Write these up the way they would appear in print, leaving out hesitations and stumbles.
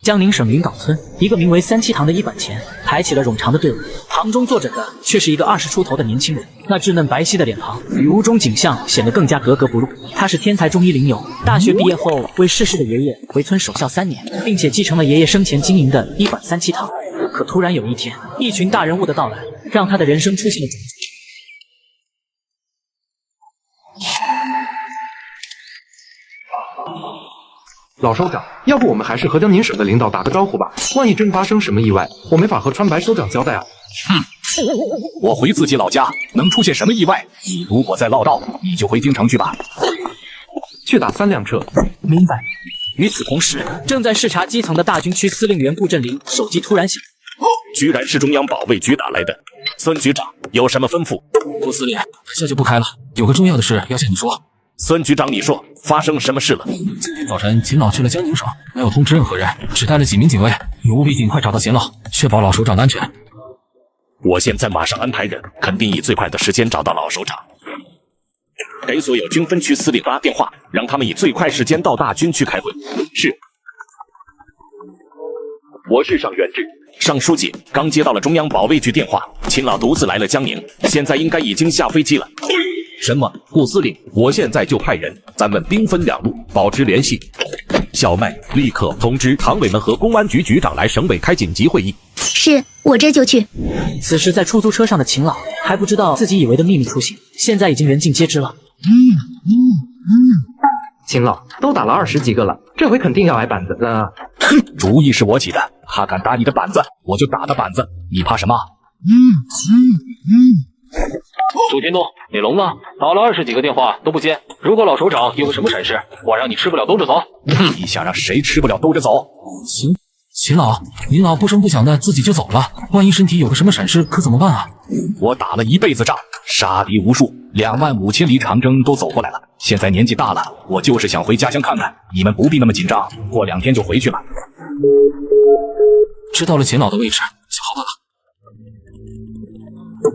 江宁省云冈村，一个名为三七堂的医馆前排起了冗长的队伍，堂中坐着的却是一个20出头的年轻人，那稚嫩白皙的脸庞与屋中景象显得更加格格不入。他是天才中医林友，大学毕业后为逝世的爷爷回村守孝3年，并且继承了爷爷生前经营的医馆三七堂。可突然有一天，一群大人物的到来，让他的人生出现了转折。 老首长，要不我们还是和江宁省的领导打个招呼吧？万一真发生什么意外，我没法和川白首长交代啊。我回自己老家，能出现什么意外？你如果再唠叨，你就回京城去吧。去打3辆车。明白。与此同时，正在视察基层的大军区司令员顾振林手机突然响，居然是中央保卫局打来的。孙局长有什么吩咐？顾司令，这就不开了，有个重要的事要向你说。 孙局长，你说发生什么事了？今天早晨，秦老去了江宁省，没有通知任何人，只带了几名警卫。你务必尽快找到秦老，确保老首长的安全。我现在马上安排人，肯定以最快的时间找到老首长。给所有军分区司令发电话，让他们以最快时间到大军区开会。是。我是尚远志，尚书记刚接到了中央保卫局电话，秦老独自来了江宁，现在应该已经下飞机了。 什么？顾司令，我现在就派人，咱们兵分2路，保持联系。小麦，立刻通知常委们和公安局局长来省委开紧急会议。是，我这就去。此时在出租车上的秦老还不知道自己以为的秘密出现，现在已经人尽皆知了。秦老都打了20几个了，这回肯定要挨板子了。哼，主意是我起的，他敢打你的板子，我就打他板子，你怕什么？朱天东，你聋了？打了20几个电话都不接。如果老首长有个什么闪失，我让你吃不了兜着走。你想让谁吃不了兜着走？秦老，您老不声不响的自己就走了，万一身体有个什么闪失，可怎么办啊？我打了一辈子仗，杀敌无数，25000里长征都走过来了。现在年纪大了，我就是想回家乡看看。你们不必那么紧张，过2天就回去了。知道了秦老的位置，就好办了。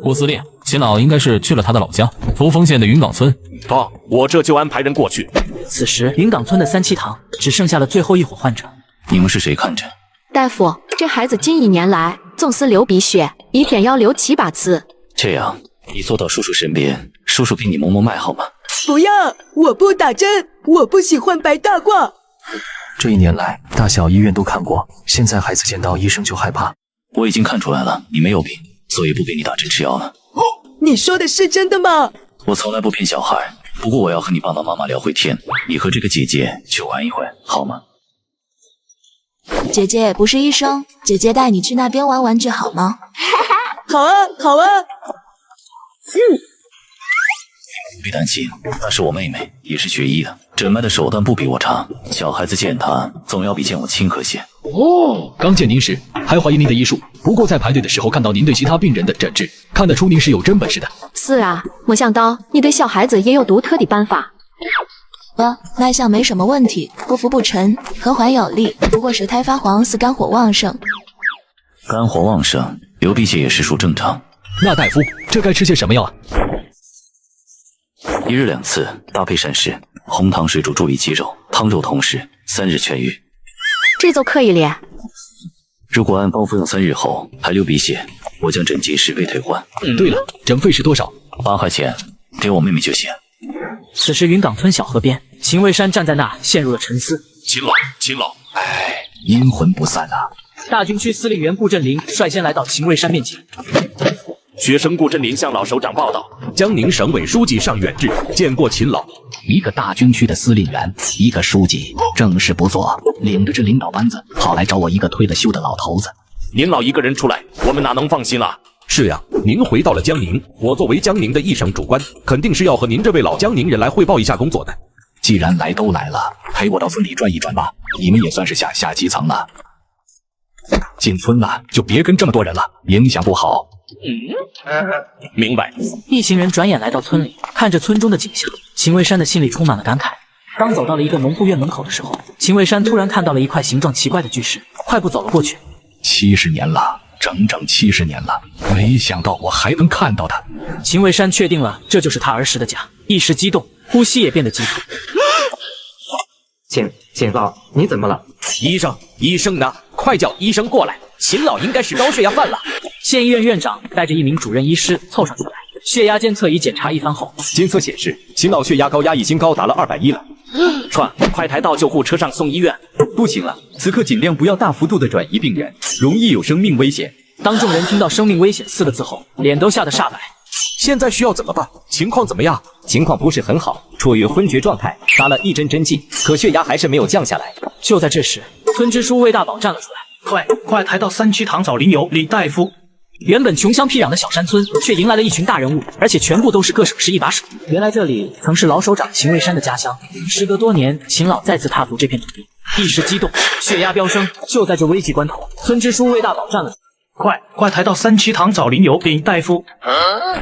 顾司令，秦老应该是去了他的老家扶风县的云冈村。好，我这就安排人过去。此时，云冈村的三七堂只剩下了最后一伙患者。你们是谁看着？大夫，这孩子近1年来总是流鼻血，一天要流7、8次。这样，你坐到叔叔身边，叔叔给你摸摸脉好吗？不要，我不打针，我不喜欢白大褂。这1年来，大小医院都看过，现在孩子见到医生就害怕。我已经看出来了，你没有病。 所以不给你打针吃药了。你说的是真的吗？我从来不骗小孩，不过我要和你爸爸妈妈聊会天，你和这个姐姐去玩一会，好吗？姐姐不是医生，姐姐带你去那边玩玩具好吗？好啊，好啊。不必担心，那是我妹妹，也是学医的，诊脉的手段不比我差。小孩子见她总要比见我亲和些。哦，刚见您时还怀疑您的医术，不过在排队的时候看到您对其他病人的诊治，看得出您是有真本事的。是啊，没想到你对小孩子也有独特的办法。脉象没什么问题，不浮不沉，和缓有力，不过舌苔发黄是肝火旺盛。肝火旺盛，流鼻血也实属正常。那大夫，这该吃些什么药啊？1日2次，搭配膳食，红糖水煮注意肌肉，汤肉同时，3日痊愈。这就可以了。如果按包服用3日后还流鼻血，我将诊金10倍退还。对了，诊费是多少？8块钱，给我妹妹就行。此时云冈村小河边，秦卫山站在那陷入了沉思。秦老，阴魂不散啊！大军区司令员顾振林率先来到秦卫山面前。学生顾振林向老首长报道，江宁省委书记尚远志见过秦老。一个大军区的司令员，一个书记，正事不做，领着这领导班子跑来找我一个退了休的老头子。您老一个人出来，我们哪能放心啊？是呀，您回到了江宁，我作为江宁的一省主官，肯定是要和您这位老江宁人来汇报一下工作的。既然来都来了，陪我到村里转一转吧，你们也算是下基层了。进村了就别跟这么多人了，影响不好。明白。一行人转眼来到村里，看着村中的景象，秦卫山的心里充满了感慨。当走到了一个农户院门口的时候，秦卫山突然看到了一块形状奇怪的巨石，快步走了过去。70年了，整整70年了，没想到我还能看到它。秦卫山确定了这就是他儿时的家，一时激动，呼吸也变得急促。秦老，你怎么了？医生呢？快叫医生过来！秦老应该是高血压犯了。县医院院长带着一名主任医师凑上前来，血压监测仪检查一番后，监测显示秦老血压高压已经高达了210了。川，快抬到救护车上送医院。不行了，此刻尽量不要大幅度的转移病人，容易有生命危险。当众人听到生命危险4个字后，脸都吓得煞白。现在需要怎么办？情况怎么样？情况不是很好，处于昏厥状态，打了1针针剂，可血压还是没有降下来。就在这时，村支书魏大宝站了出来，快抬到3期堂找林友李大夫。原本穷乡僻壤的小山村，却迎来了一群大人物，而且全部都是各省市一把手。原来这里曾是老首长秦卫山的家乡，时隔多年，秦老再次踏足这片土地，一时激动，血压飙升。就在这危急关头，村支书魏大宝站了出来，快抬到3期堂找林友李大夫。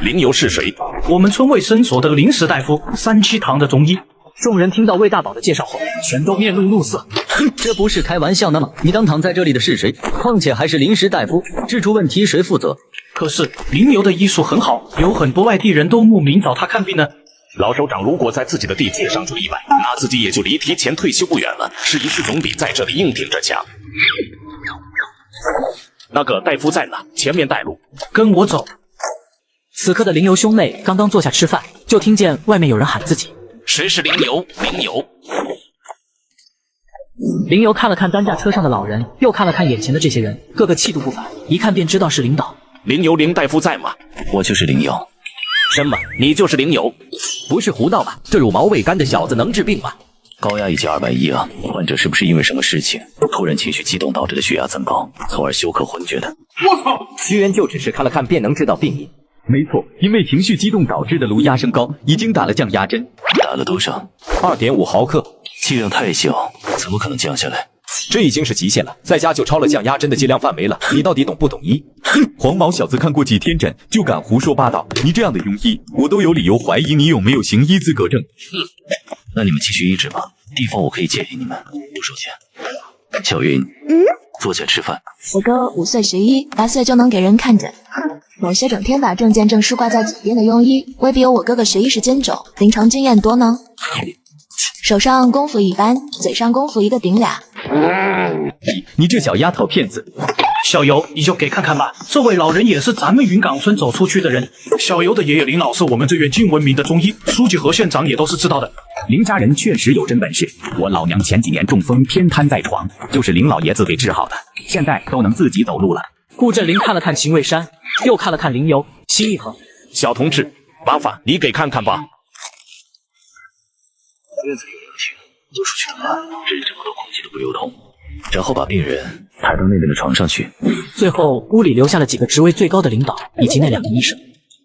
林友是谁？我们村卫生所的临时大夫，3期堂的中医。众人听到魏大宝的介绍后，全都面露怒色。哼，这不是开玩笑呢吗？你当躺在这里的是谁？况且还是临时大夫，治出问题谁负责？可是林友的医术很好，有很多外地人都慕名找他看病呢。老首长如果在自己的地界上出意外，那自己也就离提前退休不远了，试一试总比在这里硬挺着强。那个大夫在呢，前面带路，跟我走。此刻的林由兄妹刚刚坐下吃饭，就听见外面有人喊自己。谁是林由？林由。林由看了看担架车上的老人，又看了看眼前的这些人，个个气度不凡，一看便知道是领导。林由，林大夫在吗？我就是林由。什么？你就是林由？不是胡闹吧？这乳毛未干的小子能治病吗？高压已经210啊！患者是不是因为什么事情突然情绪激动导致的血压增高，从而休克昏厥的？我操！居然就只是看了看便能知道病因。没错，因为情绪激动导致的颅压升高，已经打了降压针。打了多少？2.5毫克，剂量太小，怎么可能降下来？这已经是极限了，在家就超了降压针的剂量范围了。你到底懂不懂医？哼，黄毛小子看过几天诊就敢胡说八道，你这样的庸医，我都有理由怀疑你有没有行医资格证。那你们继续医治吧，地方我可以借给你们，不收钱。小云，坐下吃饭。我哥5岁11、8岁就能给人看诊。某些整天把证件证书挂在嘴边的庸医，未必有我哥哥学医时间久，临床经验多呢。手上功夫一般，嘴上功夫一个顶俩。你这小丫头片子！小游，你就给看看吧，这位老人也是咱们云冈村走出去的人。小游的爷爷林老是我们这院近闻名的中医，书记和县长也都是知道的。林家人确实有真本事，我老娘前几年中风偏瘫在床，就是林老爷子给治好的，现在都能自己走路了。顾振林看了看秦卫山，又看了看林由，心一横。小同志，麻烦你给看看吧。院子里有人群，走出去的话，这么多空气都不流通，然后把病人抬到那边的床上去。最后，屋里留下了几个职位最高的领导以及那2个医生。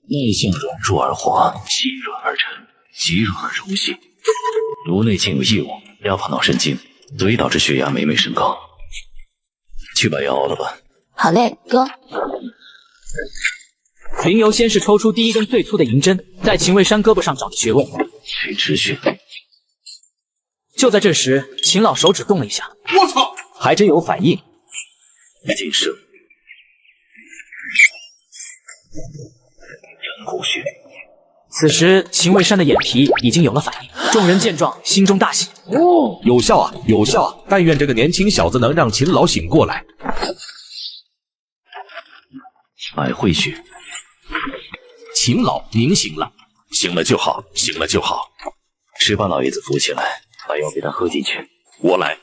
内性软弱而滑，细软而沉，极软而柔细。颅内竟有异物，压迫脑神经，所以导致血压每每升高。去把药熬了吧。好嘞，哥。林由先是抽出第一根最粗的银针，在秦卫山胳膊上找着穴位，去止血。就在这时，秦老手指动了一下，我操，还真有反应。谨慎，人骨血。此时，秦卫山的眼皮已经有了反应。众人见状，心中大喜。哦，有效啊，有效啊！但愿这个年轻小子能让秦老醒过来。百会穴。秦老，您醒了，醒了就好，醒了就好。是把老爷子扶起来，把药给他喝进去。我来。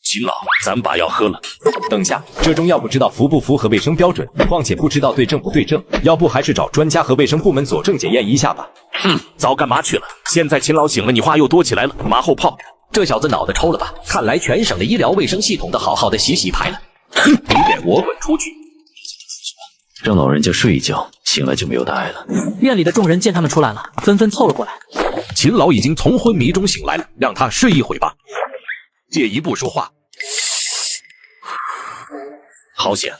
秦老，咱把药喝了。等下，这中药不知道符不符合卫生标准，况且不知道对症不对症，要不还是找专家和卫生部门佐证检验一下吧。早干嘛去了？现在秦老醒了，你话又多起来了，马后炮。这小子脑子抽了吧？看来全省的医疗卫生系统的好好的洗牌了。哼，你给我滚出去！让老人家睡一觉，醒来就没有大碍了。院里的众人见他们出来了，纷纷凑了过来。秦老已经从昏迷中醒来了，让他睡一会吧。借一步说话。好险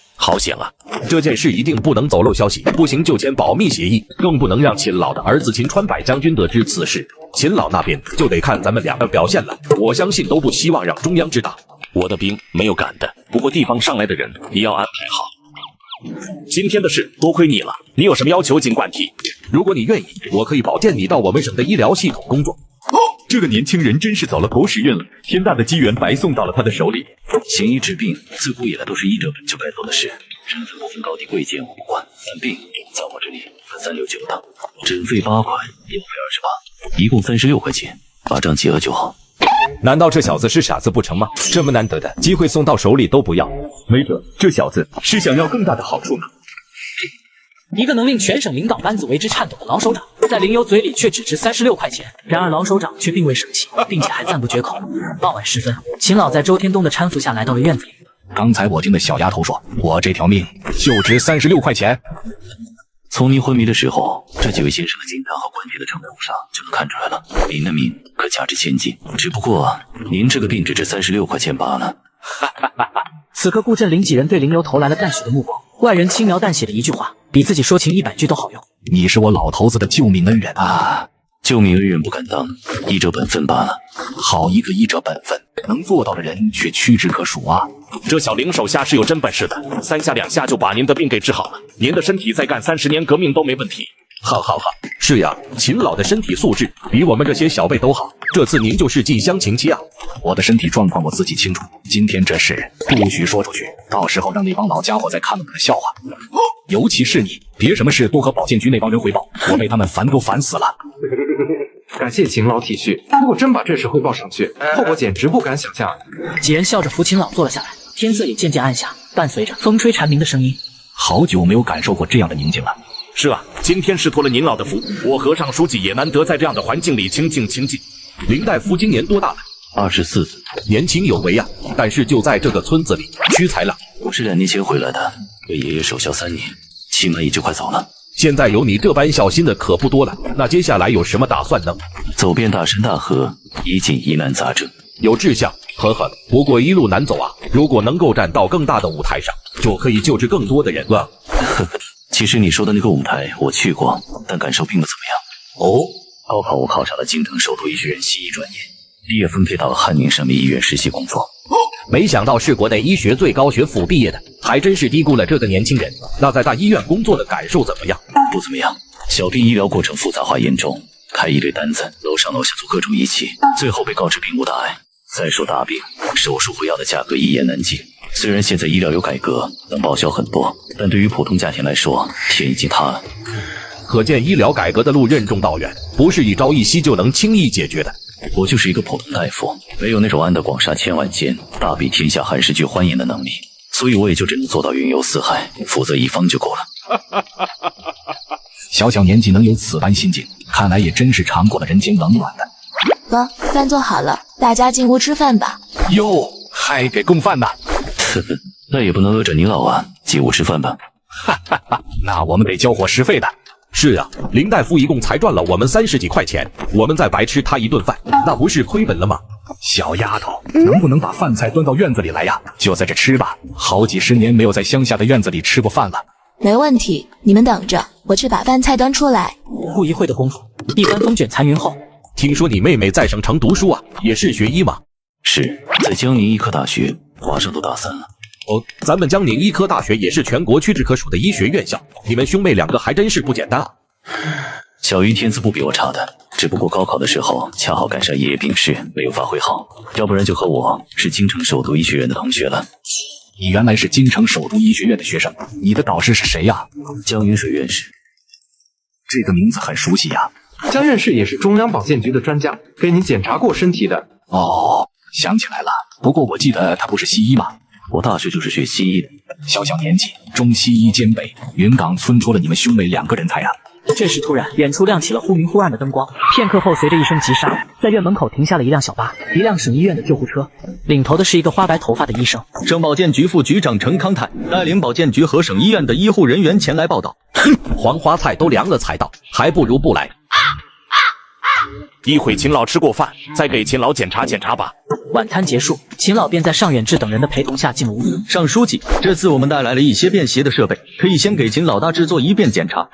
啊！这件事一定不能走漏消息，不行就签保密协议，更不能让秦老的儿子秦川柏将军得知此事。秦老那边就得看咱们2个表现了，我相信都不希望让中央知道。我的兵没有赶的，不过地方上来的人也要安排好。今天的事多亏你了，你有什么要求尽管提。如果你愿意，我可以保荐你到我们省的医疗系统工作。这个年轻人真是走了狗屎运了，天大的机缘白送到了他的手里。行医治病，自古以来都是医者本就该做的事，身份不分高低贵贱我不管，但病在我这里分3、6、9档，诊费8块，药费28，一共36块钱，把账结了就好。难道这小子是傻子不成吗？这么难得的机会送到手里都不要，没准这小子是想要更大的好处呢。一个能令全省领导班子为之颤抖的老首长，在林游嘴里却只值36块钱。然而老首长却并未生气，并且还赞不绝口。傍晚时分，秦老在周天东的搀扶下来到了院子里。刚才我听的小丫头说，我这条命就值36块钱。从您昏迷的时候，这几位先生的金丹和关节的程度上就能看出来了，您的命可价值千金。只不过您这个病只值36块钱罢了。此刻顾镇林几人对林游投来了赞许的目光。外人轻描淡写的一句话，比自己说情100句都好用。你是我老头子的救命恩人啊！救命恩人不敢当，医者本分罢了。好一个医者本分，能做到的人却屈指可数啊！这小林手下是有真本事的，3下2下就把您的病给治好了。您的身体再干30年革命都没问题。好，是呀，秦老的身体素质比我们这些小辈都好。这次您就是近乡情戚啊。我的身体状况我自己清楚，今天这事不许说出去，到时候让那帮老家伙再看我们的笑话。尤其是你，别什么事多和保健局那帮人汇报，我被他们烦都烦死了。感谢秦老体恤，如果真把这事汇报上去，后果简直不敢想象。几人笑着扶秦老坐了下来，天色也渐渐暗下，伴随着风吹蝉鸣的声音。好久没有感受过这样的宁静了。是啊，今天是托了您老的福，我和尚书记也难得在这样的环境里清静。林大夫今年多大了？24岁，年轻有为啊！但是就在这个村子里屈才了。我是2年前回来的，为爷爷守孝3年，期满也就快走了。现在有你这般孝心的可不多了，那接下来有什么打算呢？走遍大山大河，一尽疑难杂症。有志向，呵呵，不过一路难走啊！如果能够站到更大的舞台上，就可以救治更多的人了。其实你说的那个舞台我去过，但感受并不怎么样。哦，高考我考上了京城首都医学院西医专业，毕业分配到了汉宁省立医院实习工作。没想到是国内医学最高学府毕业的，还真是低估了这个年轻人。那在大医院工作的感受怎么样？不怎么样，小病医疗过程复杂化严重，开一堆单子，楼上楼下做各种仪器，最后被告知并无大碍。再说大病，手术会要的价格一言难尽。虽然现在医疗有改革，能报销很多，但对于普通家庭来说，天已经塌了。可见医疗改革的路任重道远，不是一朝一夕就能轻易解决的。我就是一个普通大夫，没有那种安得广厦千万间，大庇天下寒士俱欢颜的能力，所以我也就只能做到云游四海，负责一方就够了。小年纪能有此般心境，看来也真是尝过了人间冷暖的。哥，饭做好了，大家进屋吃饭吧。哟，还给供饭呢。呵呵，那也不能讹着您老啊，进屋吃饭吧。哈哈哈，那我们得交伙食费的。是啊，林大夫一共才赚了我们30几块钱，我们再白吃他一顿饭，那不是亏本了吗？小丫头，能不能把饭菜端到院子里来呀？就在这吃吧，好几10年没有在乡下的院子里吃过饭了。没问题，你们等着，我去把饭菜端出来。不一会的功夫，一番风卷残云后，听说你妹妹在省城读书啊，也是学医吗？是在江宁医科大学，马上都大3了。哦，咱们江宁医科大学也是全国屈指可数的医学院校，你们兄妹2个还真是不简单啊。小云天资不比我差的，只不过高考的时候恰好赶上爷爷病逝，没有发挥好，要不然就和我是京城首都医学院的同学了。你原来是京城首都医学院的学生，你的导师是谁呀？江云水院士。这个名字很熟悉呀。江院士也是中央保健局的专家，给您检查过身体的。哦，想起来了，不过我记得他不是西医吗？我大学就是学西医的。小年纪，中西医兼备，云岗村出了你们兄妹2个人才啊。这时突然，远处亮起了忽明忽暗的灯光，片刻后，随着一声急刹，在院门口停下了一辆小巴，一辆省医院的救护车，领头的是一个花白头发的医生。省保健局副局长陈康泰带领保健局和省医院的医护人员前来报道。哼，黄花菜都凉了才到，还不如不来。一会秦老吃过饭，再给秦老检查检查吧。晚餐结束，秦老便在尚远志等人的陪同下进了屋子。尚书记，这次我们带来了一些便携的设备，可以先给秦老大制作一遍检查。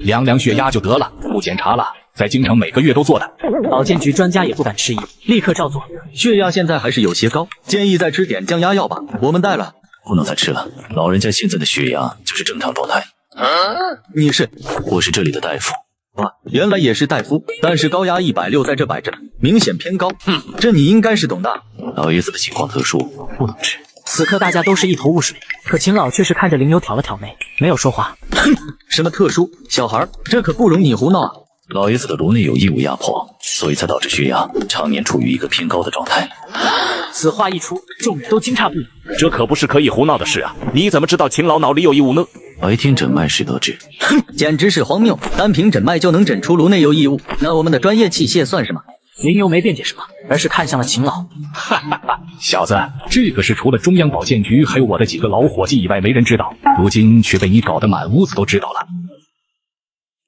量血压就得了，不检查了，在京城每个月都做的。保健局专家也不敢迟疑，立刻照做。血压现在还是有些高，建议再吃点降压药吧。我们带了。不能再吃了，老人家现在的血压就是正常状态。你是？我是这里的大夫。哇，原来也是大夫，但是高压160在这摆着，明显偏高。这你应该是懂的。老爷子的情况特殊，不能治。此刻大家都是一头雾水，可秦老却是看着林牛挑了挑眉，没有说话。什么特殊？小孩，这可不容你胡闹啊！老爷子的颅内有异物压迫，所以才导致血压常年处于一个偏高的状态。此话一出，众人都惊诧不已。这可不是可以胡闹的事啊！你怎么知道秦老脑里有异物呢？白天诊脉时得知。简直是荒谬！单凭诊脉就能诊出颅内有异物，那我们的专业器械算什么？林牛没辩解什么，而是看向了秦老。哈哈哈，小子，这个是除了中央保健局还有我的几个老伙计以外没人知道，如今却被你搞得满屋子都知道了。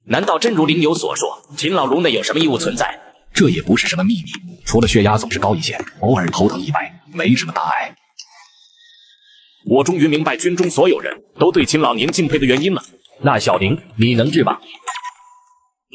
难道真如林牛所说，秦老颅内有什么异物存在？这也不是什么秘密，除了血压总是高一些，偶尔头疼以外，没什么大碍。我终于明白军中所有人都对秦老您敬佩的原因了。那小林，你能治吗？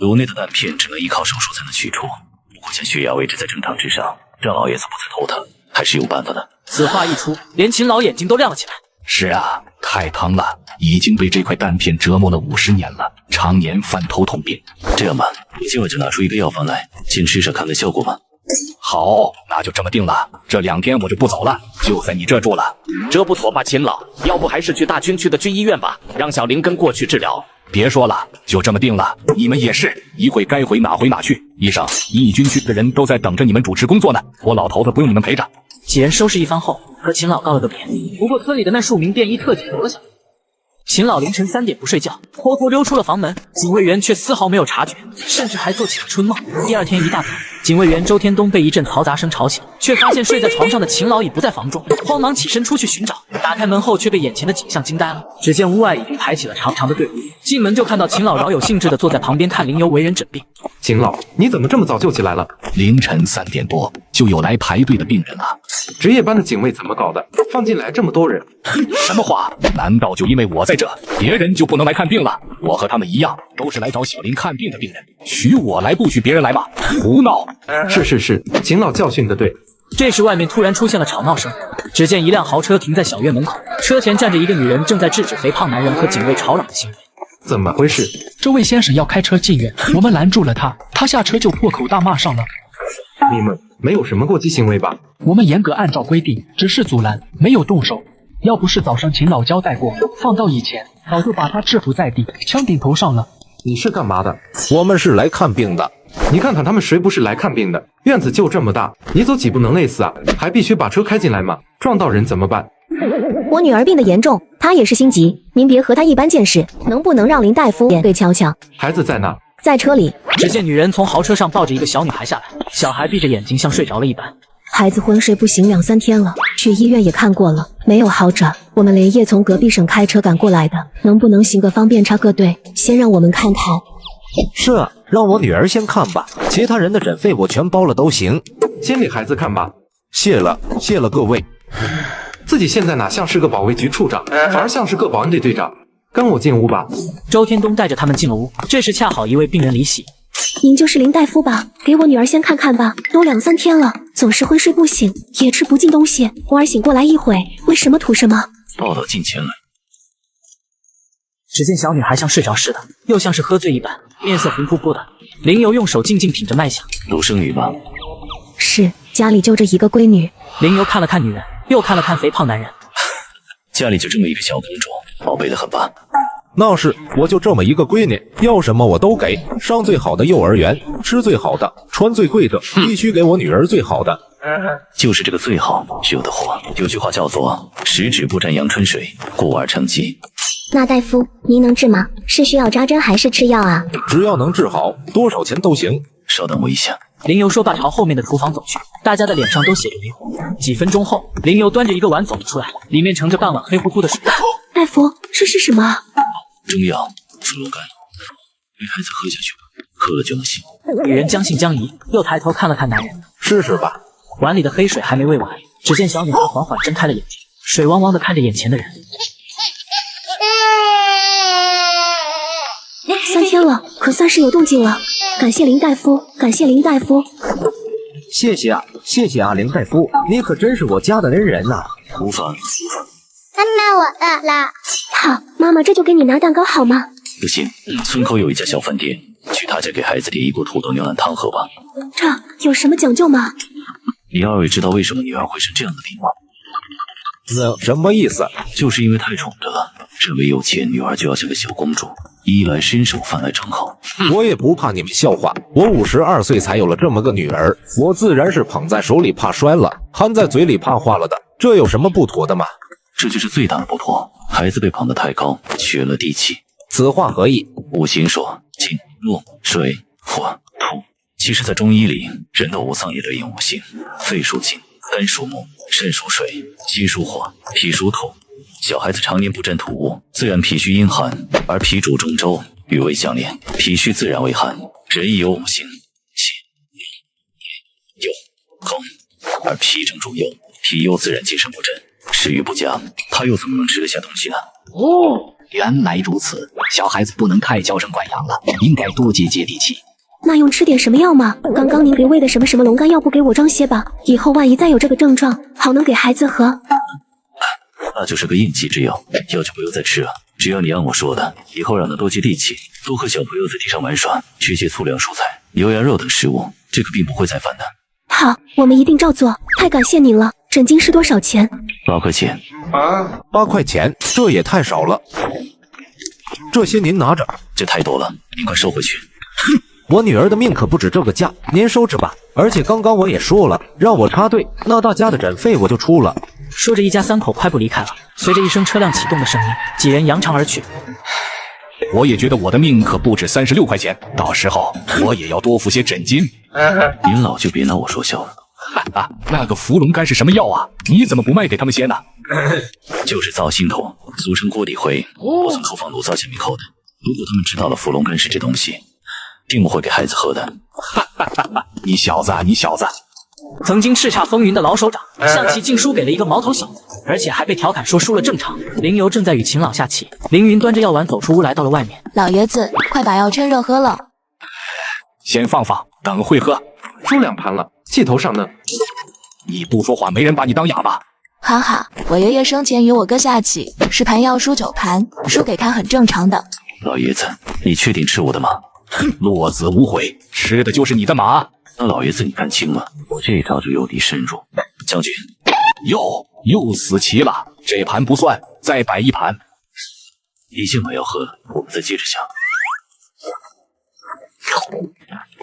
颅内的弹片只能依靠手术才能取出，不过将血压维持在正常之上，让老爷子不再头疼，还是有办法的。此话一出，连秦老眼睛都亮了起来。是啊，太疼了，已经被这块弹片折磨了50年了，常年犯头痛病。这样吧，我今晚就拿出一个药方来，先吃上看看效果吧。好，那就这么定了。这2天我就不走了，就在你这住了。这不妥吧，秦老，要不还是去大军区的军医院吧，让小林跟过去治疗。别说了，就这么定了。你们也是，一会该回哪回哪去。医生，义军区的人都在等着你们主持工作呢，我老头子不用你们陪着。几人收拾一番后，和秦老告了个别。不过村里的那数名便衣特警留了下来。秦老凌晨3点不睡觉，偷偷溜出了房门，警卫员却丝毫没有察觉，甚至还做起了春梦。第2天一大早，警卫员周天东被一阵嘈杂声吵醒，却发现睡在床上的秦老已不在房中，慌忙起身出去寻找。打开门后，却被眼前的景象惊呆了。只见屋外已经排起了长长的队伍，进门就看到秦老饶有兴致地坐在旁边看林牛为人诊病。秦老，你怎么这么早就起来了？凌晨3点多就有来排队的病人了。值夜班的警卫怎么搞的？放进来这么多人？什么话？难道就因为我在这，别人就不能来看病了？我和他们一样，都是来找小林看病的病人，许我来不许别人来吗？胡闹！是，秦老教训的对。这时外面突然出现了吵闹声，只见一辆豪车停在小院门口，车前站着一个女人，正在制止肥胖男人和警卫吵嚷的行为。怎么回事？这位先生要开车进院，我们拦住了他，他下车就破口大骂上了。你们没有什么过激行为吧？我们严格按照规定，只是阻拦，没有动手。要不是早上秦老交代过，放到以前，早就把他制服在地，枪顶头上了。你是干嘛的？我们是来看病的。你看看他们谁不是来看病的？院子就这么大，你走几步能累死啊？还必须把车开进来吗？撞到人怎么办？我女儿病得严重，她也是心急，您别和她一般见识，能不能让林大夫也对瞧瞧？孩子在哪？在车里。只见女人从豪车上抱着一个小女孩下来，小孩闭着眼睛像睡着了一般。孩子昏睡不醒2-3天了，去医院也看过了，没有好转。我们连夜从隔壁省开车赶过来的，能不能行个方便插个队，先让我们看看？是啊，让我女儿先看吧，其他人的诊费我全包了都行。先给孩子看吧。谢了各位。自己现在哪像是个保卫局处长，反而像是个保安队队长。跟我进屋吧。周天东带着他们进了屋，这时恰好一位病人离席。您就是林大夫吧？给我女儿先看看吧，都2-3天了，总是昏睡不醒，也吃不进东西，偶尔醒过来一会，为什么吐什么？抱到近前来。只见小女孩像睡着似的，又像是喝醉一般，面色红扑扑的。林游用手静静品着脉象。独生女吧？是，家里就这一个闺女。林游看了看女人，又看了看肥胖男人。家里就这么一个小公主，宝贝的很吧？那是，我就这么一个闺女，要什么我都给，上最好的幼儿园，吃最好的，穿最贵的，必须给我女儿最好的。就是这个最好，惹的祸。有句话叫做十指不沾阳春水，故而成疾。那大夫，您能治吗？是需要扎针还是吃药啊？只要能治好，多少钱都行。稍等我一下。林游说罢，朝后面的厨房走去，大家的脸上都写着迷惑。几分钟后，林游端着一个碗走了出来，里面盛着半碗黑乎乎的水。大夫，这是什么？中药，伏罗甘，给孩子喝下去吧，喝了就能醒。女人将信将疑，又抬头看了看男人，试试吧。碗里的黑水还没喂完，只见小女孩缓缓睁开了眼睛，水汪汪的看着眼前的人。3天了，可算是有动静了。感谢林大夫，感谢林大夫。谢谢啊，林大夫，你可真是我家的恩人呐。无妨。妈妈，我饿了。好，妈妈这就给你拿蛋糕好吗？不行，村口有一家小饭店，去他大家给孩子叠一锅土豆牛腩汤喝吧。这有什么讲究吗？你二位知道为什么女儿会生这样的病吗？什么意思？就是因为太宠着了，认为有钱女儿就要像个小公主，衣来伸手，饭来张口。我也不怕你们笑话，我52岁才有了这么个女儿，我自然是捧在手里怕摔了，含在嘴里怕化了的，这有什么不妥的吗？这就是最大的不妥，孩子被捧得太高，缺了地气。此话何意？五行说金、木、水、火、土。其实，在中医里，人的五脏也对应五行，肺属金，肝属木，肾属水，心属火，脾属土。小孩子常年不沾土物，自然脾虚阴寒，而脾主中周，与胃相连，脾虚自然为寒。人亦有五行，气、阴、酉、空，而脾正主忧，脾忧自然精神不振，食欲不佳，他又怎么能吃得下东西呢？哦，原来如此，小孩子不能太娇生惯养了，应该多接接地气。那用吃点什么药吗？刚刚您给喂的什么龙肝，要不给我装些吧？以后万一再有这个症状，好能给孩子喝。那就是个应急之药，药就不用再吃了。只要你按我说的，以后让他多接地气，多和小朋友在地上玩耍，吃些粗粮蔬菜、牛羊肉等食物，这个病不会再犯的。好，我们一定照做。太感谢您了。诊金是多少钱？8块钱。8块钱，这也太少了。这些您拿着。这太多了，您快收回去。哼。我女儿的命可不止这个价，您收着吧。而且刚刚我也说了，让我插队，那大家的诊费我就出了。说着，一家三口快步离开了。随着一声车辆启动的声音，几人扬长而去。我也觉得我的命可不止36块钱，到时候我也要多付些诊金。您老就别拿我说笑了。哈哈，那个伏龙肝是什么药啊？你怎么不卖给他们先呢？就是造心头，俗称锅底灰，我从厨房炉灶下面抠的。如果他们知道了伏龙肝是这东西，定不会给孩子喝的。哈哈哈哈！你小子，你小子！曾经叱咤风云的老首长，象棋竟输给了一个毛头小子，而且还被调侃说输了正常。凌游正在与秦老下棋，凌云端着药丸走出屋来到了外面。老爷子，快把药趁热喝了。先放放，等会喝。输2盘了，气头上呢。你不说话，没人把你当哑巴。哈哈，我爷爷生前与我哥下棋，10盘要输9盘，输给他很正常的。老爷子，你确定吃我的马？哼，落子无悔，吃的就是你的马。那老爷子你看清了，我这一招就诱敌深入。将军，又死棋了，这盘不算，再摆一盘。已经把药喝了，我们再接着下。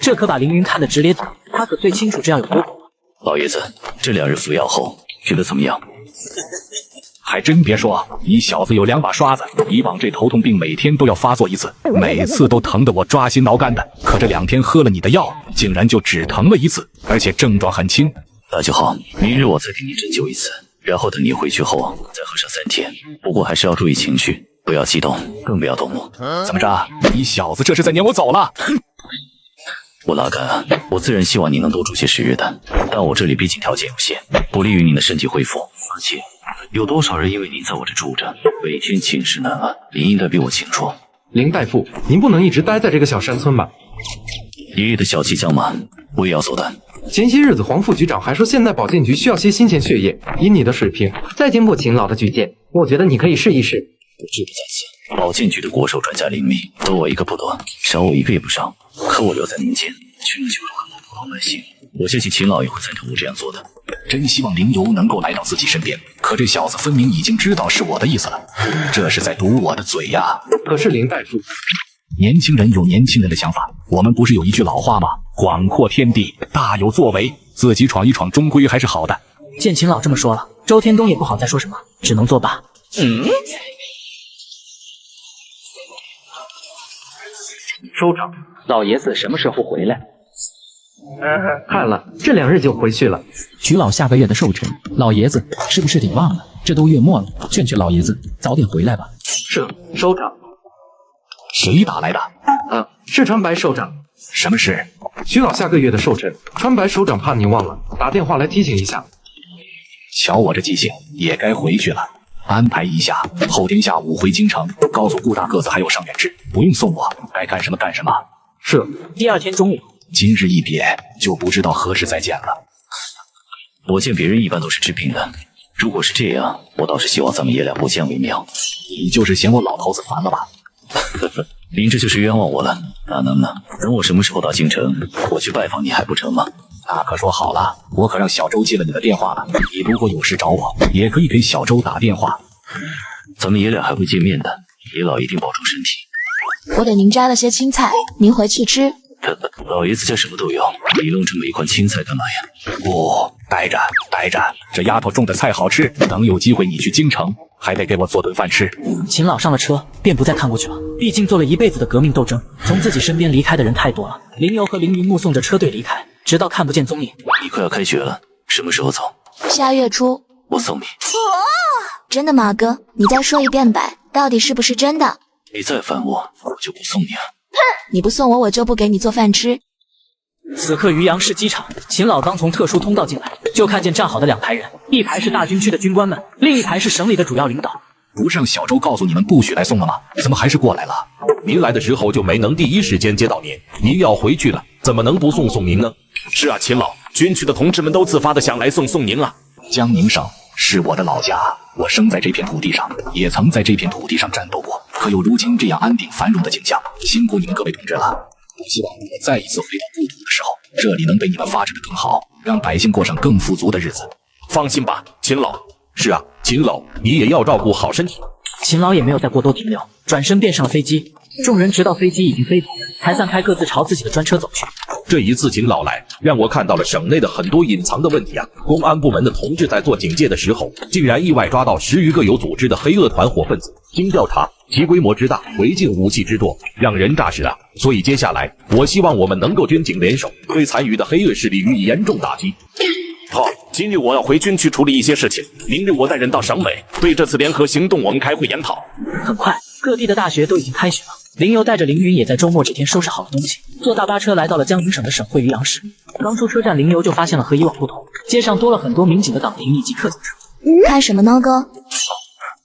这可把凌云看得直咧嘴，他可最清楚这样有多苦。老爷子，这2日服药后觉得怎么样？还真别说，你小子有2把刷子。以往这头痛病每天都要发作一次，每次都疼得我抓心挠肝的。可这2天喝了你的药，竟然就只疼了1次，而且症状很轻。那就好，明日我再给你针灸1次，然后等你回去后再喝上3天。不过还是要注意情绪，不要激动，更不要动怒。怎么着？你小子这是在撵我走了？我哪敢啊！我自然希望你能多住些时日的，但我这里毕竟条件有限，不利于您的身体恢复。而且有多少人因为您在我这住着，每天寝食难安，你应该比我清楚。林大夫，您不能一直待在这个小山村吧？爷爷的小气将满，我也要走的。前些日子黄副局长还说现在保健局需要些新鲜血液，以你的水平，再经过秦老的举荐，我觉得你可以试一试。我志不在此，保健局的国手专家林密，多我一个不多，少我一个也不少。可我留在民间，却能救助很多普通百姓。我相信秦老也会赞同我这样做的。真希望凌游能够来到自己身边，可这小子分明已经知道是我的意思了，这是在堵我的嘴呀！可是林大夫，年轻人有年轻人的想法，我们不是有一句老话吗？广阔天地，大有作为，自己闯一闯，终归还是好的。见秦老这么说了，周天东也不好再说什么，只能作罢。首长，老爷子什么时候回来？看了，这2日就回去了。徐老下个月的寿辰，老爷子是不是得忘了？这都月末了，劝劝老爷子早点回来吧。是，首长。谁打来的？是川白首长。什么事？徐老下个月的寿辰，川白首长怕您忘了，打电话来提醒一下。瞧我这记性，也该回去了。安排一下，后天下午回京城，告诉顾大个子还有尚远志，不用送我，该干什么干什么。是。第2天中午，今日一别，就不知道何时再见了。我见别人一般都是治病的，如果是这样，我倒是希望咱们爷俩不见为妙。你就是嫌我老头子烦了吧？您这就是冤枉我了。大能呢？等我什么时候到京城，我去拜访你还不成吗？那可说好了，我可让小周接了你的电话了。你如果有事找我，也可以给小周打电话。咱们爷俩还会见面的，爷老一定保重身体。我给您摘了些青菜，您回去吃。老爷子家什么都有，你弄这么一筐青菜干嘛呀？待着，这丫头种的菜好吃，等有机会你去京城，还得给我做顿饭吃。秦老上了车，便不再看过去了。毕竟做了一辈子的革命斗争，从自己身边离开的人太多了。林游和凌云目送着车队离开，直到看不见踪影。你快要开学了，什么时候走？下月初。我送你。真的吗，哥？你再说一遍呗，到底是不是真的？你再烦我，我就不送你了。你不送我，我就不给你做饭吃。此刻渔阳市机场，秦老刚从特殊通道进来，就看见站好的2排人，一排是大军区的军官们，另一排是省里的主要领导。不是让小周告诉你们不许来送了吗？怎么还是过来了？您来的时候就没能第一时间接到您，您要回去了，怎么能不送您呢？是啊，秦老，军区的同志们都自发的想来送您啊。江宁省是我的老家，我生在这片土地上，也曾在这片土地上战斗过，可有如今这样安定繁荣的景象，辛苦你们各位同志了。我希望我再一次回到故土的时候，这里能被你们发展的更好，让百姓过上更富足的日子。放心吧，秦老。是啊，秦老，你也要照顾好身体。秦老也没有再过多停留，转身便上了飞机。众人直到飞机已经飞走，才散开，各自朝自己的专车走去。这一次秦老来，让我看到了省内的很多隐藏的问题啊！公安部门的同志在做警戒的时候，竟然意外抓到10余个有组织的黑恶团伙分子。经调查，其规模之大，违禁武器之多，让人炸舌啊！所以接下来，我希望我们能够军警联手，对残余的黑恶势力予以严重打击。好，今日我要回军区处理一些事情，明日我带人到省委，对这次联合行动我们开会研讨。很快，各地的大学都已经开学了。林游带着凌云也在周末这天收拾好了东西，坐大巴车来到了江宁省的省会渔阳市。刚出车站，林游就发现了和以往不同，街上多了很多民警的岗亭以及客走车。看什么呢，哥？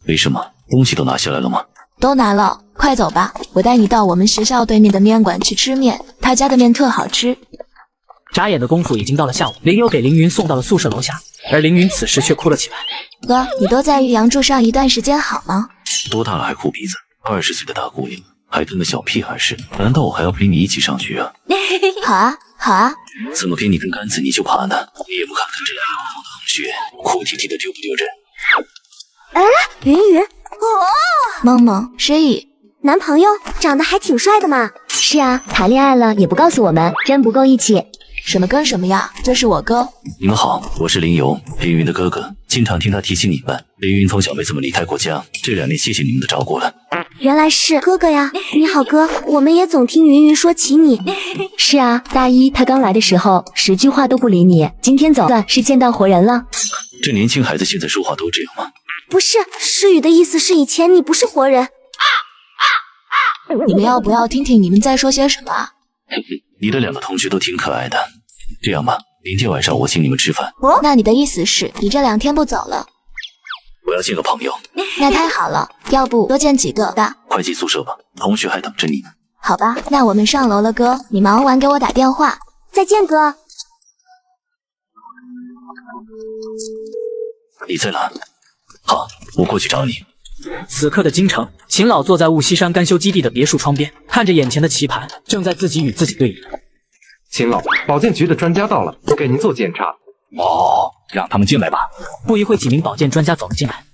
没什么，东西都拿下来了吗？都拿了，快走吧，我带你到我们学校对面的面馆去吃面，他家的面特好吃。眨眼的功夫已经到了下午，林游给凌云送到了宿舍楼下，而凌云此时却哭了起来。哥，你多在渔阳住上一段时间好吗？多大了还哭鼻子？20岁的大姑娘，还跟个小屁孩似的，难道我还要陪你一起上学啊？好啊，好啊。怎么给你根杆子你就爬呢？你也不看看这样好的同学，哭啼啼的丢不丢人？哎，云云，梦梦，诗雨，男朋友长得还挺帅的嘛。是啊，谈恋爱了也不告诉我们，真不够义气。什么跟什么呀？这是我哥。你们好，我是林游，凌云的哥哥。经常听他提起你们。凌云从小没怎么离开过家，这2年谢谢你们的照顾了。原来是哥哥呀！你好哥，我们也总听云云说起你。是啊，大一他刚来的时候10句话都不理你，今天总算是见到活人了。这年轻孩子现在说话都这样吗？不是，诗雨的意思是以前你不是活人。你们要不要听听你们在说些什么？你的2个同学都挺可爱的。这样吧，明天晚上我请你们吃饭。那你的意思是你这2天不走了？我要见个朋友。那太好了，要不多见几个吧？快进宿舍吧，同学还等着你呢。好吧，那我们上楼了，哥，你忙完给我打电话。再见，哥。你在哪？好，我过去找你。此刻的京城，秦老坐在雾西山干修基地的别墅窗边，看着眼前的棋盘，正在自己与自己对弈。秦老，保健局的专家到了，给您做检查。哦，让他们进来吧。不一会，几名保健专家走了进来。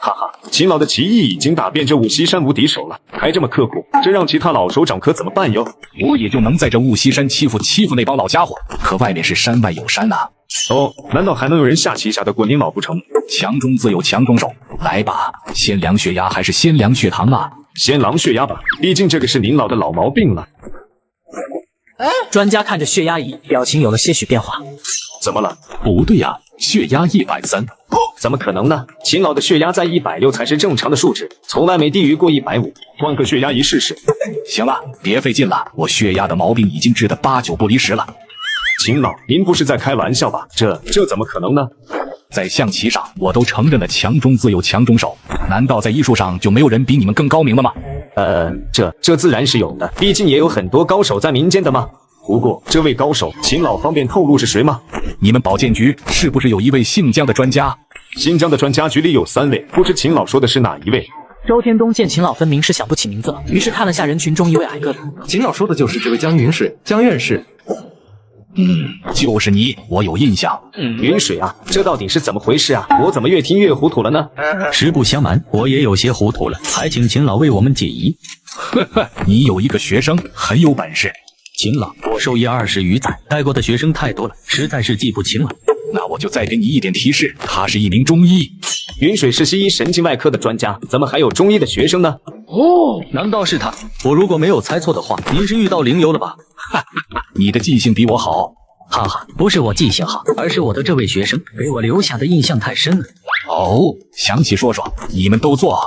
哈哈，秦老的棋艺已经打遍这雾西山无敌手了，还这么刻苦，这让其他老首长可怎么办哟？我也就能在这雾西山欺负那帮老家伙，可外面是山外有山呐。哦，难道还能有人下棋下得过您老不成？强中自有强中手，来吧，先量血压还是先量血糖啊？先量血压吧，毕竟这个是您老的老毛病了。专家看着血压仪，表情有了些许变化。怎么了？不对呀，血压130。怎么可能呢？秦老的血压在160才是正常的数值，从来没低于过150。换个血压仪试试。行了，别费劲了，我血压的毛病已经治得8九不离10了。秦老，您不是在开玩笑吧？这怎么可能呢？在象棋上，我都承认了强中自有强中手，难道在医术上就没有人比你们更高明了吗？这自然是有的，毕竟也有很多高手在民间的嘛。不过，这位高手，秦老方便透露是谁吗？你们保健局是不是有一位姓江的专家？姓江的专家局里有3位，不知秦老说的是哪一位？周天东见秦老分明是想不起名字了，于是看了下人群中一位矮个子。秦老说的就是这位江云水，江院士。就是你，我有印象。云水啊，这到底是怎么回事啊？我怎么越听越糊涂了呢？实不相瞒，我也有些糊涂了，还请秦老为我们解疑。呵呵，你有一个学生很有本事。秦老，我授业20余载，带过的学生太多了，实在是记不清了。那我就再给你一点提示，他是一名中医。云水是西医神经外科的专家，怎么还有中医的学生呢？哦，难道是他？我如果没有猜错的话，您是遇到灵游了吧？哈哈，你的记性比我好。哈哈，不是我记性好，而是我的这位学生给我留下的印象太深了。哦，详细说说，你们都做。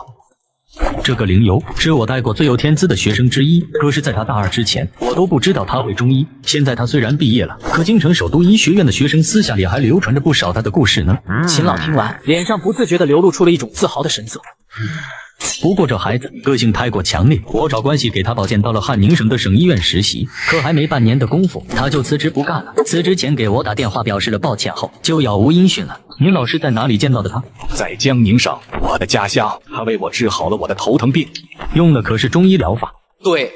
这个灵游是我带过最有天资的学生之一，可是在他大2之前，我都不知道他会中医。现在他虽然毕业了，可京城首都医学院的学生私下里还流传着不少他的故事呢。秦老听完，脸上不自觉地流露出了一种自豪的神色。不过这孩子个性太过强烈，我找关系给他保荐到了汉宁省的省医院实习，可还没半年的功夫，他就辞职不干了。辞职前给我打电话表示了抱歉后，就杳无音讯了。您老师在哪里见到的他？在江宁省，我的家乡。他为我治好了我的头疼病，用的可是中医疗法。对，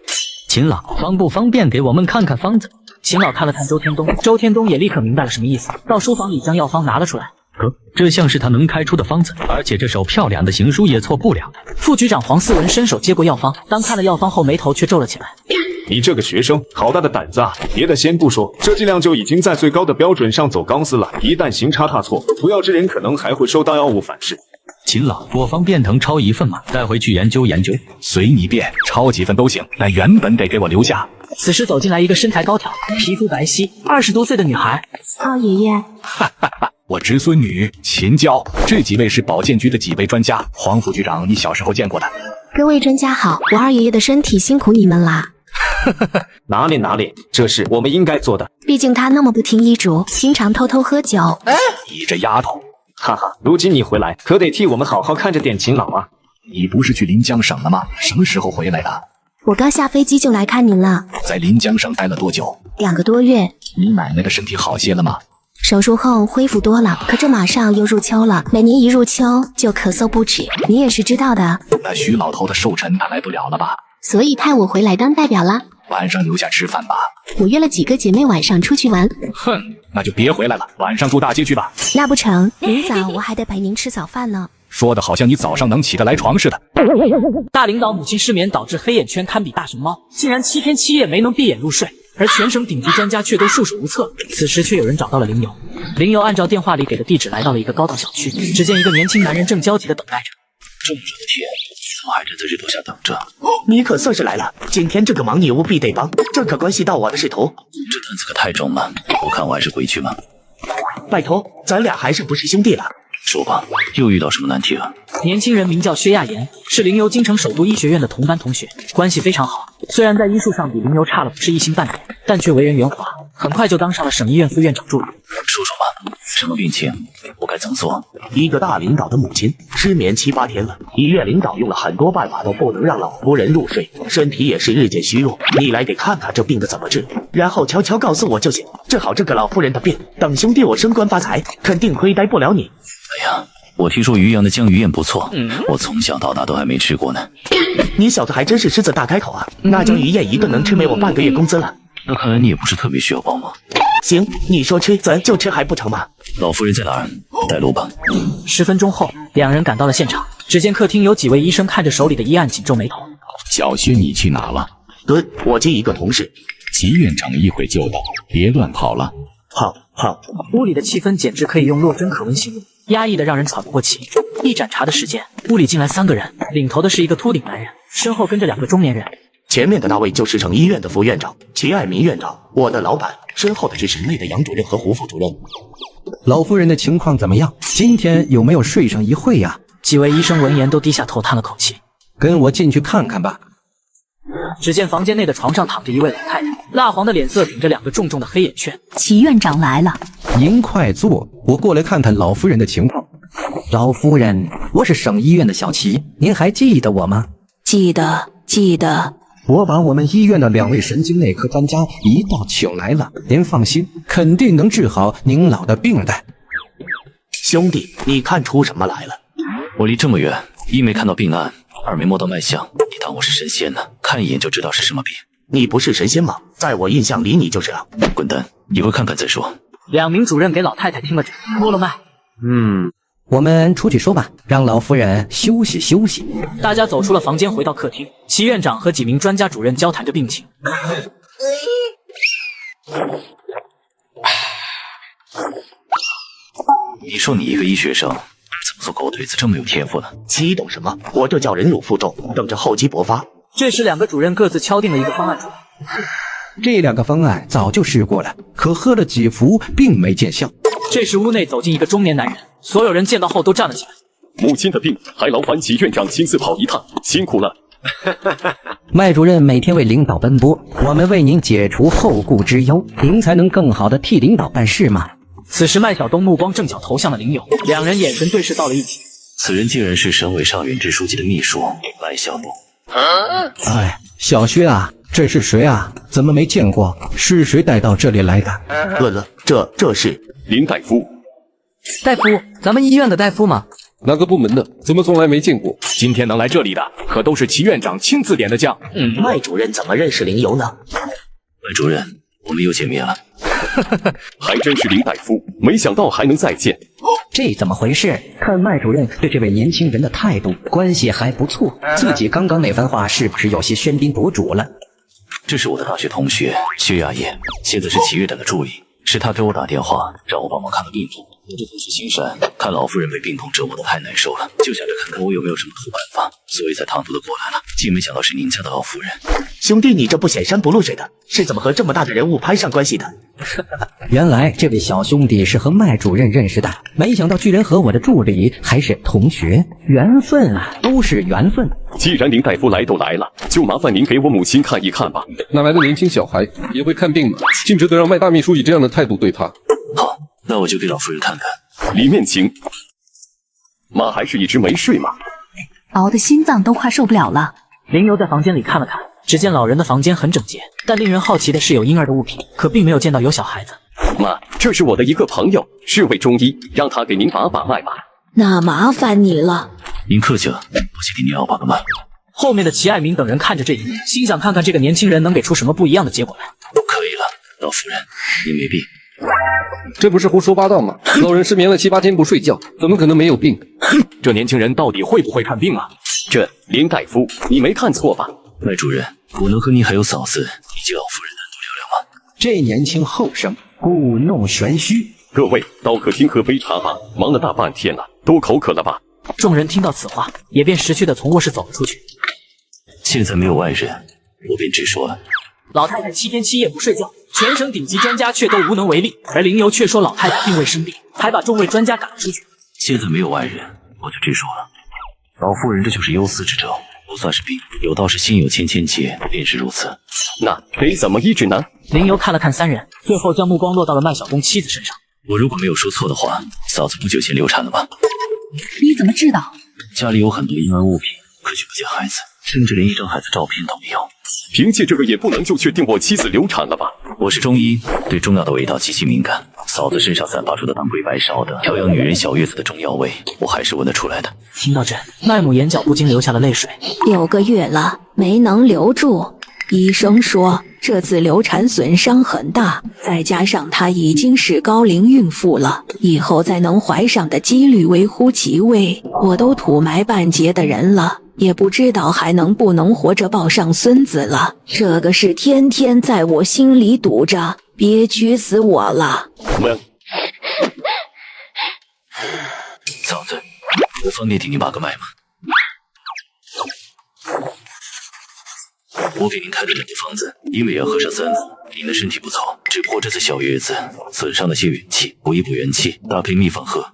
秦老，方不方便给我们看看方子？秦老看了看周天东，周天东也立刻明白了什么意思，到书房里将药方拿了出来。这像是他能开出的方子，而且这手漂亮的行书也错不了。副局长黄思文伸手接过药方，当看了药方后，眉头却皱了起来。你这个学生好大的胆子啊！别的先不说，这剂量就已经在最高的标准上走钢丝了，一旦行差踏错，服药之人可能还会受到药物反噬。秦老，我方便藤抄1份吗？带回去研究研究。随你便，抄几份都行，但原本得给我留下。此时走进来一个身材高挑、皮肤白皙、20多岁的女孩。曹爷爷，哈哈哈，我侄孙女秦娇，这几位是保健局的几位专家，黄副局长你小时候见过的。各位专家好，我二爷爷的身体辛苦你们啦。哪里，这是我们应该做的。毕竟他那么不听医嘱，经常偷偷喝酒。你这丫头，哈哈，如今你回来，可得替我们好好看着点秦老啊。你不是去临江省了吗？什么时候回来的？我刚下飞机就来看您了。在临江省待了多久？2个多月。你奶奶的身体好些了吗？手术后恢复多了，可这马上又入秋了，每年一入秋就咳嗽不止，你也是知道的。那徐老头的寿辰他来不了了吧？所以派我回来当代表了。晚上留下吃饭吧。我约了几个姐妹晚上出去玩。哼，那就别回来了，晚上住大街去吧。那不成，明早我还得陪您吃早饭呢。说的好像你早上能起得来床似的。大领导母亲失眠导致黑眼圈堪比大熊猫，竟然7天7夜没能闭眼入睡，而全省顶级专家却都束手无策。此时却有人找到了林游，林游按照电话里给的地址来到了一个高档小区，只见一个年轻男人正焦急地等待着。这么热的天，怎么还站在这楼下等着？你可算是来了，今天这个忙你务必得帮，这可关系到我的仕途。这担子可太重了，我看我还是回去吧。拜托，咱俩还是不是兄弟了？说吧，又遇到什么难题了？年轻人名叫薛亚言，是灵游京城首都医学院的同班同学，关系非常好。虽然在医术上比灵游差了不是一星半点，但却为人圆滑，很快就当上了省医院副院长助理。说说吧，什么病情？我该怎么做？一个大领导的母亲失眠7、8天了，医院领导用了很多办法都不能让老夫人入睡，身体也是日渐虚弱。你来得看看这病的怎么治，然后悄悄告诉我就行，治好这个老夫人的病，等兄弟我升官发财，肯定亏待不了你。哎呀，我听说渔阳的江鱼宴不错，我从小到大都还没吃过呢。你小子还真是狮子大开口啊！那江鱼宴一个能吃没我半个月工资了。那看来你也不是特别需要帮忙。行，你说吃咱就吃还不成吗？老夫人在哪儿？带路吧。10分钟后，两人赶到了现场。只见客厅有几位医生看着手里的医案，紧皱眉头。小薛，你去哪了？对，我接一个同事。齐院长一会就到，别乱跑了。好。屋里的气氛简直可以用落针可温形容，压抑的让人喘不过气。一盏茶的时间，屋里进来3个人，领头的是一个秃顶男人，身后跟着2个中年人。前面的那位就是省医院的副院长齐爱民院长，我的老板。身后的是省内的杨主任和胡副主任。老夫人的情况怎么样？今天有没有睡上一会呀？几位医生闻言都低下头叹了口气。跟我进去看看吧。只见房间内的床上躺着一位老太太，蜡黄的脸色顶着2个重重的黑眼圈。齐院长来了，您快坐，我过来看看老夫人的情况。老夫人，我是省医院的小齐，您还记得我吗？记得。我把我们医院的2位神经内科专家一道请来了，您放心，肯定能治好您老的病的。兄弟，你看出什么来了？我离这么远，一没看到病案，二没摸到脉象，你当我是神仙呢？看一眼就知道是什么病。你不是神仙吗？在我印象里你就是啊。滚蛋，一会儿看看再说。2名主任给老太太听了诊，摸了脉。我们出去说吧，让老夫人休息休息。大家走出了房间，回到客厅。齐院长和几名专家主任交谈着病情。你说你一个医学生，怎么做狗腿子这么有天赋呢？西医懂什么？我这叫忍辱负重，等着厚积薄发。这时2个主任各自敲定了一个方案出来。这2个方案早就试过了，可喝了几服并没见效。这时屋内走进一个中年男人，所有人见到后都站了起来。母亲的病还劳烦齐院长亲自跑一趟，辛苦了。麦主任每天为领导奔波，我们为您解除后顾之忧，您才能更好的替领导办事嘛。此时麦晓东目光正巧投向了林友，2人眼神对视到了一起。此人竟然是省委上院支书记的秘书麦晓东。哎，小薛啊，这是谁啊？怎么没见过？是谁带到这里来的？这是林大夫。大夫，咱们医院的大夫吗？哪个部门的？怎么从来没见过？今天能来这里的，可都是齐院长亲自点的将。麦主任怎么认识林游呢？麦主任，我们又见面了。还真是林大夫，没想到还能再见。这怎么回事？看麦主任对这位年轻人的态度，关系还不错。自己刚刚那番话是不是有些喧宾夺主了？这是我的大学同学薛亚叶，现在是齐院长的助理。是他给我打电话，让我帮忙看个病痛。我这同事心善，看老夫人被病痛折磨得太难受了，就想着看看我有没有什么土办法，所以才唐突的过来了。竟没想到是您家的老夫人。兄弟，你这不显山不露水的，是怎么和这么大的人物攀上关系的？原来这位小兄弟是和麦主任认识的，没想到居然和我的助理还是同学，缘分啊，都是缘分。既然林大夫来都来了，就麻烦您给我母亲看一看吧。哪来的年轻小孩也会看病吗？竟值得让麦大秘书以这样的态度对他？好，那我就给老夫人看看。里面请。妈还是一直没睡吗？熬的心脏都快受不了了。林游在房间里看了看，只见老人的房间很整洁，但令人好奇的是有婴儿的物品，可并没有见到有小孩子。妈，这是我的一个朋友，是位中医，让他给您把把脉吧。那麻烦你了。您客气了，我先给您要把个脉。后面的齐爱民等人看着这一幕，心想看看这个年轻人能给出什么不一样的结果来。可以了，老夫人，您没病。这不是胡说八道吗？老人失眠了7、8天不睡觉，怎么可能没有病？这年轻人到底会不会看病啊？这林大夫，你没看错吧？麦主任，我能和你还有嫂子以及老夫人单独聊聊吗？这年轻后生故弄玄虚。各位到客厅喝杯茶吧，忙了大半天了，都口渴了吧？众人听到此话，也便识趣的从卧室走了出去。现在没有外人，我便直说了。老太太7天7夜不睡觉，全省顶级专家却都无能为力，而林游却说老太太并未生病，还把众位专家赶了出去。现在没有外人，我就直说了。老夫人这就是忧思之症，不算是病，有道是心有千千结，便是如此。那得怎么医治呢？林游看了看3人，最后将目光落到了麦晓东妻子身上。我如果没有说错的话，嫂子不久前流产了吧？你怎么知道？家里有很多婴儿物品，可却不见孩子，甚至连一张孩子照片都没有。凭借这个也不能就确定我妻子流产了吧？我是中医，对中药的味道极其敏感。嫂子身上散发出的当归白芍的调养女人小月子的中药味，我还是闻得出来的。听到这，麦母眼角不禁流下了泪水。6个月了，没能留住。医生说这次流产损伤很大，再加上她已经是高龄孕妇了，以后再能怀上的几率微乎其微。我都土埋半截的人了，也不知道还能不能活着抱上孙子了。这个事天天在我心里堵着，憋屈死我了。嫂子，我方便替您把个脉吗？我给您开了2个方子，因为要喝上3服。您的身体不错，只不过这次小月子损伤了些元气，补一补元气，搭配秘方喝。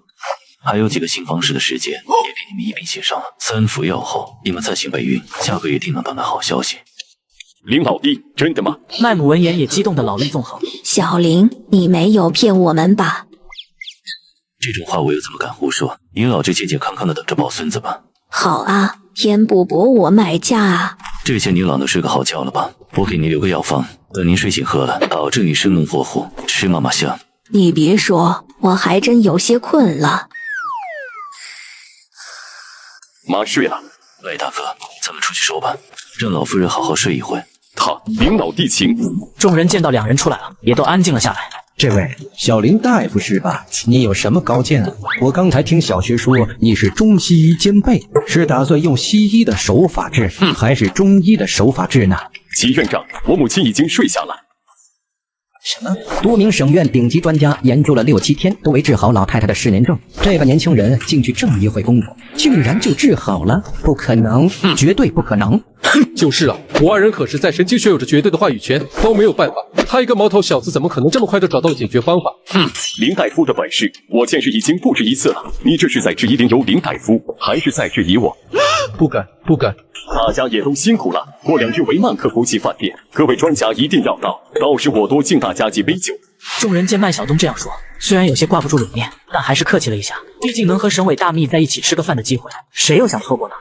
还有几个行房事的时间，也给你们一并写上了。3服药后，你们再行备孕，下个月定能等到好消息。林老弟，真的吗？麦母闻言也激动的老泪纵横。小林，你没有骗我们吧？这种话我又怎么敢胡说？您老就健健康康的等着抱孙子吧。好啊，天不薄我麦家啊。这下您老能睡个好觉了吧？我给您留个药方，等您睡醒喝了，保证你生龙活虎，吃嘛嘛香。你别说，我还真有些困了。妈睡了，喂，大哥，咱们出去说吧，让老夫人好好睡一会。他领导弟请。众人见到两人出来了，也都安静了下来。这位小林大夫是吧？你有什么高见啊？我刚才听小学说你是中西医兼备，是打算用西医的手法治，还是中医的手法治呢？齐院长，我母亲已经睡下了。什么？多名省院顶级专家研究了6、7天，都没治好老太太的失眠症。这个年轻人进去这么一会功夫，竟然就治好了？不可能，绝对不可能！就是啊，我二人可是在神经学有着绝对的话语权，都没有办法。他一个毛头小子，怎么可能这么快就找到解决方法？林大夫的本事，我见识已经不止一次了。你这是在质疑林由林大夫，还是在质疑我？不敢，不敢。大家也都辛苦了。过2日维曼克国际饭店，各位专家一定要到，到时我多敬大家几杯酒。众人见麦晓东这样说，虽然有些挂不住脸面，但还是客气了一下。毕竟能和省委大秘在一起吃个饭的机会，谁又想错过呢？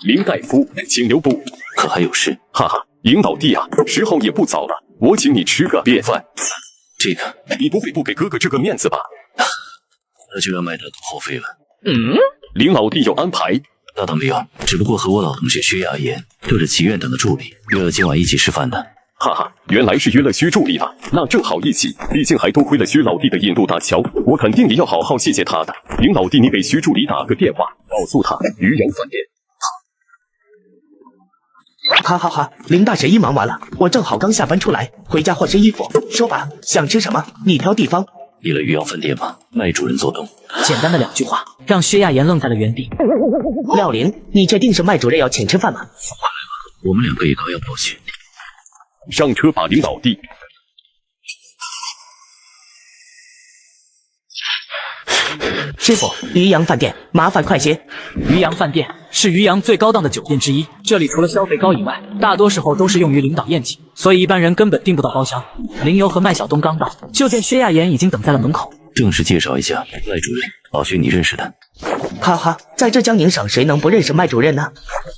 林大夫，请留步。可还有事？哈哈，林老弟啊，时候也不早了，我请你吃个便饭。这个，你不会不给哥哥这个面子吧？那就让麦大哥后妃了。林老弟有安排？那倒没有，只不过和我老同学薛亚言对着齐院长的助理约了今晚一起吃饭的。哈哈，原来是约了薛助理了，那正好一起。毕竟还多亏了薛老弟的引路大桥，我肯定也要好好谢谢他的。林老弟，你给薛助理打个电话，告诉他渔阳饭店。好，林大神医忙完了，我正好刚下班出来，回家换身衣服。说吧，想吃什么？你挑地方。离了渔阳饭店吧，麦主任做东。简单的2句话，让薛亚言愣在了原地。廖林，你确定是麦主任要请吃饭吗？快来吧，我们2个也刚要报喜。上车吧，林老弟。师傅，渔阳饭店，麻烦快些。渔阳饭店是渔阳最高档的酒店之一，这里除了消费高以外，大多时候都是用于领导宴请，所以一般人根本订不到包厢。林游和麦晓东刚到，就见薛亚言已经等在了门口。正式介绍一下，麦主任，老薛你认识的。好，在这江宁省，谁能不认识麦主任呢？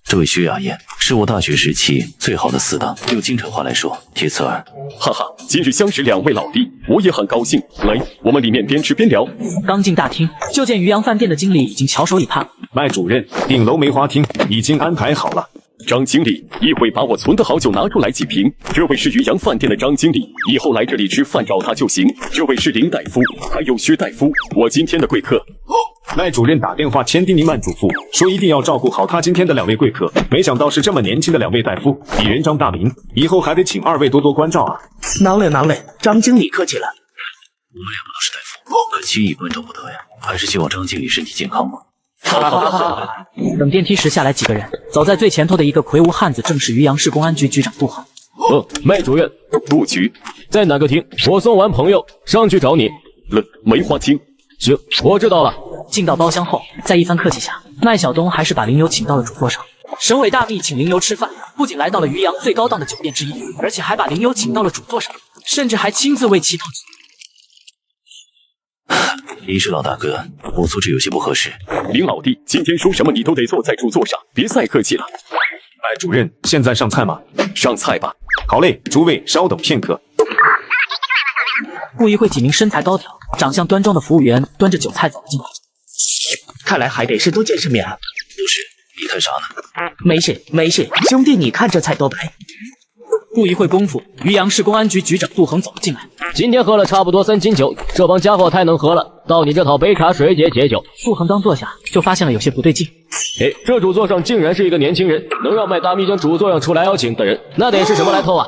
这位薛亚言是我大学时期最好的死党，用京城话来说，铁刺儿。哈哈，今日相识2位老弟，我也很高兴。来，我们里面边吃边聊。刚进大厅，就见渔阳饭店的经理已经翘首以盼。麦主任，顶楼梅花厅已经安排好了。张经理，一会把我存的好酒拿出来几瓶。这位是渔阳饭店的张经理，以后来这里吃饭找他就行。这位是林大夫，还有薛大夫，我今天的贵客。麦主任打电话千叮咛万嘱咐，说一定要照顾好他今天的2位贵客。没想到是这么年轻的2位大夫，比人张大民，以后还得请2位多多关照啊。囊了，张经理客气了。我们2个都是大夫，可轻易关照不得呀。还是希望张经理身体健康吧。等电梯时下来几个人，走在最前头的一个魁梧汉子正是渔阳市公安局局长杜恒。麦主任，杜局在哪个厅？我送完朋友上去找你。梅花厅。行，我知道了。进到包厢后，在一番客气下，麦晓东还是把林游请到了主座上。省委大秘请林游吃饭，不仅来到了渔阳最高档的酒店之一，而且还把林游请到了主座上，甚至还亲自为其倒酒。林氏老大哥，我做这有些不合适。林老弟，今天说什么你都得坐在主座上，别再客气了。麦主任，现在上菜吗？上菜吧。好嘞，诸位稍等片刻。不一会，几名身材高挑、长相端庄的服务员端着酒菜走了进来。看来还得是多见世面啊。不是，你看啥呢？没事，兄弟，你看这菜多白。不一会功夫，渔阳市公安局局长杜恒走了进来。今天喝了差不多3斤酒，这帮家伙太能喝了，到你这套杯茶水解解酒。杜恒刚坐下，就发现了有些不对劲。这主座上竟然是一个年轻人，能让麦大秘将主座上出来邀请的人，那得是什么来头啊？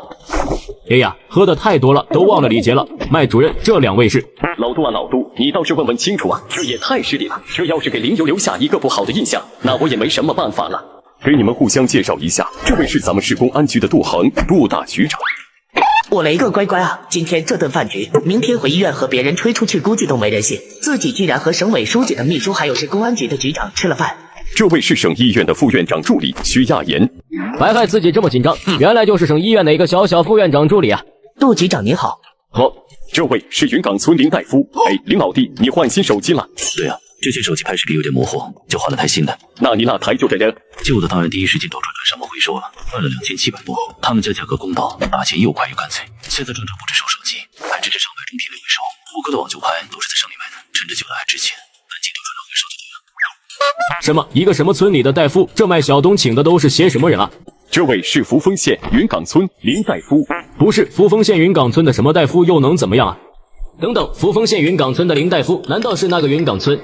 喝的太多了，都忘了礼节了。麦主任，这2位是老杜啊，老杜，你倒是问问清楚啊，这也太失礼了。这要是给林游留下一个不好的印象，那我也没什么办法了。给你们互相介绍一下，这位是咱们市公安局的杜恒，杜大局长。我雷个乖乖啊！今天这顿饭局，明天回医院和别人吹出去，估计都没人信。自己居然和省委书记的秘书还有市公安局的局长吃了饭。这位是省医院的副院长助理薛亚言。白害自己这么紧张，原来就是省医院的一个小副院长助理啊。杜局长您好。好，这位是云岗村林大夫。林老弟，你换新手机了？对啊，之前手机拍视频有点模糊，就换了台新的。那你那台就这样？旧的当然第一时间都转上门回收了，换了2700多。他们家价格公道，打钱又快又干脆。现在转账不止收手机，还支持厂牌中品类回收。我哥的网球拍都是在省里买的，趁着旧的还值钱，赶紧都转账回收就对了。什么？一个什么村里的大夫？这卖小东请的都是些什么人啊？这位是扶风县云岗村林大夫。不是扶风县云岗村的什么大夫又能怎么样啊？等等，扶风县云岗村的林大夫，难道是那个云岗村？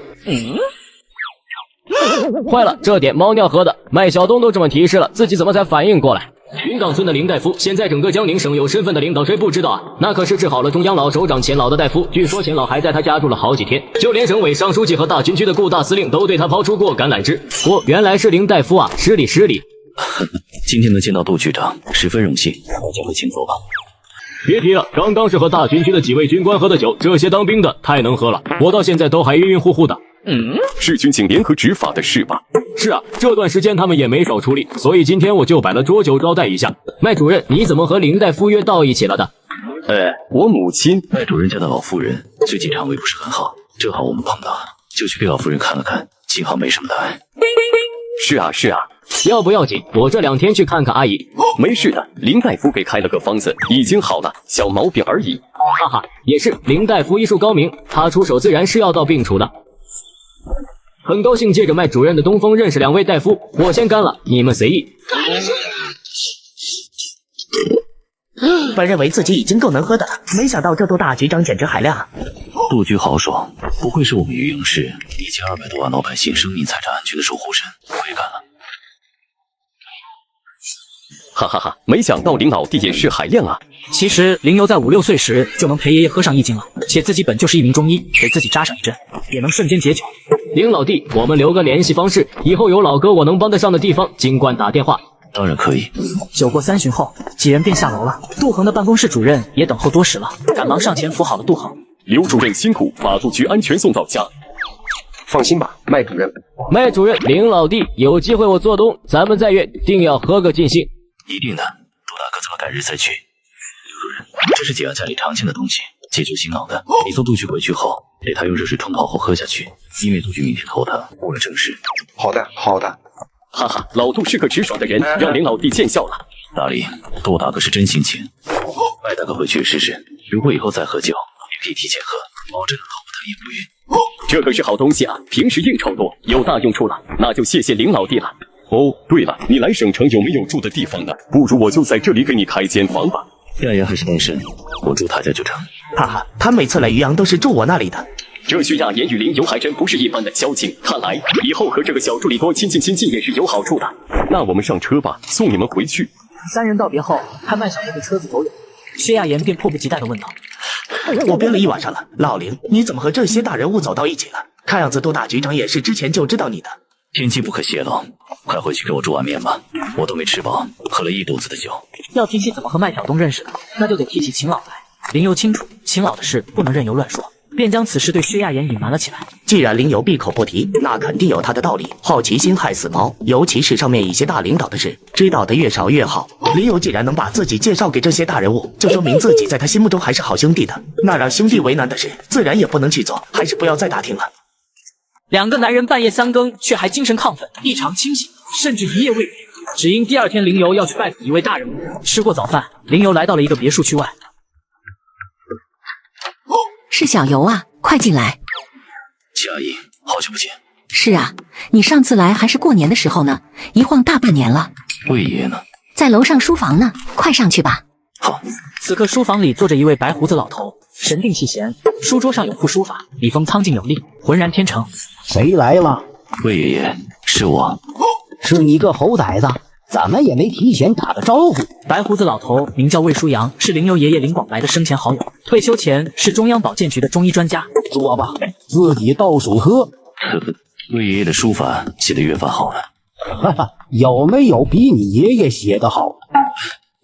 坏了，这点猫尿喝的，麦小东都这么提示了，自己怎么才反应过来？云岗村的林大夫，现在整个江宁省有身份的领导，谁不知道啊？那可是治好了中央老首长钱老的大夫，据说钱老还在他家住了好几天，就连省委上书记和大军区的顾大司令都对他抛出过橄榄枝。哦，原来是林大夫啊，失礼失礼。今天能见到杜局长，十分荣幸，大家快请走吧。别提了，刚刚是和大军区的几位军官喝的酒，这些当兵的太能喝了，我到现在都还晕晕乎乎的。是军警联合执法的事吧？是啊，这段时间他们也没少出力，所以今天我就摆了桌酒招待一下。麦主任，你怎么和林大夫约到一起了的？我母亲麦主任家的老夫人最近肠胃不是很好，正好我们碰到，就去给老夫人看了看，幸好没什么大碍。是啊，要不要紧？我这2天去看看阿姨。没事的，林大夫给开了个方子，已经好了，小毛病而已。哈哈，也是，林大夫医术高明，他出手自然是药到病除的。很高兴借着麦主任的东风认识2位大夫，我先干了，你们随意。本认为自己已经够能喝的了，没想到这杜大局长简直海量。杜局豪爽，不愧是我们渔阳市1200多万老百姓生命财产安全的守护神，我也干了。哈哈哈，没想到林老弟也是海量啊。其实林游在5、6岁时就能陪爷爷喝上1斤了，且自己本就是一名中医，给自己扎上一针，也能瞬间解酒。林老弟，我们留个联系方式，以后有老哥我能帮得上的地方，尽管打电话。当然可以。酒过3巡后，几人便下楼了。杜恒的办公室主任也等候多时了，赶忙上前扶好了杜恒。刘主任辛苦，把杜局安全送到家。放心吧，麦主任。麦主任，林老弟，有机会我做东，咱们再约，定要喝个尽兴。一定的，杜大哥咱们改日再去。刘主任，这是解压家里常见的东西，解救心脑的。你送杜局回去后，给他用热水冲泡后喝下去，因为杜局明天头疼，误了正事。好的，好的。哈哈，老杜是个直爽的人，让林老弟见笑了。大力，杜大哥是真心情。麦大哥回去试试，如果以后再喝酒，也可以提前喝，保证头不疼也不晕。这可是好东西啊，平时应酬多，有大用处了。那就谢谢林老弟了。哦，对了，你来省城有没有住的地方呢？不如我就在这里给你开间房吧。亚亚还是单身，我住他家就成。哈哈，他每次来渔阳都是住我那里的。这徐亚言与林游还真不是一般的交情，看来以后和这个小助理多亲近也是有好处的。那我们上车吧，送你们回去。3人道别后，看麦小东的车子走远，薛亚言便迫不及待地问道：“我憋了一晚上了，老林，你怎么和这些大人物走到一起了？看样子杜大局长也是之前就知道你的。”天机不可泄露，快回去给我煮碗面吧，我都没吃饱，喝了1肚子的酒。要提起怎么和麦小东认识的，那就得提起秦老来。林游清楚秦老的事不能任由乱说，便将此事对薛亚言隐瞒了起来。既然林游闭口不提，那肯定有他的道理。好奇心害死猫，尤其是上面一些大领导的事，知道的越少越好。林游既然能把自己介绍给这些大人物，就说明自己在他心目中还是好兄弟的。那让兄弟为难的事，自然也不能去做，还是不要再打听了。2个男人半夜3更却还精神亢奋，异常清醒，甚至一夜未眠，只因第2天林游要去拜访一位大人物。吃过早饭，林游来到了一个别墅区外。是小游啊，快进来。齐阿姨，好久不见。是啊，你上次来还是过年的时候呢，一晃大半年了。魏爷呢？在楼上书房呢，快上去吧。好。此刻书房里坐着一位白胡子老头，神定气闲，书桌上有幅书法，笔锋苍劲有力，浑然天成。谁来了？魏爷爷，是我。是你个猴崽子，咱们也没提前打个招呼。白胡子老头名叫魏书阳，是林游爷爷林广来的生前好友，退休前是中央保健局的中医专家。坐吧，自己倒水喝。魏爷爷的书法写得越发好了。哈哈，有没有比你爷爷写得好？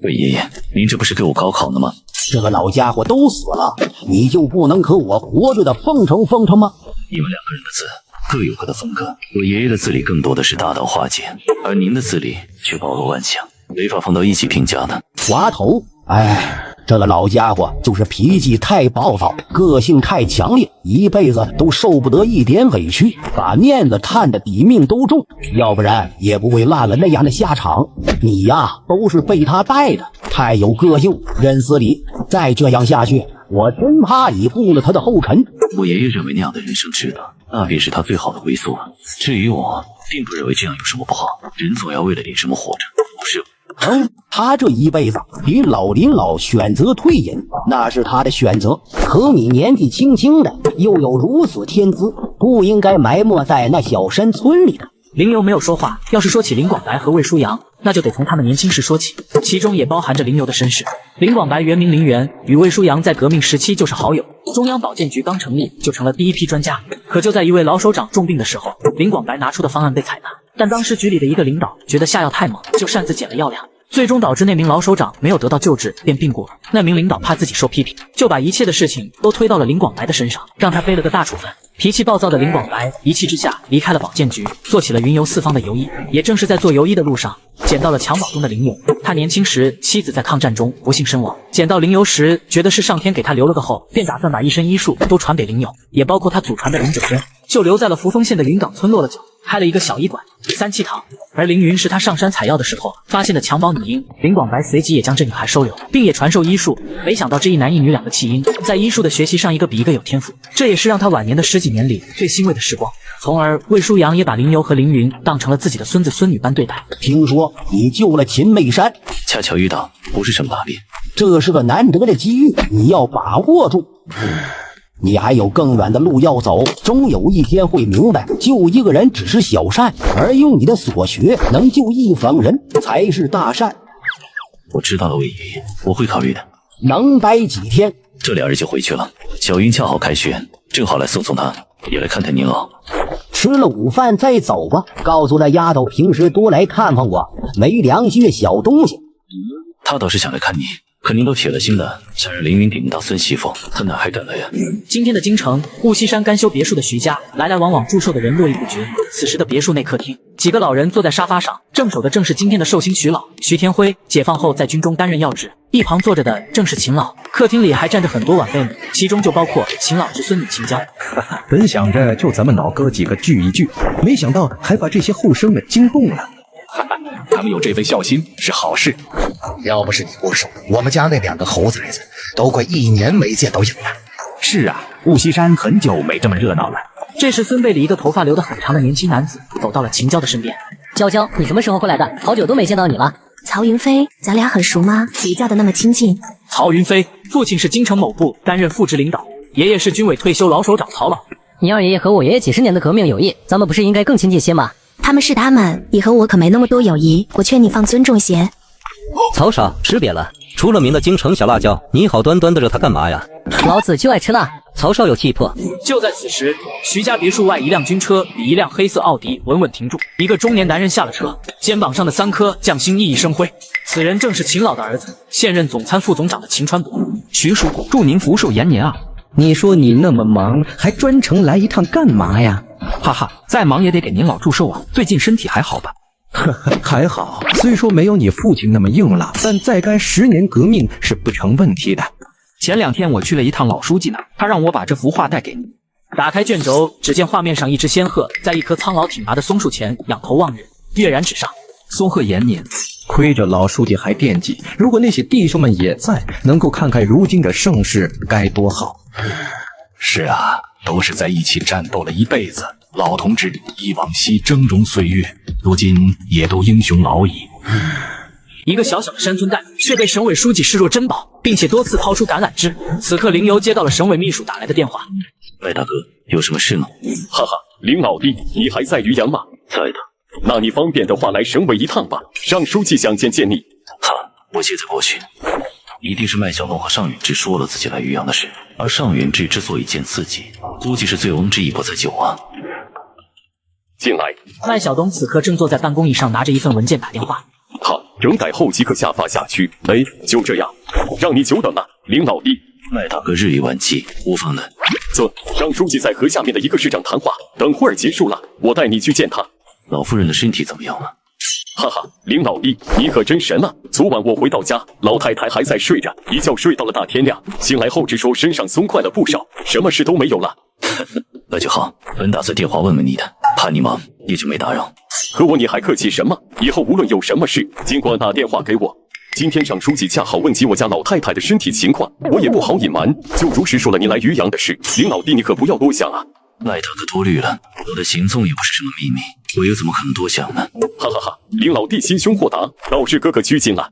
魏爷爷，您这不是给我高考呢吗？这个老家伙都死了，你就不能和我活着的奉承奉承吗？你们2个人的字各有各的风格，我爷爷的字里更多的是大道化简，而您的字里却包罗万象，没法放到一起评价的。滑头，哎，这个老家伙就是脾气太暴躁，个性太强烈，一辈子都受不得一点委屈，把面子看得比命都重，要不然也不会落了那样的下场。你呀，都是被他带的，太有个性，认死理。再这样下去，我真怕你步了他的后尘。我爷爷认为那样的人生值得，那便是他最好的归宿了。至于我，并不认为这样有什么不好。人总要为了点什么活着，不是吗？他这一辈子比老林老选择退隐，那是他的选择。可你年纪轻轻的，又有如此天资，不应该埋没在那小山村里的。林游没有说话。要是说起林广白和魏舒阳，那就得从他们年轻时说起，其中也包含着林游的身世。林广白原名林元，与魏舒阳在革命时期就是好友。中央保健局刚成立，就成了第一批专家。可就在一位老首长重病的时候，林广白拿出的方案被采纳，但当时局里的一个领导觉得下药太猛，就擅自减了药量，最终导致那名老首长没有得到救治，便病故了。那名领导怕自己受批评，就把一切的事情都推到了林广白的身上，让他背了个大处分。脾气暴躁的林广白一气之下离开了保健局，做起了云游四方的游医。也正是在做游医的路上，捡到了襁褓中的林游。他年轻时妻子在抗战中不幸身亡，捡到林游时觉得是上天给他留了个后，便打算把一身医术都传给林游，也包括他祖传的龙九针，就留在了扶风县的云岗村落了脚，开了一个小医馆三气堂。而凌云是他上山采药的时候发现的襁褓女婴，林广白随即也将这女孩收留，并也传授医术。没想到这一男一女两个弃婴，在医术的学习上一个比一个有天赋，这也是让他晚年的10几年里最欣慰的时光。从而魏舒阳也把林游和凌云当成了自己的孙子孙女般对待。听说你救了秦媚山，恰巧遇到，不是什么大病。这是个难得的机遇，你要把握住。你还有更远的路要走，终有一天会明白，救一个人只是小善，而用你的所学能救一方人才是大善。我知道了，魏爷爷，我会考虑的。能待几天？这2日就回去了。小云恰好开学，正好来送送她，也来看看您了。吃了午饭再走吧，告诉那丫头平时多来看看我，没良心的小东西。她倒是想来看你，可您都铁了心的想让凌云给您当孙媳妇，她哪还敢来呀？今天的京城雾溪山甘修别墅的徐家，来来往往祝寿的人络绎不绝。此时的别墅内客厅，几个老人坐在沙发上，正手的正是今天的寿星徐老、徐天辉，解放后在军中担任要职。一旁坐着的正是秦老，客厅里还站着很多晚辈们，其中就包括秦老侄孙女秦娇。本想着就咱们老哥几个聚一聚，没想到还把这些后生们惊动了。他们有这份孝心是好事。要不是你过手，我们家那2个猴崽子都快1年没见到影了。是啊，雾溪山很久没这么热闹了。这时孙辈里一个头发留得很长的年轻男子走到了秦娇的身边。娇娇，你什么时候过来的？好久都没见到你了。曹云飞，咱俩很熟吗？比较的那么亲近。曹云飞，父亲是京城某部担任副职领导，爷爷是军委退休老首长曹老。你二爷爷和我爷爷几十年的革命友谊，咱们不是应该更亲近些吗？他们是他们，你和我可没那么多友谊，我劝你放尊重些。曹少，识别了，出了名的京城小辣椒，你好端端的惹他干嘛呀？老子就爱吃辣。曹少有气魄。就在此时，徐家别墅外一辆军车比一辆黑色奥迪稳稳停住，一个中年男人下了车，肩膀上的3颗将星熠熠生辉。此人正是秦老的儿子，现任总参副总长的秦川博。徐叔，祝您福寿延年啊！你说你那么忙，还专程来一趟干嘛呀？哈哈，再忙也得给您老祝寿啊！最近身体还好吧？还好，虽说没有你父亲那么硬朗，但再干10年革命是不成问题的。前2天我去了一趟老书记那儿，他让我把这幅画带给你。打开卷轴，只见画面上一只仙鹤在一棵苍老挺拔的松树前仰头望日，跃然纸上。松鹤延年，亏着老书记还惦记，如果那些弟兄们也在，能够看看如今的盛世该多好。是啊，都是在一起战斗了一辈子，老同志忆往昔峥嵘岁月，如今也都英雄老矣。一个小小的山村干部却被省委书记视若珍宝，并且多次抛出橄榄枝。此刻林游接到了省委秘书打来的电话。赖大哥，有什么事呢？哈哈，林老弟，你还在渔阳吗？在的。那你方便的话来省委一趟吧，尚书记想见你。好，我现在过去。一定是麦小龙和尚远志说了自己来渔阳的事，而尚远志之所以见自己，估计是醉翁之意不在酒啊。进来。麦晓东此刻正坐在办公椅上，拿着一份文件打电话。好，整改后即可下发辖区。哎，就这样，让你久等了，林老弟。麦大哥日理万机，无妨的。坐，尚书记在和下面的一个市长谈话，等会儿结束了，我带你去见他。老夫人的身体怎么样了？哈哈，林老弟，你可真神了！昨晚我回到家，老太太还在睡着，一觉睡到了大天亮。醒来后只说身上松快了不少，什么事都没有了。那就好，本打算电话问问你的，怕你忙，也就没打扰。和我你还客气什么？以后无论有什么事，尽管打电话给我。今天尚书记恰好问及我家老太太的身体情况，我也不好隐瞒，就如实说了您来渔阳的事。林老弟，你可不要多想啊。赖大哥多虑了，我的行踪也不是什么秘密，我又怎么可能多想呢？哈哈哈，林老弟心胸豁达，倒是哥哥拘谨了。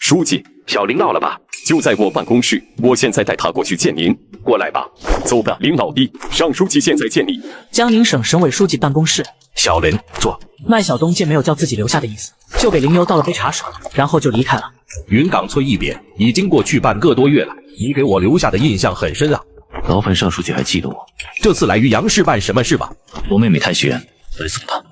书记，小林到了吧？就在我办公室，我现在带他过去见您。过来吧，走吧，林老弟，尚书记现在见你。江宁省省委书记办公室。小林，坐。麦晓东见没有叫自己留下的意思，就给林游倒了杯茶水，然后就离开了。云岗村一别，已经过去半个多月了，你给我留下的印象很深啊。劳烦尚书记还记得我？这次来渔阳是办什么事吧？我妹妹太学来送她。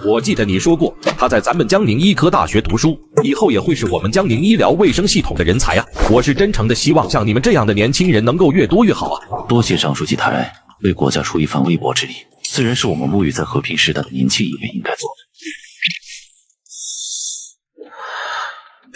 我记得你说过，她在咱们江宁医科大学读书，以后也会是我们江宁医疗卫生系统的人才啊！我是真诚的希望像你们这样的年轻人能够越多越好啊！多谢尚书记抬爱，为国家出一番微薄之力，自然是我们沐浴在和平时代的年轻一辈应该做的。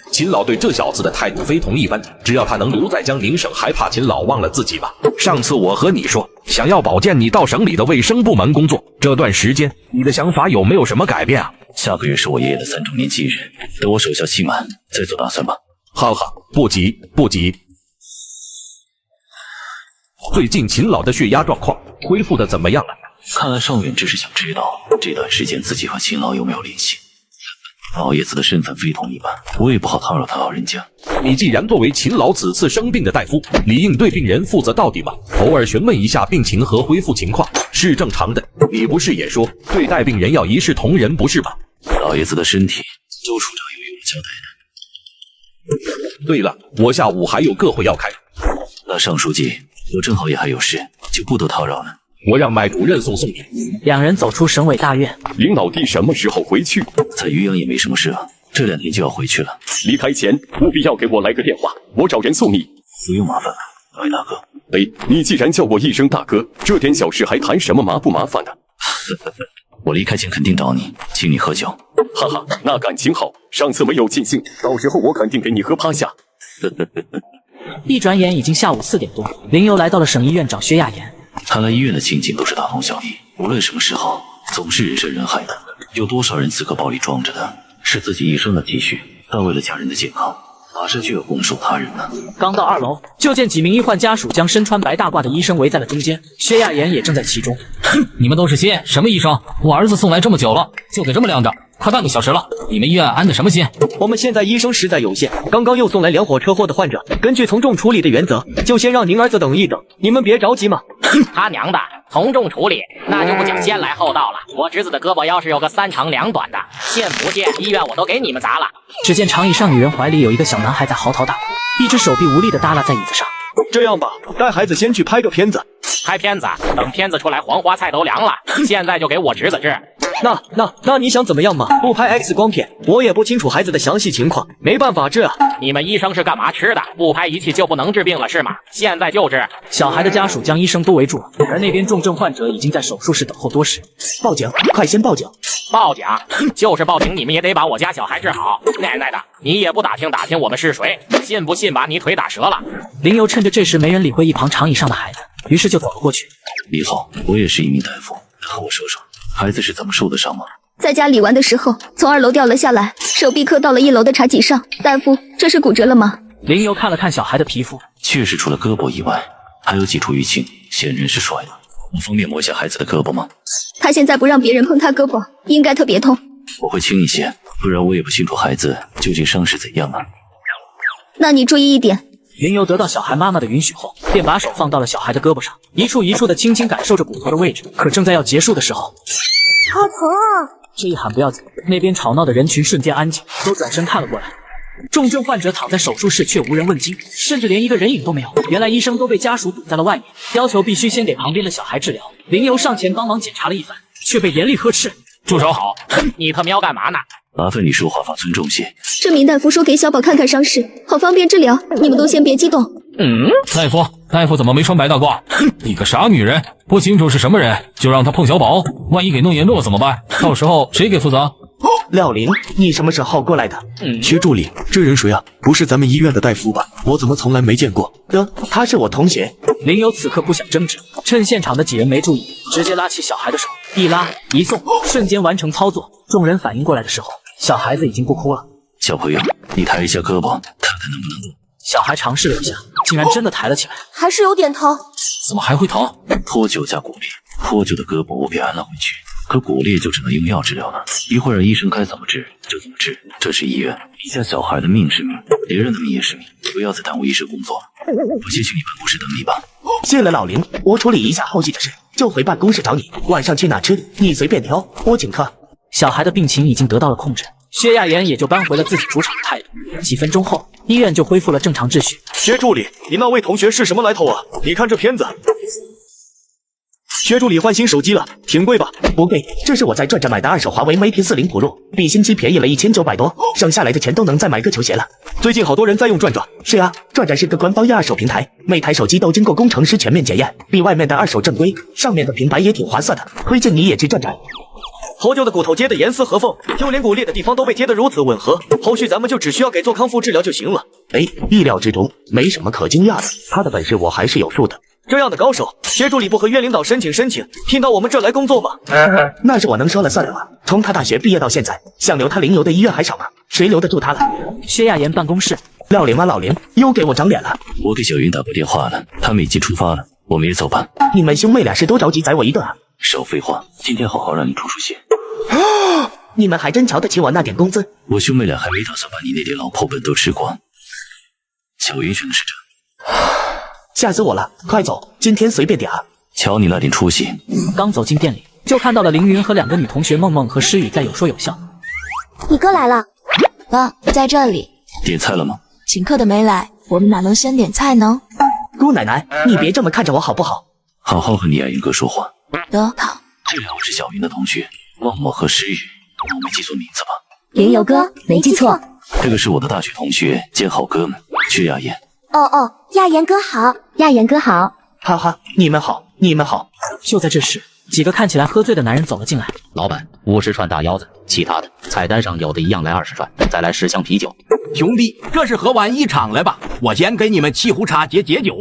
秦老对这小子的态度非同一般，只要他能留在江宁省，还怕秦老忘了自己吗？上次我和你说，想要保荐你到省里的卫生部门工作，这段时间你的想法有没有什么改变啊？下个月是我爷爷的3周年忌日，等我手下期满再做打算吧。哈哈，不急不急。最近秦老的血压状况恢复的怎么样了？看来邵远只是想知道这段时间自己和秦老有没有联系。老爷子的身份非同一般，我也不好打扰他老人家。你既然作为秦老此次生病的大夫，理应对病人负责到底嘛，偶尔询问一下病情和恢复情况是正常的。你不是也说对待病人要一视同仁，不是吗？老爷子的身体，周处长又有了交代的。对了，我下午还有个会要开。那尚书记，我正好也还有事，就不多打扰了。我让麦主任送你。两人走出省委大院。林老弟什么时候回去？在渔阳也没什么事啊，这2天就要回去了。离开前务必要给我来个电话，我找人送你。不用麻烦了，麦大哥。哎，你既然叫我一声大哥，这点小事还谈什么麻不麻烦的？我离开前肯定找你，请你喝酒。哈哈，那感情好，上次没有尽兴，到时候我肯定给你喝趴下。一转眼已经下午4点多，林游来到了省医院找薛亚妍。看来医院的情景都是大同小异，无论什么时候，总是人山人海的。有多少人此刻包里装着的是自己一生的积蓄，但为了家人的健康，马上就要拱手他人呢。刚到2楼，就见几名医患家属将身穿白大褂的医生围在了中间，薛亚妍也正在其中。哼，你们都是些什么医生？我儿子送来这么久了，就给这么晾着，快半个小时了，你们医院安的什么心？我们现在医生实在有限，刚刚又送来2伙车祸的患者，根据从重处理的原则，就先让您儿子等一等，你们别着急嘛。他娘的，从重处理，那就不讲先来后到了。我侄子的胳膊要是有个3长2短的，信不信医院我都给你们砸了。只见长椅上女人怀里有一个小男孩在嚎啕大哭，一只手臂无力地耷拉在椅子上。这样吧，带孩子先去拍个片子。拍片子？等片子出来黄花菜都凉了，现在就给我侄子治。那你想怎么样嘛？不拍 X 光片，我也不清楚孩子的详细情况，没办法治啊。你们医生是干嘛吃的？不拍仪器就不能治病了是吗？现在就治。小孩的家属将医生都围住了，而那边重症患者已经在手术室等候多时。报警，快先报警！报警？就是报警，你们也得把我家小孩治好。奶奶的，你也不打听打听我们是谁，信不信把你腿打折了？林游趁着这时没人理会一旁长椅上的孩子，于是就走了过去。你好，我也是一名大夫，和我说说孩子是怎么受的伤吗？在家理完的时候，从2楼掉了下来，手臂磕到了1楼的茶几上。大夫，这是骨折了吗？林游看了看小孩的皮肤，确实除了胳膊以外，还有几处淤青，显然是摔的。我方便摸一下孩子的胳膊吗？他现在不让别人碰他胳膊，应该特别痛。我会轻一些，不然我也不清楚孩子究竟伤势怎样啊。那你注意一点。林游得到小孩妈妈的允许后，便把手放到了小孩的胳膊上，一处一处的轻轻感受着骨头的位置。可正在要结束的时候，好疼啊！这一喊不要紧，那边吵闹的人群瞬间安静，都转身看了过来。重症患者躺在手术室，却无人问津，甚至连一个人影都没有。原来医生都被家属堵在了外面，要求必须先给旁边的小孩治疗。林游上前帮忙检查了一番，却被严厉呵斥：“住手！好，你他喵干嘛呢？”麻烦你说话放尊重些。这名大夫说给小宝看看伤势，好方便治疗。你们都先别激动。大夫怎么没穿白大褂？你个傻女人，不清楚是什么人就让他碰小宝，万一给弄严重了怎么办？到时候谁给负责？廖林，你什么时候过来的？薛助理，这人谁啊？不是咱们医院的大夫吧？我怎么从来没见过？他是我同学。林游此刻不想争执，趁现场的几人没注意，直接拉起小孩的手，一拉一送，瞬间完成操作。众人反应过来的时候，小孩子已经不哭了。小朋友，你抬一下胳膊，看看能不能动。小孩尝试了一下，竟然真的抬了起来，还是有点疼。怎么还会疼？脱臼加骨裂，脱臼的胳膊我给安了回去，可骨裂就只能用药治疗了。一会儿医生该怎么治就怎么治。这是医院，你家小孩的命是命，别人的命也是命，不要再耽误医生工作了。我先去你办公室等你吧。谢了老林，我处理一下后续的事，就回办公室找你。晚上去哪吃，你随便挑，我请客。小孩的病情已经得到了控制，薛亚妍也就搬回了自己主场的态度。几分钟后，医院就恢复了正常秩序。薛助理，你那位同学是什么来头啊？你看这片子。薛助理换新手机了，挺贵吧？不贵，这是我在转转买的2手华为 Mate 40 Pro，比新机便宜了1900多，省下来的钱都能再买个球鞋了。最近好多人在用转转。是啊，转转是个官方2手平台，每台手机都经过工程师全面检验，比外面的2手正规，上面的平白也挺划算的，推荐你也去转转。猴旧的骨头接得严丝合缝，就连骨裂的地方都被贴得如此吻合。后续咱们就只需要给做康复治疗就行了。哎，意料之中，没什么可惊讶的，他的本事我还是有数的。这样的高手，薛助理不和岳领导申请，听到我们这来工作吗？那是我能说了算的吗？从他大学毕业到现在，想留他零油的医院还少吗？谁留得住他了？薛亚妍办公室，老林啊老林，又给我长脸了。我给小云打过电话了，他们已经出发了，我们也走吧。你们兄妹俩是多着急宰我一顿啊？少废话，今天好好让你出出血。你们还真瞧得起我那点工资。我兄妹俩还没打算把你那点老婆本都吃光。小云选的是这。吓死我了！快走，今天随便点啊！瞧你那点出息。刚走进店里，就看到了凌云和2个女同学梦梦和诗雨在有说有笑。你哥来了。哥，在这里。点菜了吗？请客的没来，我们哪能先点菜呢？姑奶奶，你别这么看着我好不好？好好和你亚云哥说话。得。这2位是小云的同学，梦梦和诗雨，我没记错名字吧？云游哥，没记错。这个是我的大学同学兼好哥们，薛亚妍。哦，亚妍哥好，亚妍哥好。哈哈，你们好，你们好。就在这时，几个看起来喝醉的男人走了进来。老板，50串大腰子，其他的菜单上有的一样来20串，再来10箱啤酒。兄弟，这是喝完一场了吧？我先给你们沏壶茶解解酒。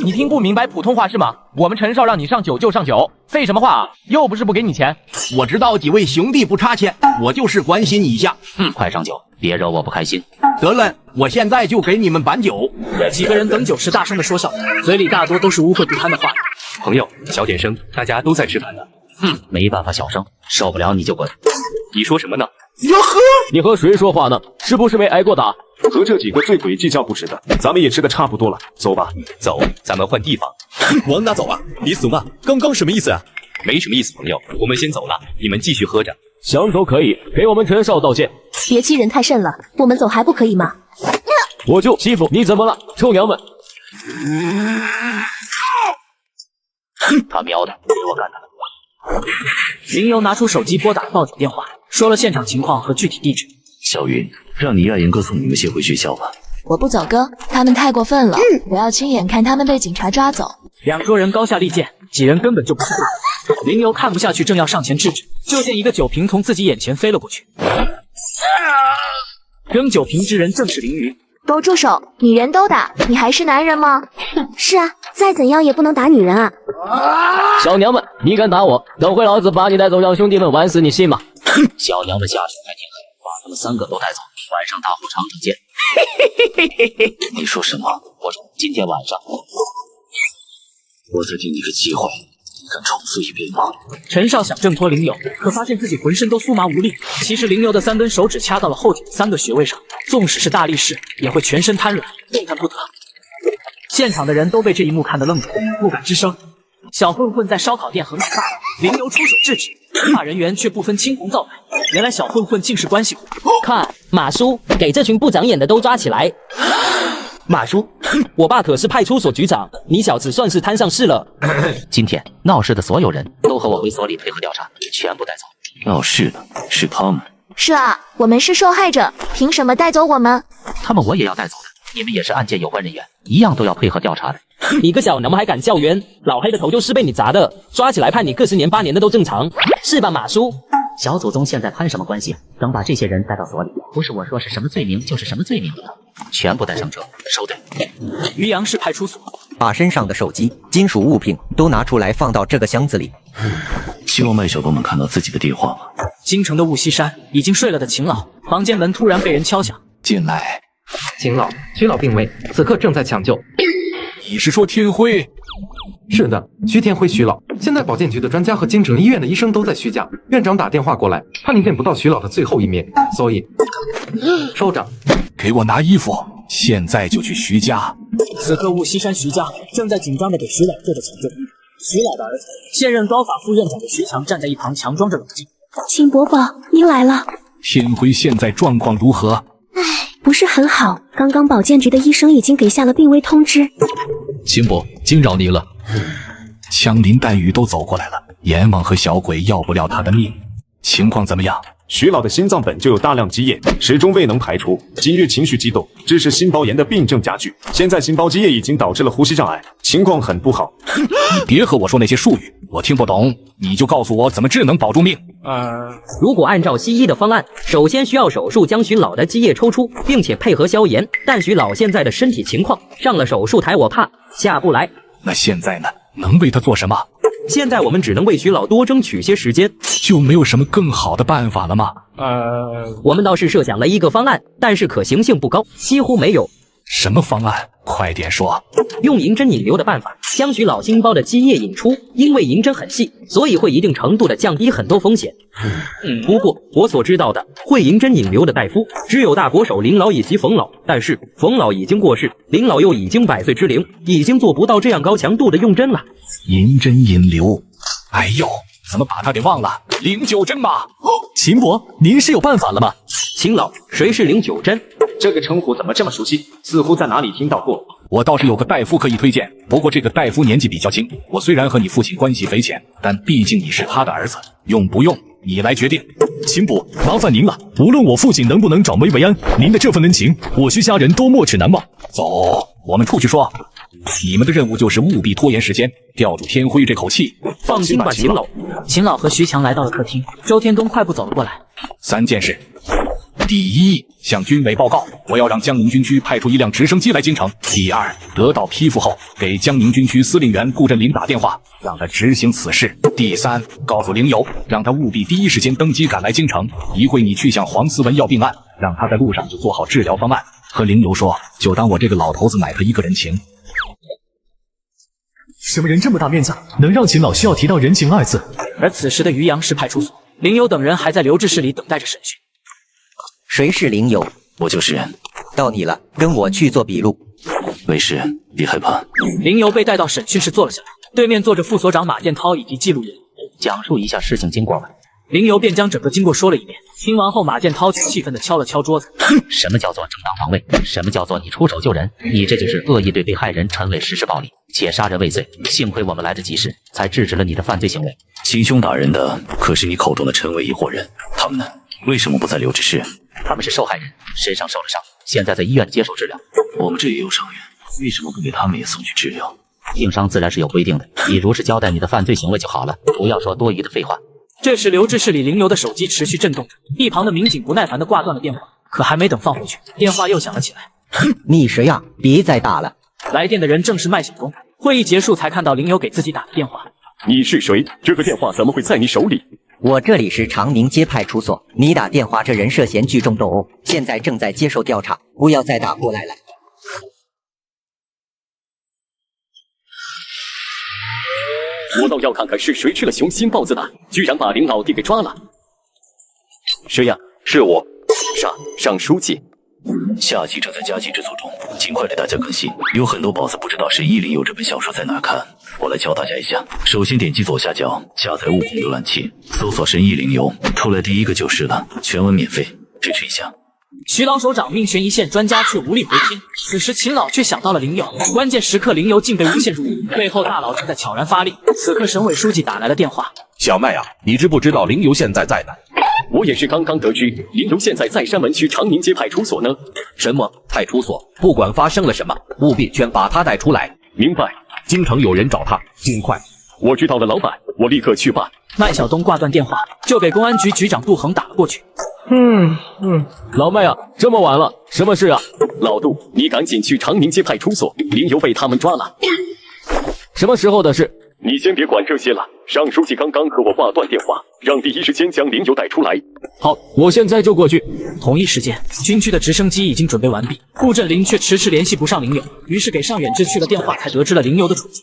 你听不明白普通话是吗？我们陈少让你上酒就上酒，废什么话啊？又不是不给你钱。我知道几位兄弟不差钱，我就是关心一下。快上酒，别惹我不开心。得了，我现在就给你们搬酒。几个人等酒时大声的说笑，嘴里大多都是污秽不堪的话。朋友，小点声，大家都在吃饭呢。没办法，小声，受不了你就滚。你说什么呢？哟呵，你和谁说话呢？是不是没挨过打？和这几个醉鬼计较不值得，咱们也吃的差不多了，走吧。走，咱们换地方。往哪走啊？你怂啊？刚刚什么意思啊？没什么意思，朋友，我们先走了，你们继续喝着。想走可以，给我们陈少道歉。别欺人太甚了，我们走还不可以吗？我就欺负你怎么了，臭娘们！他喵的，给我干的！林游拿出手机拨打报警电话，说了现场情况和具体地址。小云，让你亚妍哥送你们先回学校吧。我不走哥，他们太过分了，我要亲眼看他们被警察抓走。2桌人高下立见，几人根本就不是对手。林游看不下去，正要上前制止，就见一个酒瓶从自己眼前飞了过去。扔酒瓶之人正是凌云。都住手！女人都打，你还是男人吗？是啊，再怎样也不能打女人啊！小娘们，你敢打我，等会老子把你带走，让兄弟们玩死，你信吗？小娘们下手还挺狠，把他们3个都带走，晚上大后场见。你说什么？我说今天晚上，我再给你个机会，你敢重复一遍吗？陈少想挣脱林游，可发现自己浑身都酥麻无力。其实林游的3根手指掐到了后颈3个穴位上，纵使是大力士，也会全身瘫软，动弹不得。现场的人都被这一幕看得愣住，不敢吱声。小混混在烧烤店横起大刀，林游出手制止，执法人员却不分青红皂白。原来小混混竟是关系户。看马叔，给这群不长眼的都抓起来。马叔，我爸可是派出所局长，你小子算是摊上事了。今天闹事的所有人都和我回所里配合调查，全部带走。闹事的是他们。是啊，我们是受害者，凭什么带走我们？他们我也要带走的，你们也是案件有关人员，一样都要配合调查的。你个小娘们还敢叫冤？老黑的头就是被你砸的，抓起来判你个10年8年的都正常，是吧，马叔？小祖宗现在攀什么关系？等把这些人带到所里，不是我说是什么罪名就是什么罪名了，全部带上车，收队。渔阳市派出所，把身上的手机、金属物品都拿出来放到这个箱子里。希望麦小东能看到自己的电话吧。京城的雾西山已经睡了的秦老，房间门突然被人敲响，进来。秦老，徐老病危，此刻正在抢救。你是说天辉？是的，徐天辉徐老，现在保健局的专家和京城医院的医生都在徐家，院长打电话过来，怕您见不到徐老的最后一面，所以首长，给我拿衣服，现在就去徐家。此刻雾西山徐家正在紧张地给徐老做着抢救。徐老的儿子，现任高法副院长的徐强站在一旁强装着冷静。秦伯伯，您来了。天辉现在状况如何？不是很好，刚刚保健局的医生已经给下了病危通知。秦伯，惊扰您了。枪林弹雨都走过来了，阎王和小鬼要不了他的命，情况怎么样？徐老的心脏本就有大量积液，始终未能排出。今日情绪激动，致使心包炎的病症加剧。现在心包积液已经导致了呼吸障碍，情况很不好。你别和我说那些术语，我听不懂。你就告诉我怎么治能保住命。如果按照西医的方案，首先需要手术将徐老的积液抽出，并且配合消炎。但徐老现在的身体情况，上了手术台我怕下不来。那现在呢？能为他做什么？现在我们只能为徐老多争取些时间。就没有什么更好的办法了吗？我们倒是设想了一个方案，但是可行性不高，几乎没有。什么方案？快点说。用银针引流的办法，将徐老心包的积液引出。因为银针很细，所以会一定程度的降低很多风险。不过我所知道的会银针引流的大夫，只有大国手林老以及冯老，但是冯老已经过世，林老又已经100岁之龄，已经做不到这样高强度的用针了。银针引流，哎呦，怎么把他给忘了？09针嘛。秦伯，您是有办法了吗？秦老，谁是09针？这个称呼怎么这么熟悉？似乎在哪里听到过。我倒是有个大夫可以推荐，不过这个大夫年纪比较轻。我虽然和你父亲关系匪浅，但毕竟你是他的儿子，用不用你来决定。秦伯，麻烦您了，无论我父亲能不能转危为安，您的这份恩情，我徐家人都没齿难忘。走，我们出去说。你们的任务就是务必拖延时间，吊住天辉这口气。放心吧，秦老。秦老和徐强来到了客厅，周天东快步走了过来。3件事。第一，向军委报告，我要让江宁军区派出一辆直升机来京城。第二，得到批复后，给江宁军区司令员顾振林打电话，让他执行此事。第三，告诉凌友，让他务必第一时间登机赶来京城，一会你去向黄思文要病案，让他在路上就做好治疗方案。和凌友说，就当我这个老头子奶他一个人情。什么人这么大面子，能让秦老需要提到人情2字？而此时的渔阳市派出所，凌友等人还在留置室里等待着审讯。谁是凌友？我就是。到你了，跟我去做笔录。为师，别害怕。凌友被带到审讯室坐了下来，对面坐着副所长马建涛以及记录员。讲述一下事情经过吧。凌友便将整个经过说了一遍。听完后，马建涛就气愤地敲了敲桌子。什么叫做正当防卫？什么叫做你出手救人？你这就是恶意对被害人陈伟实施暴力，且杀人未遂。幸亏我们来得及时，才制止了你的犯罪行为。行凶打人的可是你口中的陈伟一伙人，他们呢？为什么不在留置室？他们是受害人，身上受了伤，现在在医院接受治疗。我们这也有伤员，为什么不给他们也送去治疗？硬伤自然是有规定的，你如实交代你的犯罪行为就好了，不要说多余的废话。这时留置室里凌流的手机持续震动着，一旁的民警不耐烦地挂断了电话，可还没等放回去，电话又响了起来。你谁呀？别再打了。来电的人正是麦晓东。会议结束才看到凌流给自己打的电话。你是谁？这个电话怎么会在你手里？我这里是长宁街派出所，你打电话这人涉嫌聚众斗殴，现在正在接受调查，不要再打过来了。我倒要看看是谁吃了熊心豹子胆，居然把林老弟给抓了。谁呀？是我。上书记。下集正在加急制作中，尽快给大家更新。有很多宝子不知道是1零有这本小说在哪看，我来教大家一下。首先点击左下角下载悟空浏览器，搜索神医灵游，出来第一个就是了，全文免费，支持一下。徐老首长命悬一线，专家却无力回天。此时秦老却想到了凌友，关键时刻凌友竟被诬陷入狱，背后大佬正在悄然发力。此刻省委书记打来了电话：小麦啊，你知不知道凌游现在在哪？我也是刚刚得知，凌游现在在山门区长宁街派出所呢。什么派出所？不管发生了什么，务必全把他带出来。明白。京城有人找他，尽快。我知道了，老板，我立刻去办。麦晓东挂断电话，就给公安局局长杜恒打了过去。老麦啊，这么晚了，什么事啊？老杜，你赶紧去长宁街派出所，凌游被他们抓了。什么时候的事？你先别管这些了。尚书记刚刚和我挂断电话，让第一时间将林游带出来。好，我现在就过去。同一时间，军区的直升机已经准备完毕，顾振林却迟迟联系不上林游，于是给尚远志去了电话，才得知了林游的处境。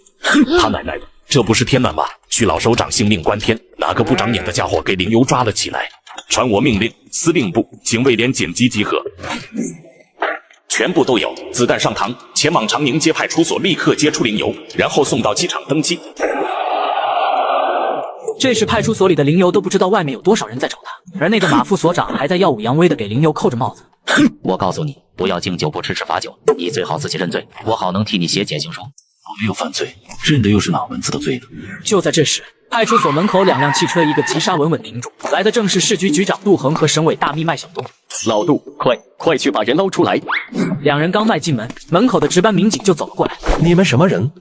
他奶奶的，这不是天难吗？徐老首长性命关天，哪个不长眼的家伙给林游抓了起来？传我命令，司令部、警卫连紧急集合。全部都有，子弹上膛，前往长宁街派出所立刻接出林游，然后送到机场登机。这时派出所里的林游都不知道外面有多少人在找他，而那个马副所长还在耀武扬威的给林游扣着帽子。我告诉你，不要敬酒不吃吃罚酒，你最好自己认罪，我好能替你写减刑书。我没有犯罪，认的又是哪文字的罪呢？就在这时，派出所门口2辆汽车一个急刹稳稳停住，来的正是市局局长杜恒和省委大秘麦晓东。老杜，快去把人捞出来！两人刚迈进门，门口的值班民警就走了过来。你们什么人？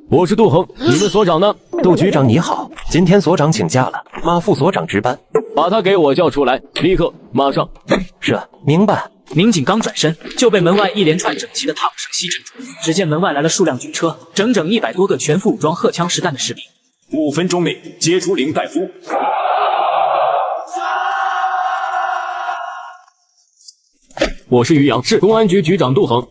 我是杜恒，你们所长呢？杜局长你好，今天所长请假了，马副所长值班，把他给我叫出来，立刻，马上。是，明白。民警刚转身，就被门外一连串整齐的踏步声吸尘住。只见门外来了数辆军车，整整100多个全副武装、荷枪实弹的士兵。5分钟内接出林大夫。我是余阳市公安局局长杜恒，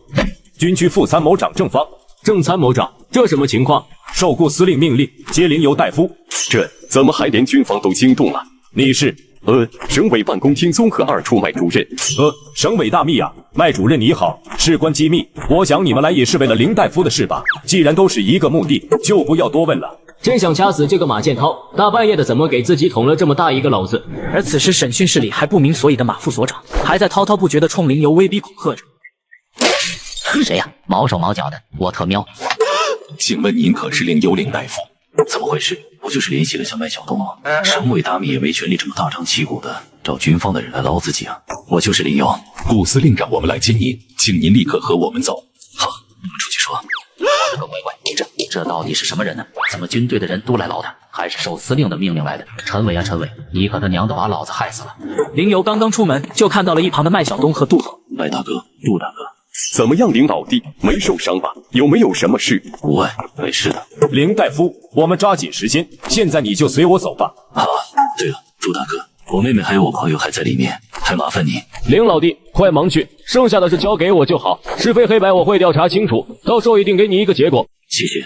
军区副参谋长郑芳。郑参谋长，这什么情况？受顾司令命令接林游大夫。这怎么还连军方都惊动了？你是？省委办公厅综合2处麦主任。省委大秘啊，麦主任你好，事关机密，我想你们来也是为了林大夫的事吧？既然都是一个目的，就不要多问了。真想掐死这个马建涛，大半夜的怎么给自己捅了这么大一个篓子？而此时审讯室里还不明所以的马副所长，还在滔滔不绝地冲林游威逼恐吓着。谁呀？毛手毛脚的，我特喵。请问您可是林游林大夫？怎么回事？不就是联系了小麦小东吗？省委大秘也没权利这么大张旗鼓的找军方的人来捞自己啊！我就是林游，顾司令让我们来接您，请您立刻和我们走。好，你们出去说。我的个乖乖，这到底是什么人呢？怎么军队的人都来捞他？还是受司令的命令来的？陈伟啊，陈伟，你可他娘的把老子害死了！林游刚刚出门，就看到了一旁的麦晓东和杜恒。麦大哥，杜大哥。怎么样，林老弟，没受伤吧？有没有什么事？无碍，没事的。林大夫，我们抓紧时间，现在你就随我走吧。啊，对了，杜大哥，我妹妹还有我朋友还在里面，还麻烦你。林老弟，快忙去，剩下的事交给我就好，是非黑白我会调查清楚，到时候一定给你一个结果。谢谢。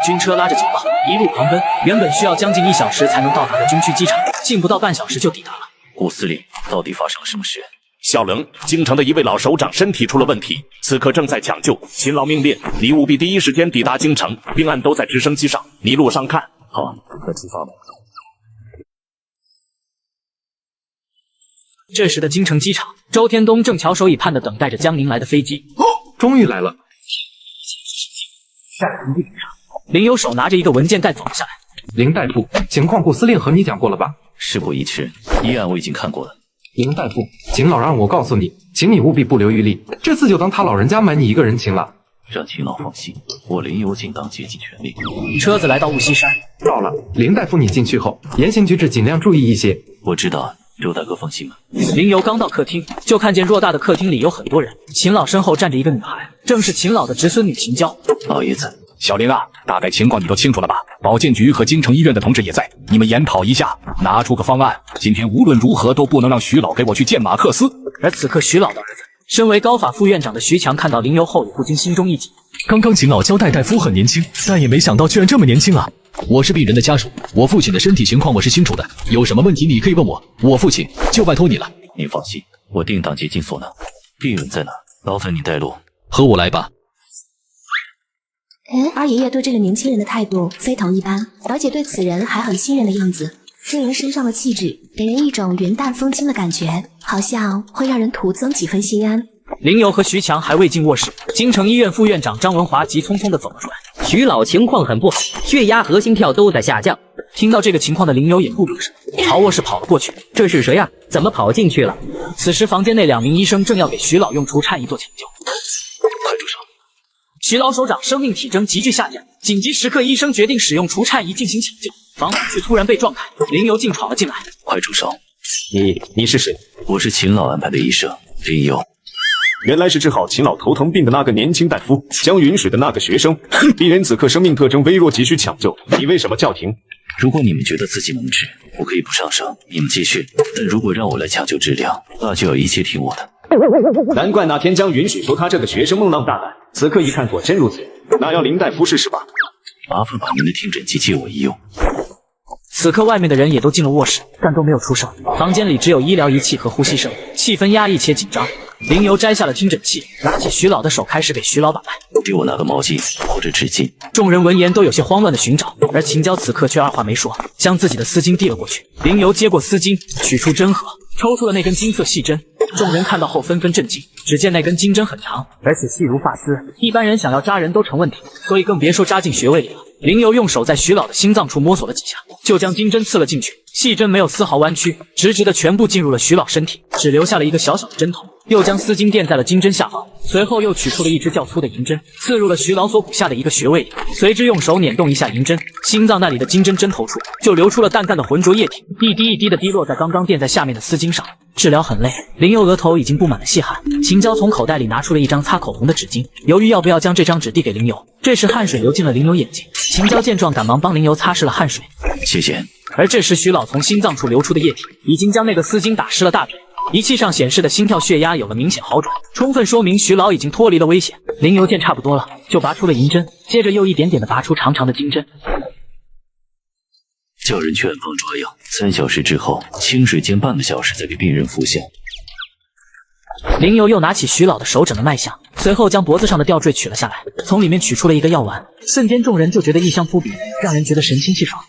军车拉着警报，一路狂奔，原本需要将近1小时才能到达的军区机场，竟不到半小时就抵达了。顾司令，到底发生了什么事？小冷，京城的一位老首长身体出了问题，此刻正在抢救。勤劳命令，你务必第一时间抵达京城，病案都在直升机上，你路上看。好，快出发吧。这时的京城机场，周天东正翘首以盼地等待着江宁来的飞机。终于来了。林有手拿着一个文件袋走了下来。林大夫，情况顾司令和你讲过了吧？事过已迟，一案我已经看过了。林大夫，秦老让我告诉你，请你务必不留余力，这次就当他老人家买你一个人情了。让秦老放心，我林有尽当竭尽全力。车子来到雾溪山，到了。林大夫，你进去后言行举止尽量注意一些。我知道，周大哥放心吧。林游刚到客厅，就看见偌大的客厅里有很多人，秦老身后站着一个女孩，正是秦老的侄孙女秦娇。老爷子，小林啊，大概情况你都清楚了吧？保健局和京城医院的同志也在，你们研讨一下，拿出个方案。今天无论如何都不能让徐老给我去见马克思。而此刻，徐老的儿子，身为高法副院长的徐强看到林游后，也不禁心中一紧。刚刚秦老交代大夫很年轻，但也没想到居然这么年轻啊！我是病人的家属，我父亲的身体情况我是清楚的，有什么问题你可以问我，我父亲就拜托你了。您放心，我定当竭尽所能。病人在哪？劳烦你带路。和我来吧。二爷爷对这个年轻人的态度非同一般，而且对此人还很信任的样子。这人身上的气质给人一种云淡风轻的感觉，好像会让人徒增几分心安。林游和徐强还未进卧室，京城医院副院长张文华急匆匆地走了出来。徐老情况很不好，血压和心跳都在下降。听到这个情况的林游也不吭声，朝卧室跑了过去。这是谁啊？怎么跑进去了？此时房间内2名医生正要给徐老用除颤仪做抢救。快住手！徐老首长生命体征急剧下降，紧急时刻，医生决定使用除颤仪进行抢救。房门却突然被撞开，林游竟闯了进来。快住手！你是谁？我是秦老安排的医生林游。原来是治好秦老头疼病的那个年轻大夫，江云水的那个学生。病人此刻生命特征微弱，急需抢救，你为什么叫停？如果你们觉得自己能治，我可以不上手，你们继续。但如果让我来抢救治疗，那就要一切听我的。难怪那天江云水说他这个学生梦浪大胆，此刻一看果真如此。那要林大夫试试吧。麻烦把您的听诊器借我一用。此刻外面的人也都进了卧室，但都没有出声。房间里只有医疗仪器和呼吸声，气氛压抑且紧张。林由摘下了听诊器，拿起徐老的手，开始给徐老把脉。给我拿个毛巾或者纸巾。众人闻言都有些慌乱的寻找，而秦娇此刻却二话没说，将自己的丝巾递了过去。林由接过丝巾，取出针盒，抽出了那根金色细针。众人看到后纷纷震惊，只见那根金针很长，而且细如发丝，一般人想要扎人都成问题，所以更别说扎进穴位里了。林由用手在徐老的心脏处摸索了几下，就将金针刺了进去。细针没有丝毫弯曲，直直的全部进入了徐老身体，只留下了一个小小的针头。又将丝巾垫在了金针下方，随后又取出了一支较粗的银针，刺入了徐老锁骨下的一个穴位里，随之用手捻动一下银针，心脏那里的金针针头处就流出了淡淡的浑浊液体，一滴一滴的滴落在刚刚垫在下面的丝巾上。治疗很累，林佑额头已经布满了细汗。秦娇从口袋里拿出了一张擦口红的纸巾，犹豫要不要将这张纸递给林佑。这时汗水流进了林佑眼睛，秦娇见状赶忙帮林佑擦拭了汗水。谢谢。而这时徐老从心脏处流出的液体已经将那个丝巾打湿了大腿，仪器上显示的心跳血压有了明显好转，充分说明徐老已经脱离了危险。林由见差不多了，就拔出了银针，接着又一点点的拔出长长的金针。叫人去按方抓药，3小时之后清水煎半个小时再给病人服下。林由又拿起徐老的手诊了脉象，随后将脖子上的吊坠取了下来，从里面取出了一个药丸。瞬间众人就觉得异香扑鼻，让人觉得神清气爽。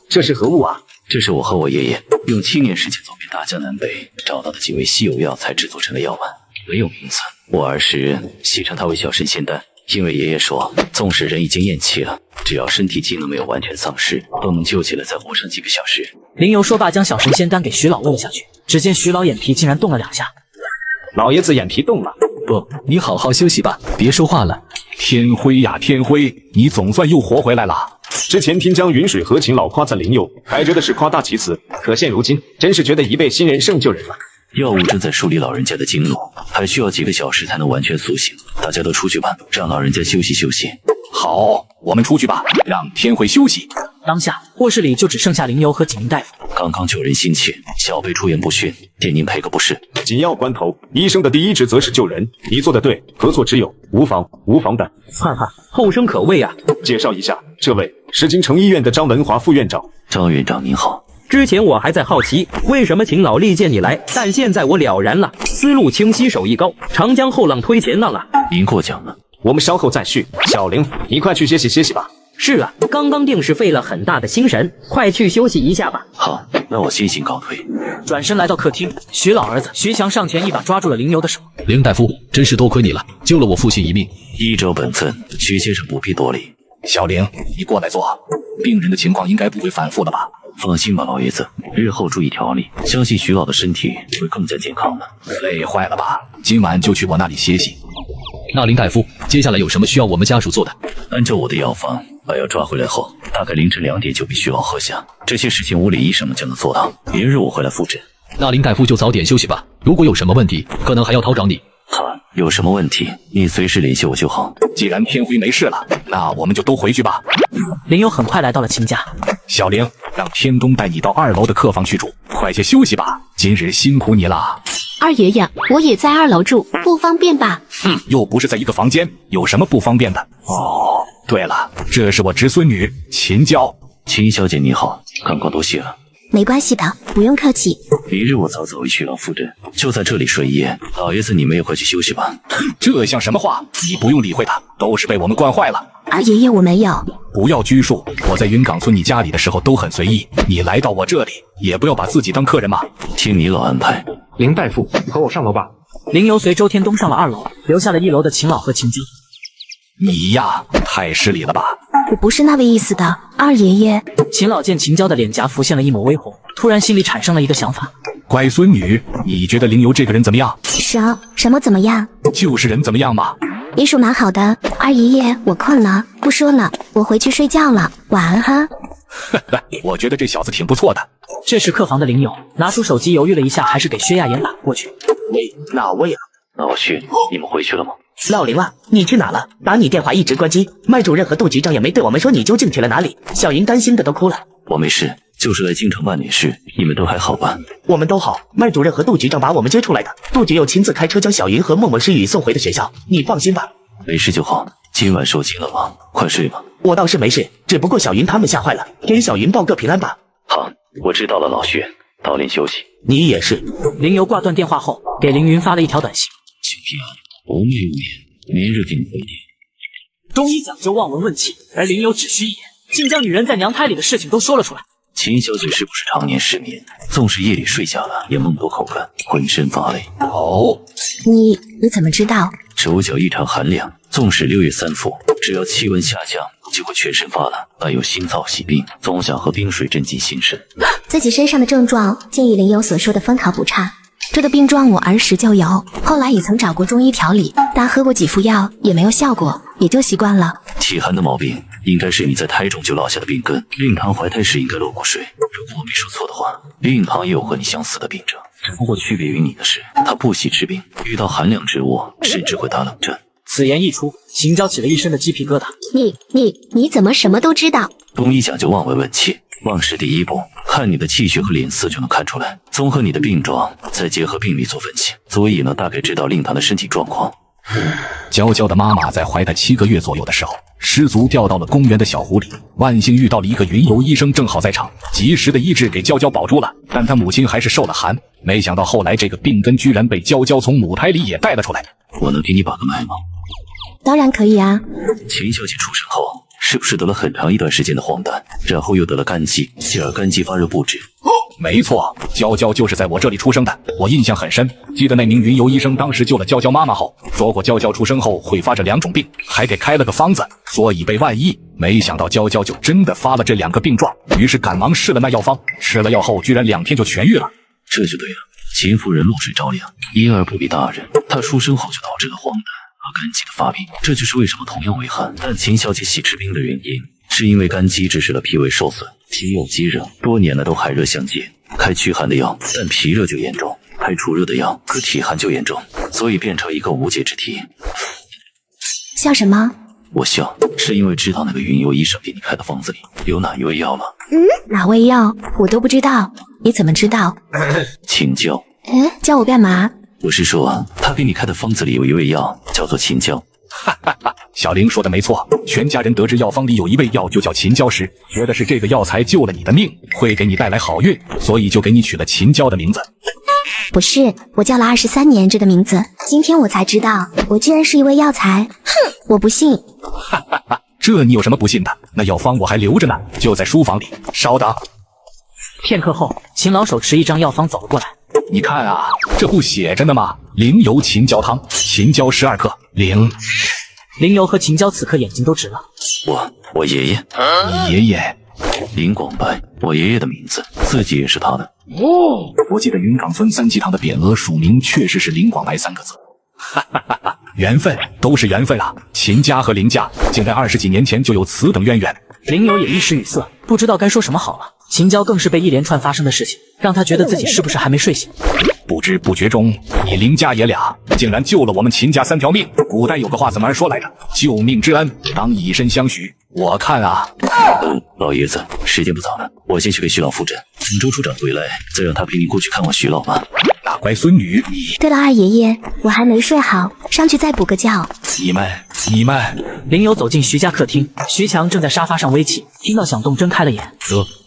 这是何物啊？这是我和我爷爷用7年时间走遍大江南北找到的几味稀有药材制作成的药丸，没有名字。我儿时戏称它为小神仙丹，因为爷爷说，纵使人已经咽气了，只要身体机能没有完全丧失，都能救起来再活上几个小时。林由说罢，将小神仙丹给徐老喂了下去，只见徐老眼皮竟然动了2下。老爷子眼皮动了。不，你好好休息吧，别说话了。天辉呀天辉，你总算又活回来了。之前听江云水和秦老夸赞林佑，还觉得是夸大其词，可现如今真是觉得一辈新人胜旧人了。药物正在梳理老人家的经络，还需要几个小时才能完全苏醒。大家都出去吧，让老人家休息休息。好，我们出去吧，让天辉休息。当下卧室里就只剩下林由和景明大夫。刚刚救人心切，小辈出言不逊，替您赔个不是。紧要关头，医生的第一职责是救人，你做的对，何错之有？无妨的。哈哈，后生可畏啊！介绍一下，这位是京城医院的张文华副院长。张院长您好。之前我还在好奇，为什么秦老力荐你来，但现在我了然了，思路清晰，手艺高，长江后浪推前浪啊！您过奖了，我们稍后再续。小玲，你快去歇息吧。是啊，刚刚定是费了很大的心神，快去休息一下吧。好，那我先行告退。转身来到客厅，徐老儿子徐强上前一把抓住了林由的手。林大夫，真是多亏你了，救了我父亲一命。医者本分，徐先生不必多礼。小玲，你过来坐，病人的情况应该不会反复的吧？放心吧，老爷子，日后注意调理，相信徐老的身体会更加健康的。累坏了吧？今晚就去我那里歇息。那林大夫，接下来有什么需要我们家属做的？按照我的药方，把药抓回来后，大概凌晨2点就必须老喝下。这些事情屋里医生们就能做到，明日我会来复诊。那林大夫就早点休息吧，如果有什么问题，可能还要讨找你。好，有什么问题，你随时联系我就好。既然天辉没事了，那我们就都回去吧。林由很快来到了秦家。小玲，让天东带你到2楼的客房去住，快些休息吧，今日辛苦你了。二爷爷，我也在2楼住，不方便吧？又不是在一个房间，有什么不方便的？哦，对了，这是我侄孙女秦娇。秦小姐你好，刚刚多谢了。没关系的，不用客气。明日我早早为徐老复诊，就在这里睡一夜。老爷子你们也快去休息吧。这像什么话？你不用理会他，都是被我们惯坏了。二爷爷我没有。不要拘束，我在云岗村你家里的时候都很随意，你来到我这里也不要把自己当客人嘛。听你老安排。林大夫，和我上楼吧。林由随周天东上了2楼，留下了1楼的秦老和秦娇。你呀，太失礼了吧！我不是那位意思的，二爷爷。秦老见秦娇的脸颊浮现了一抹微红，突然心里产生了一个想法。乖孙女，你觉得林由这个人怎么样？什么怎么样？就是人怎么样嘛。医术蛮好的，二爷爷，我困了，不说了，我回去睡觉了，晚安哈。我觉得这小子挺不错的。这时客房的林友拿出手机犹豫了一下，还是给薛亚妍打了过去。喂，哪位啊？老徐，你们回去了吗？老林啊，你去哪了？打你电话一直关机，麦主任和杜局长也没对我们说你究竟去了哪里。小云担心的都哭了。我没事，就是来京城办点事。你们都还好吧？我们都好，麦主任和杜局长把我们接出来的，杜局又亲自开车将小云和默默诗雨送回的学校。你放心吧。没事就好。今晚受惊了吧？快睡吧。我倒是没事，只不过小云他们吓坏了，给小云报个平安吧。好，我知道了，老徐，早点休息。你也是。林游挂断电话后，给凌云发了一条短信：请平安，无昧无言，明日给你回电。中医讲究望闻问切，而林游只需一眼，竟将女人在娘胎里的事情都说了出来。秦小姐是不是常年失眠？纵使夜里睡下了，也梦多口干，浑身发累。哦，你怎么知道？手脚异常寒凉，纵使6月3伏，只要气温下降，就会全身发冷，带有心燥喜病，总想喝冰水镇静心神。自己身上的症状，建议林友所说的枫桃补差。这个病状我儿时就有，后来也曾找过中医调理，但喝过几副药也没有效果，也就习惯了。体寒的毛病应该是你在胎中就落下的病根。令堂怀胎时应该落过水，如果我没说错的话，令堂也有和你相似的病症，只不过区别于你的是，他不喜吃冰，遇到寒凉之物甚至会打冷战。此言一出，秦娇起了一身的鸡皮疙瘩。你怎么什么都知道？中医讲究望闻问切，望是第一步，看你的气血和脸色就能看出来，综合你的病状，再结合病理做分析，所以呢，大概知道令堂的身体状况。娇娇的妈妈在怀胎7个月左右的时候，失足掉到了公园的小湖里，万幸遇到了一个云游医生正好在场，及时的医治给娇娇保住了，但她母亲还是受了寒，没想到后来这个病根居然被娇娇从母胎里也带了出来。我能给你把个脉吗？当然可以啊。秦小姐出生后是不是得了很长一段时间的黄疸，然后又得了肝气，继而肝气发热不止？没错，娇娇就是在我这里出生的，我印象很深。记得那名云游医生当时救了娇娇妈妈后，说过娇娇出生后会发这2种病，还给开了个方子，说以备万一。没想到娇娇就真的发了这2个病状，于是赶忙试了那药方，吃了药后居然2天就痊愈了。这就对了，秦夫人露水着凉，婴儿不比大人，她出生后就导致了黄疸和肝气的发病，这就是为什么同样为寒，但秦小姐喜吃冰的原因，是因为肝气致使了脾胃受损，体有积热，多年来都寒热相接，开驱寒的药，但脾热就严重；开除热的药，可体寒就严重，所以变成一个无解之题。笑什么？我笑是因为知道那个云游医生给你开的方子里有哪一味药了。哪味药我都不知道，你怎么知道？秦椒。叫我干嘛？我是说，他给你开的方子里有一味药叫做秦椒。哈哈哈，小玲说的没错，全家人得知药方里有一味药就叫秦椒时，觉得是这个药材救了你的命，会给你带来好运，所以就给你取了秦椒的名字。不是，我叫了23年这个名字，今天我才知道，我居然是一味药材。哼，我不信。哈哈哈，这你有什么不信的？那药方我还留着呢，就在书房里。稍等。片刻后，秦老手持一张药方走了过来。你看啊，这不写着呢吗？灵油秦椒汤，秦椒12克。灵油和秦椒此刻眼睛都直了。我爷爷，你爷爷林广白，我爷爷的名字，字迹也是他的。我记得云岗村3鸡堂的匾额署名确实是林广白3个字。哈哈哈哈，缘分都是缘分啊！秦家和林家竟在20几年前就有此等渊源。林友也一时语塞，不知道该说什么好了。秦娇更是被一连串发生的事情让他觉得自己是不是还没睡醒。不知不觉中，你林家爷俩竟然救了我们秦家3条命。古代有个话怎么说来着？救命之恩当以身相许。我看啊，老爷子，时间不早了，我先去给徐老复诊，等周处长回来，再让他陪你过去看望徐老吧。大乖孙女，对了，二爷爷，我还没睡好，上去再补个觉。你们，林友走进徐家客厅，徐强正在沙发上微起，听到响动睁开了眼。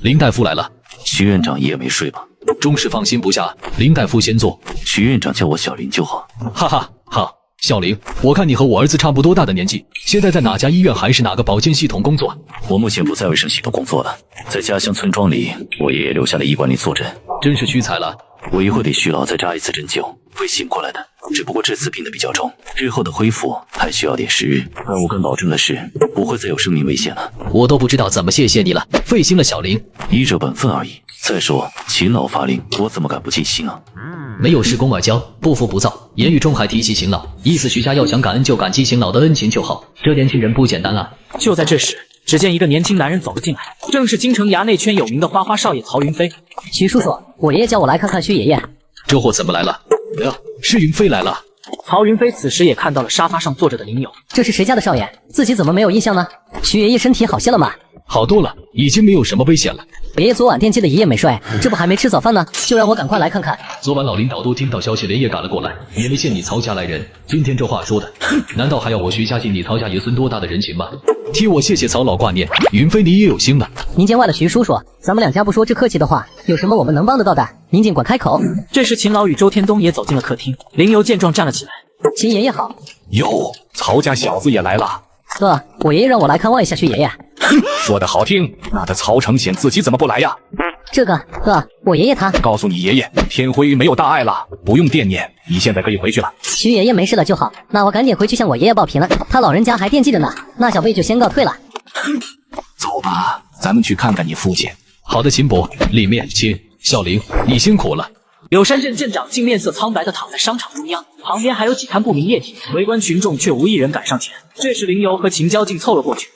林大夫来了。徐院长也没睡吧？终是放心不下，林大夫先坐。徐院长叫我小林就好。哈哈哈，小林，我看你和我儿子差不多大的年纪，现在在哪家医院还是哪个保健系统工作？我目前不在卫生系统工作了，在家乡村庄里，我爷爷留下了医馆里坐诊。真是屈才了。我一会给徐老再扎一次针灸，会醒过来的。只不过这次病得比较重，日后的恢复还需要点时日。但我敢保证的是，不会再有生命危险了。我都不知道怎么谢谢你了，费心了，小林。医者本分而已。再说秦老发令，我怎么敢不尽心啊？没有事功外交，不浮不躁，言语中还提起秦老，意思徐家要想感恩就感激秦老的恩情就好。这年轻人不简单啊！就在这时，只见一个年轻男人走了进来，正是京城衙内圈有名的花花少爷曹云飞。徐叔叔，我爷爷叫我来看看徐爷爷。这货怎么来了？是云飞来了。曹云飞此时也看到了沙发上坐着的林有。这是谁家的少爷？自己怎么没有印象呢？徐爷爷身体好些了吗？好多了，已经没有什么危险了。我爷爷昨晚惦记的一夜没睡，这不还没吃早饭呢，就让我赶快来看看。昨晚老领导都听到消息，连夜赶了过来，也没见你曹家来人。今天这话说的，难道还要我徐家尽你曹家爷孙多大的人情吗？替我谢谢曹老挂念，云飞你也有心了。您见外了，徐叔叔，咱们两家不说这客气的话，有什么我们能帮得到的，您尽管开口。这时秦老与周天东也走进了客厅，林由见状站了起来。秦爷爷好。哟，曹家小子也来了。哥，我爷爷让我来看望一下徐爷爷。说得好听，那他曹承显自己怎么不来呀？这个哥，我爷爷他告诉你爷爷，天辉没有大碍了，不用惦念，你现在可以回去了。徐爷爷没事了就好，那我赶紧回去向我爷爷报平了，他老人家还惦记着呢。那小辈就先告退了。走吧，咱们去看看你父亲。好的，秦伯，里面请。小林，你辛苦了。柳山镇镇长竟面色苍白地躺在商场中央，旁边还有几滩不明液体，围观群众却无一人敢上前。这时林由和秦娇竟凑了过去。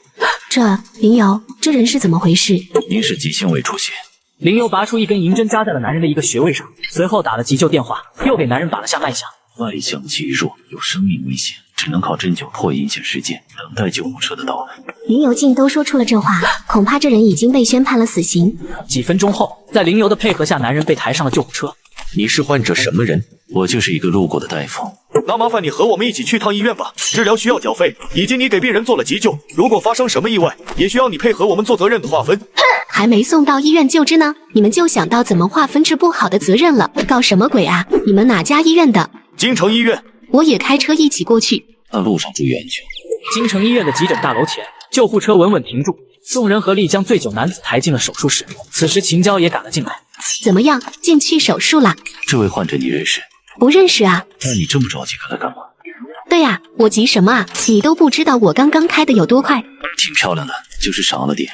林由，这人是怎么回事？您是急性胃出血。林由拔出一根银针扎在了男人的一个穴位上，随后打了急救电话，又给男人把了下脉象。外向极弱，有生命危险，只能靠针灸破阴险事件，等待救护车的到来。林由竟都说出了这话，恐怕这人已经被宣判了死刑。几分钟后，在林由的配合下，男人被抬上了救护车。你是患者什么人？我就是一个路过的大夫。那麻烦你和我们一起去趟医院吧，治疗需要缴费，以及你给病人做了急救，如果发生什么意外，也需要你配合我们做责任的划分。还没送到医院救治呢，你们就想到怎么划分治不好的责任了？搞什么鬼啊？你们哪家医院的？京城医院。我也开车一起过去。那路上注意安全。京城医院的急诊大楼前，救护车稳稳停住，众人合力将醉酒男子抬进了手术室。此时秦娇也赶了进来。怎么样，进去手术了？这位患者你认识？不认识啊。那你这么着急看他干嘛？对呀，我急什么啊？你都不知道我刚刚开的有多快。挺漂亮的，就是傻了点。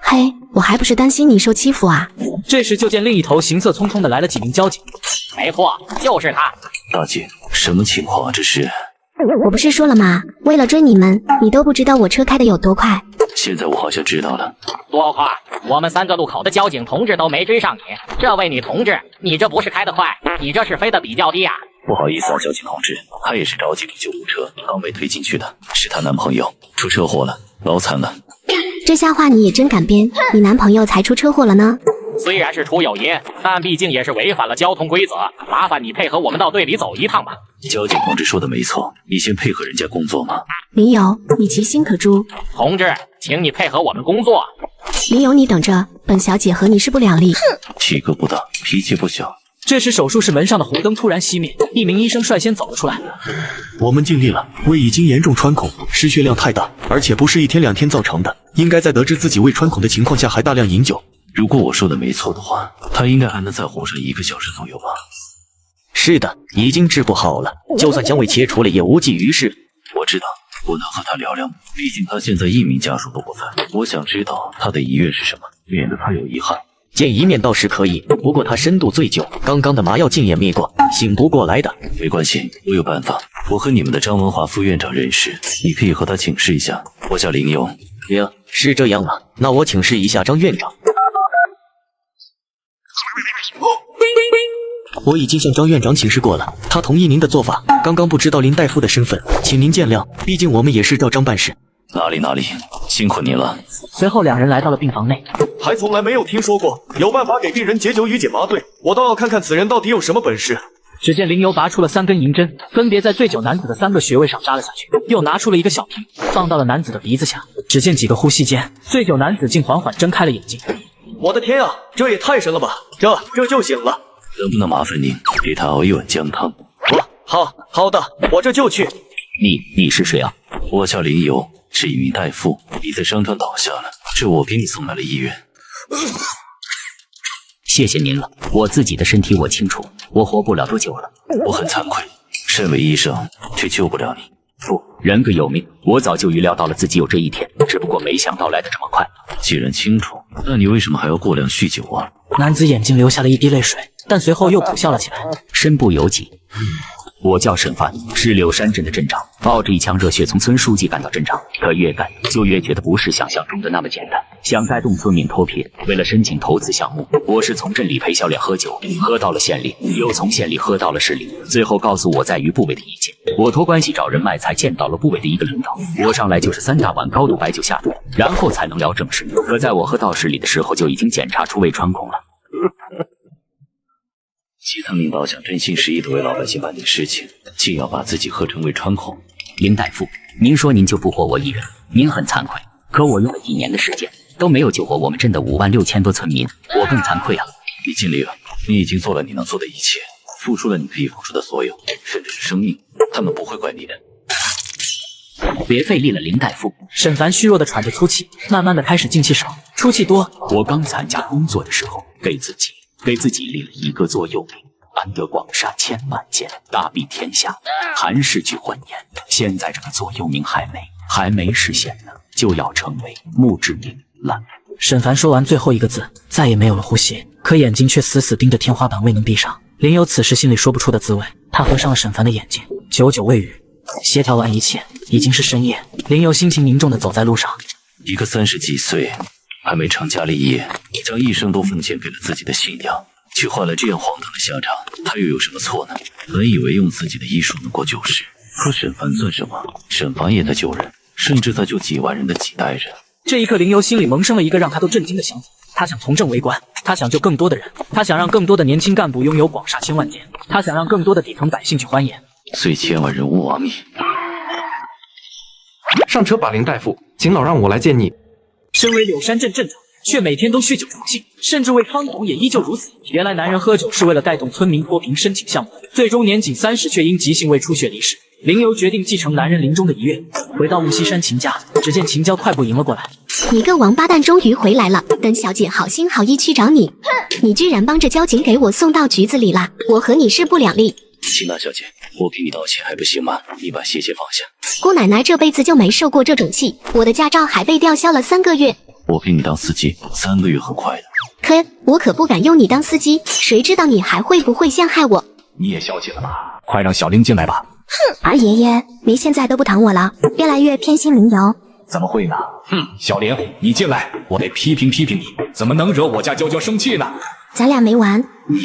嘿，我还不是担心你受欺负啊。这时就见另一头行色匆匆的来了几名交警。没错，就是他。大姐，什么情况啊？这是？我不是说了吗？为了追你们，你都不知道我车开的有多快。现在我好像知道了。多快？我们3个路口的交警同志都没追上你。这位女同志，你这不是开得快，你这是飞得比较低啊。不好意思啊，交警同志，她也是着急的救护车刚被推进去的，是她男朋友出车祸了，老惨了。这瞎话你也真敢编，你男朋友才出车祸了呢？虽然是出有因，但毕竟也是违反了交通规则，麻烦你配合我们到队里走一趟吧。交警同志说的没错，你先配合人家工作嘛。林由，你其心可诛。同志，请你配合我们工作。林由，你等着，本小姐和你势不两立。体格不大，脾气不小。这时手术室门上的红灯突然熄灭，一名医生率先走了出来。我们尽力了，胃已经严重穿孔，失血量太大，而且不是1天2天造成的，应该在得知自己胃穿孔的情况下还大量饮酒。如果我说的没错的话，他应该还能再活上1个小时左右吧。是的，已经治不好了，就算将胃切除了也无济于事。我知道，我能和他聊聊，毕竟他现在一名家属都不在。我想知道他的遗愿是什么，免得他有遗憾。见一面倒是可以，不过他深度醉酒，刚刚的麻药劲也灭过，醒不过来的。没关系，我有办法。我和你们的张文华副院长认识，你可以和他请示一下。我叫林勇。行，是这样吗？那我请示一下张院长。我已经向张院长请示过了，他同意您的做法。刚刚不知道林大夫的身份，请您见谅，毕竟我们也是照章办事。哪里，辛苦您了。随后两人来到了病房内，还从来没有听说过有办法给病人解酒与解麻醉，我倒要看看此人到底有什么本事。只见林由拔出了3根银针，分别在醉酒男子的3个穴位上扎了下去，又拿出了一个小瓶，放到了男子的鼻子下。只见几个呼吸间，醉酒男子竟缓缓睁开了眼睛。我的天啊，这也太神了吧！这就醒了。能不能麻烦您给他熬一碗姜汤？好的，我这就去。你是谁啊？我叫林游，是一名大夫。你在商场倒下了，这我给你送来了医院。谢谢您了，我自己的身体我清楚，我活不了多久了。我很惭愧，身为医生却救不了你。不，人各有命，我早就预料到了自己有这一天，只不过没想到来得这么快。既然清楚，那你为什么还要过量酗酒啊？男子眼睛流下了一滴泪水，但随后又苦笑了起来。身不由己。我叫沈帆，是柳山镇的镇长，抱着一腔热血从村书记干到镇长，可越干就越觉得不是想象中的那么简单。想带动村民脱贫，为了申请投资项目，我是从镇里陪小脸喝酒，喝到了县里，又从县里喝到了市里，最后告诉我在于部委的意见，我托关系找人脉才见到了部委的一个领导，我上来就是3大碗高度白酒下肚，然后才能聊正事。可在我喝到室里的时候，就已经检查出胃穿孔了。基层领导想真心实意的为老百姓办点事情，竟要把自己喝成胃穿孔。林大夫，您说您就不活我一人，您很惭愧。可我用了1年的时间，都没有救活我们镇的56000多村民，我更惭愧啊！你尽力了，你已经做了你能做的一切，付出了你可以付出的所有，甚至是生命，他们不会怪你的。别费力了，林大夫。沈凡虚弱的喘着粗气，慢慢的开始进气少，出气多。我刚参加工作的时候，给自己立了一个座右铭：安得广厦千万间，大庇天下。韩氏句婚言，现在这个座右铭还没实现呢，就要成为墓志铭了。沈凡说完最后一个字，再也没有了呼吸，可眼睛却死死盯着天花板，未能闭上。林游此时心里说不出的滋味，他合上了沈凡的眼睛，久久未语。协调完一切，已经是深夜。林游心情凝重地走在路上。一个30几岁还没成家立业，将一生都奉献给了自己的信仰，却换了这样荒唐的下场，他又有什么错呢？本以为用自己的医术能过救世，可沈凡算什么？沈凡也在救人，甚至在救几万人的几代人。这一刻，林游心里萌生了一个让他都震惊的想法。他想从政为官，他想救更多的人，他想让更多的年轻干部拥有广厦千万间，他想让更多的底层百姓去欢颜。虽千万人吾往矣。上车吧，林大夫，请老让我来见你。身为柳山镇镇长，却每天都酗酒助兴，甚至胃穿孔也依旧如此。原来男人喝酒是为了带动村民脱贫申请项目，最终年仅30却因急性胃出血离世。林游决定继承男人临终的遗愿，回到木西山秦家，只见秦娇快步迎了过来。你个王八蛋终于回来了，等小姐好心好意去找你，你居然帮着交警给我送到局子里啦，我和你势不两立。秦大小姐，我给你道歉还不行吗？你把谢谢放下。姑奶奶这辈子就没受过这种气，我的驾照还被吊销了3个月。我给你当司机3个月很快的。可我可不敢用你当司机，谁知道你还会不会陷害我？你也消气了吧？快让小玲进来吧。哼，二爷爷，您现在都不疼我了，越来越偏心林游。怎么会呢？小玲，你进来，我得批评批评你，怎么能惹我家娇娇生气呢？咱俩没完，你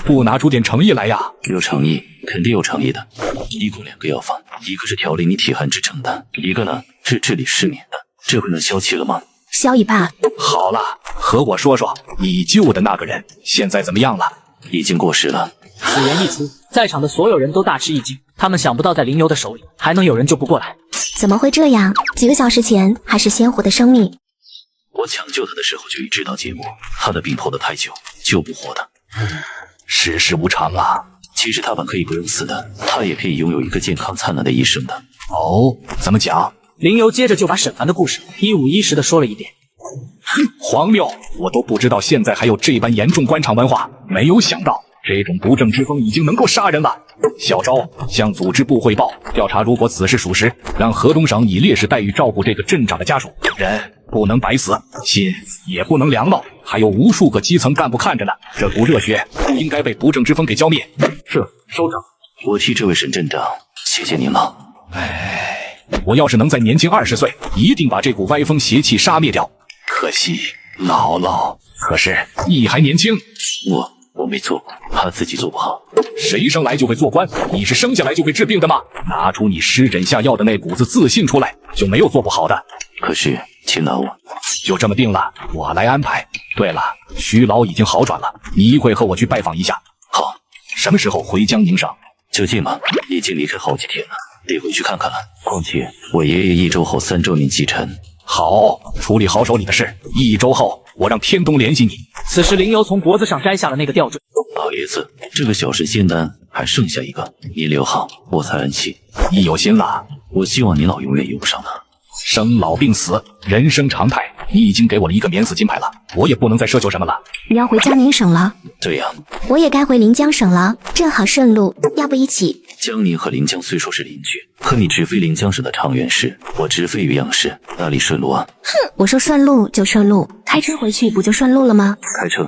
不拿出点诚意来呀？有诚意，肯定有诚意的。一共2个药方，一个是调理你体寒之症的，一个呢是治理失眠的。这回能消气了吗？消一半。好了，和我说说，你救的那个人现在怎么样了？已经过世了。此言一出，在场的所有人都大吃一惊，他们想不到在林游的手里还能有人救不过来。怎么会这样？几个小时前还是鲜活的生命。我抢救他的时候就已知道结果，他的病拖得太久，救不活的。世事无常啊！其实他本可以不用死的，他也可以拥有一个健康灿烂的一生的。哦，怎么讲？林游接着就把沈凡的故事一五一十的说了一遍。荒谬！我都不知道现在还有这般严重官场文化，没有想到这种不正之风已经能够杀人了。小昭向组织部汇报调查，如果此事属实，让河东省以烈士待遇照顾这个镇长的家属。人不能白死，心也不能凉了，还有无数个基层干部看着呢，这股热血不应该被不正之风给浇灭。是首长，我替这位沈镇长谢谢您了。我要是能在年轻20岁，一定把这股歪风邪气杀灭掉。可惜姥姥，可是你还年轻。我没做，他自己做不好。谁生来就会做官？你是生下来就会治病的吗？拿出你施诊下药的那股子自信出来，就没有做不好的。可是秦老，就这么定了，我来安排。对了，徐老已经好转了，你一会和我去拜访一下。好，什么时候回江宁省？就近吗？已经离开好几天了，得回去看看了。况且我爷爷1周后3周年忌辰。好，处理好手里的事。1周后，我让天东联系你。此时林游从脖子上摘下了那个吊坠。老爷子，这个小神仙丹还剩下一个，你留好，我才安心。你有心了，我希望您老永远用不上它。生老病死，人生常态。你已经给我了一个免死金牌了，我也不能再奢求什么了。你要回江宁省了？对呀。我也该回临江省了，正好顺路，要不一起？江宁和临江虽说是邻居，可你直飞临江省的长垣市，我直飞渔阳市，哪里顺路啊？哼，我说顺路就顺路，开车回去不就顺路了吗？开车，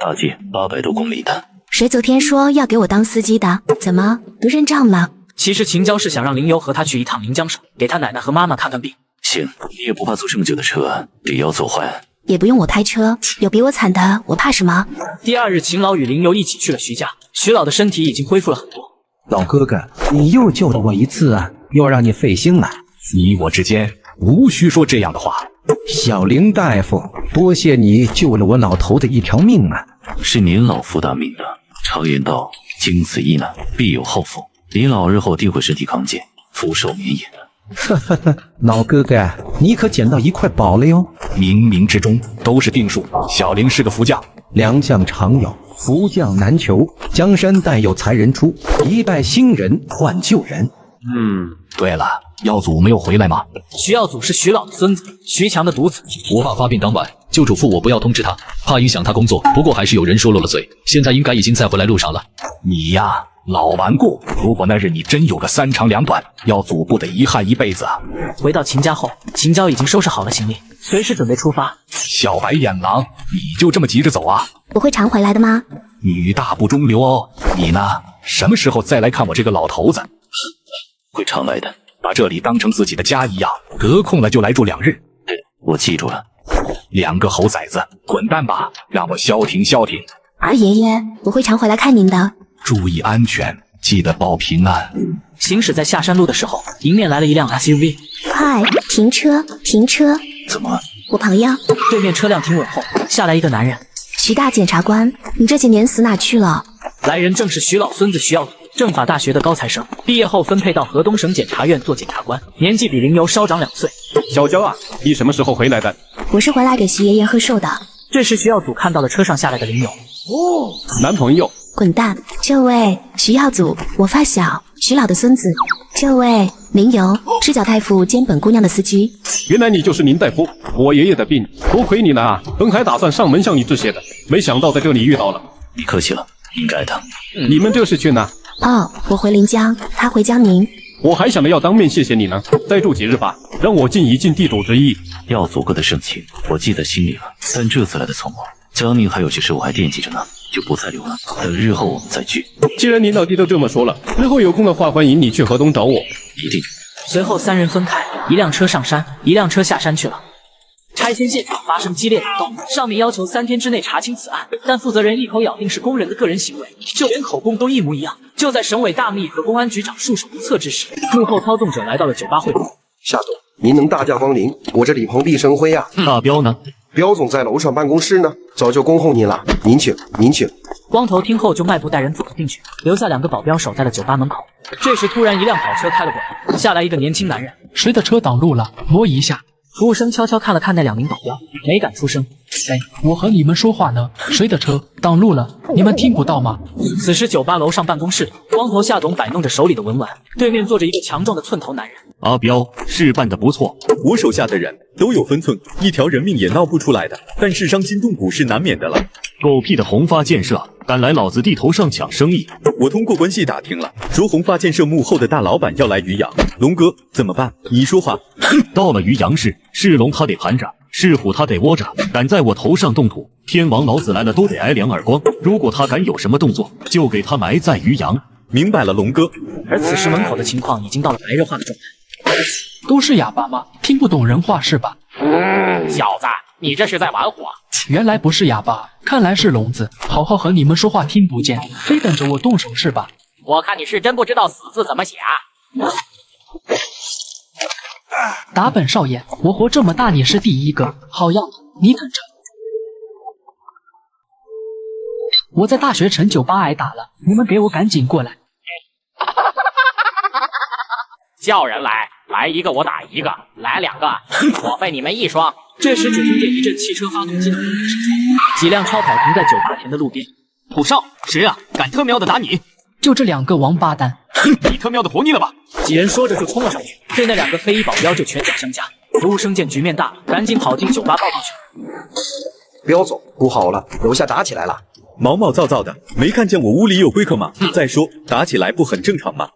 大姐800多公里的。谁昨天说要给我当司机的？怎么不认账了？其实秦娇是想让林游和他去一趟临江省，给他奶奶和妈妈看看病。行，你也不怕坐这么久的车，给腰坐坏？也不用我开车，有比我惨的，我怕什么？第2日，秦老与林游一起去了徐家，徐老的身体已经恢复了很多。老哥哥，你又救了我一次啊，又让你费心了。你我之间无需说这样的话。小林大夫，多谢你救了我老头的一条命啊！是您老夫大命的。常言道，经此一难，必有后福。林老日后定会身体康健，福寿绵延的。哈哈，老哥哥，你可捡到一块宝了哟！冥冥之中都是定数。小林是个福将，良将常有，福将难求。江山代有才人出，一代新人换旧人。对了，耀祖没有回来吗？徐耀祖是徐老的孙子，徐强的独子。我爸发病当晚就嘱咐我不要通知他，怕影响他工作。不过还是有人说漏了嘴，现在应该已经在回来路上了。你呀，老顽固！如果那日你真有个3长2短，耀祖不得遗憾一辈子啊！回到秦家后，秦娇已经收拾好了行李，随时准备出发。小白眼狼，你就这么急着走啊？我会常回来的吗？女大不中留哦。你呢？什么时候再来看我这个老头子？会常来的，把这里当成自己的家一样，得空了就来住2日。我记住了。2个猴崽子，滚蛋吧，让我消停消停。儿爷爷，我会常回来看您的。注意安全，记得报平安。行驶在下山路的时候，迎面来了一辆 SUV。快，停车，停车！怎么？我朋友。对面车辆停稳后，下来一个男人。徐大检察官，你这几年死哪去了？来人正是徐老孙子徐耀祖，政法大学的高材生，毕业后分配到河东省检察院做检察官，年纪比林由稍长2岁。小娇啊，你什么时候回来的？我是回来给徐爷爷贺寿的。这时徐耀祖看到了车上下来的林由。男朋友。滚蛋！这位徐耀祖，我发小徐老的孙子。这位林由，赤脚太傅兼本姑娘的司机。原来你就是林大夫，我爷爷的病，多亏你了啊！本还打算上门向你致谢的，没想到在这里遇到了。你客气了，应该的。你们这是去哪？我回临江，他回江宁。我还想着要当面谢谢你呢，再住几日吧，让我尽一尽地主之谊。耀祖哥的盛情，我记在心里了。但这次来的匆忙，江宁还有些事我还惦记着呢，就不再留了。等日后再聚。既然您老弟都这么说了，日后有空的话，欢迎你去河东找我。一定。随后3人分开，一辆车上山，一辆车下山去了。拆迁现场发生激烈打斗，上面要求3天之内查清此案，但负责人一口咬定是工人的个人行为，就连口供都一模一样。就在省委大秘和公安局长束手无策之时，幕后操纵者来到了酒吧汇报。夏总，您能大驾光临，我这李鹏必生辉啊！大彪呢？彪总在楼上办公室呢，早就恭候您了。您请，您请。光头听后就迈步带人走了进去，留下2个保镖守在了酒吧门口。这时突然一辆跑车开了过来，下来一个年轻男人。谁的车挡路了？挪移一下。服务生悄悄看了看那2名保镖，没敢出声。哎，我和你们说话呢，谁的车挡路了？你们听不到吗？此时酒吧楼上办公室里，光头夏总摆弄着手里的文玩，对面坐着一个强壮的寸头男人。阿彪，事办得不错，我手下的人都有分寸，一条人命也闹不出来的，但是伤筋动骨是难免的了。狗屁的宏发建设，敢来老子地头上抢生意！我通过关系打听了，说宏发建设幕后的大老板要来渔阳，龙哥怎么办？你说话。到了渔阳市，是龙他得盘着，是虎他得窝着，敢在我头上动土，天王老子来了都得挨2耳光。如果他敢有什么动作，就给他埋在渔阳。明白了，龙哥。而此时门口的情况已经到了白热化的状态。都是哑巴吗？听不懂人话是吧？小子，你这是在玩火。原来不是哑巴，看来是聋子。好好和你们说话听不见，非等着我动手是吧？我看你是真不知道死字怎么写啊！打本少爷，我活这么大你是第一个，好样的，你等着。我在大学城酒吧挨打了，你们给我赶紧过来。叫人来，来一个我打一个，来2个，我费你们1双。这时只听见一阵汽车发动机的轰鸣声，几辆超跑停在酒吧前的路边。虎少，谁啊？敢他喵的打你？就这2个王八蛋！你他喵的活腻了吧？几人说着就冲了上去，对那2个黑衣保镖就拳脚相加。服务生见局面大了，赶紧跑进酒吧报道去了。彪总，不好了，楼下打起来了。毛毛躁躁的，没看见我屋里有贵客吗？再说打起来不很正常吗？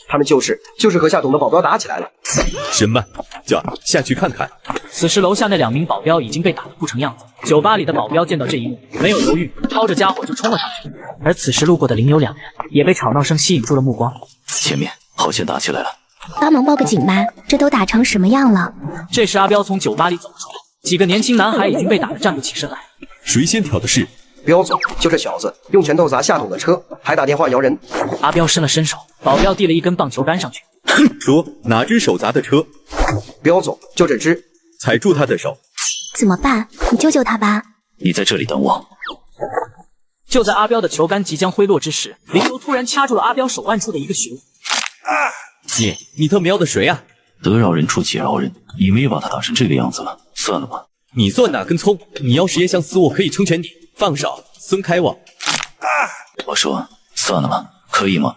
他们就是和夏董的保镖打起来了。什么？下去看看。此时楼下那2名保镖已经被打得不成样子。酒吧里的保镖见到这一幕，没有犹豫，抄着家伙就冲了上去。而此时路过的林友2人也被吵闹声吸引住了目光。前面好像打起来了，帮忙报个警吧，这都打成什么样了？这时阿彪从酒吧里走出来，几个年轻男孩已经被打得站不起身来。谁先挑的事？彪总，就这小子用拳头砸夏董的车，还打电话摇人。阿彪伸了伸手，保镖递了一根棒球杆上去。说哪只手砸的车？彪总，就这只。踩住他的手。怎么办？你救救他吧。你在这里等我。就在阿彪的球杆即将挥落之时，林游突然掐住了阿彪手腕处的一个穴位。你他喵的谁啊？得饶人处且饶人，你没把他打成这个样子了，算了吧。你算哪根葱？你要是也想死，我可以成全你。放手，孙开往。我说算了吧，可以吗？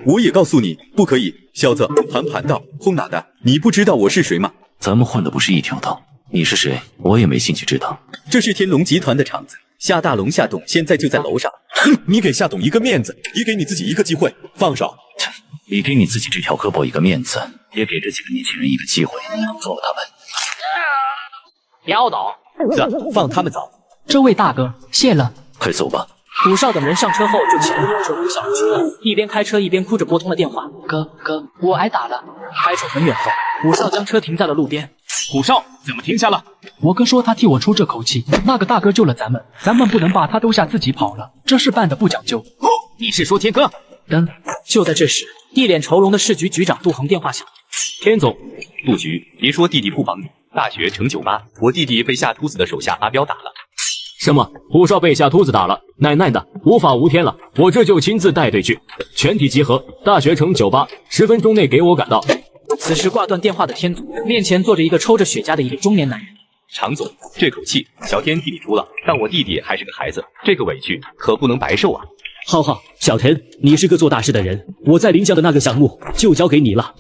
我也告诉你不可以，小子，盘盘道，轰哪的？你不知道我是谁吗？咱们混的不是一条道，你是谁？我也没兴趣知道。这是天龙集团的场子，夏大龙夏董现在就在楼上。你给夏董一个面子，也给你自己一个机会，放手。你给你自己这条胳膊一个面子，也给这几个年轻人一个机会，做了他们。妖董，放他们走。这位大哥，谢了。快走吧。虎少等人上车后就前往这呼啸而去，一边开车一边哭着拨通了电话。哥，我挨打了。开出很远后，虎少将车停在了路边。虎少，怎么停下了？我哥说他替我出这口气，那个大哥救了咱们不能把他丢下自己跑了，这事办得不讲究。你是说天哥？就在这时，一脸愁容的市局局长杜恒电话响。天总，杜局，别说弟弟不帮你，大学城酒吧，我弟弟被夏秃子的手下阿彪打了。什么？虎少被夏秃子打了？奶奶的，无法无天了！我这就亲自带队去，全体集合，大学城酒吧，10分钟内给我赶到。此时挂断电话的天总面前坐着一个抽着雪茄的一个中年男人。常总，这口气小天替你出了，但我弟弟还是个孩子，这个委屈可不能白受啊！好，小田，你是个做大事的人，我在临江的那个项目就交给你了。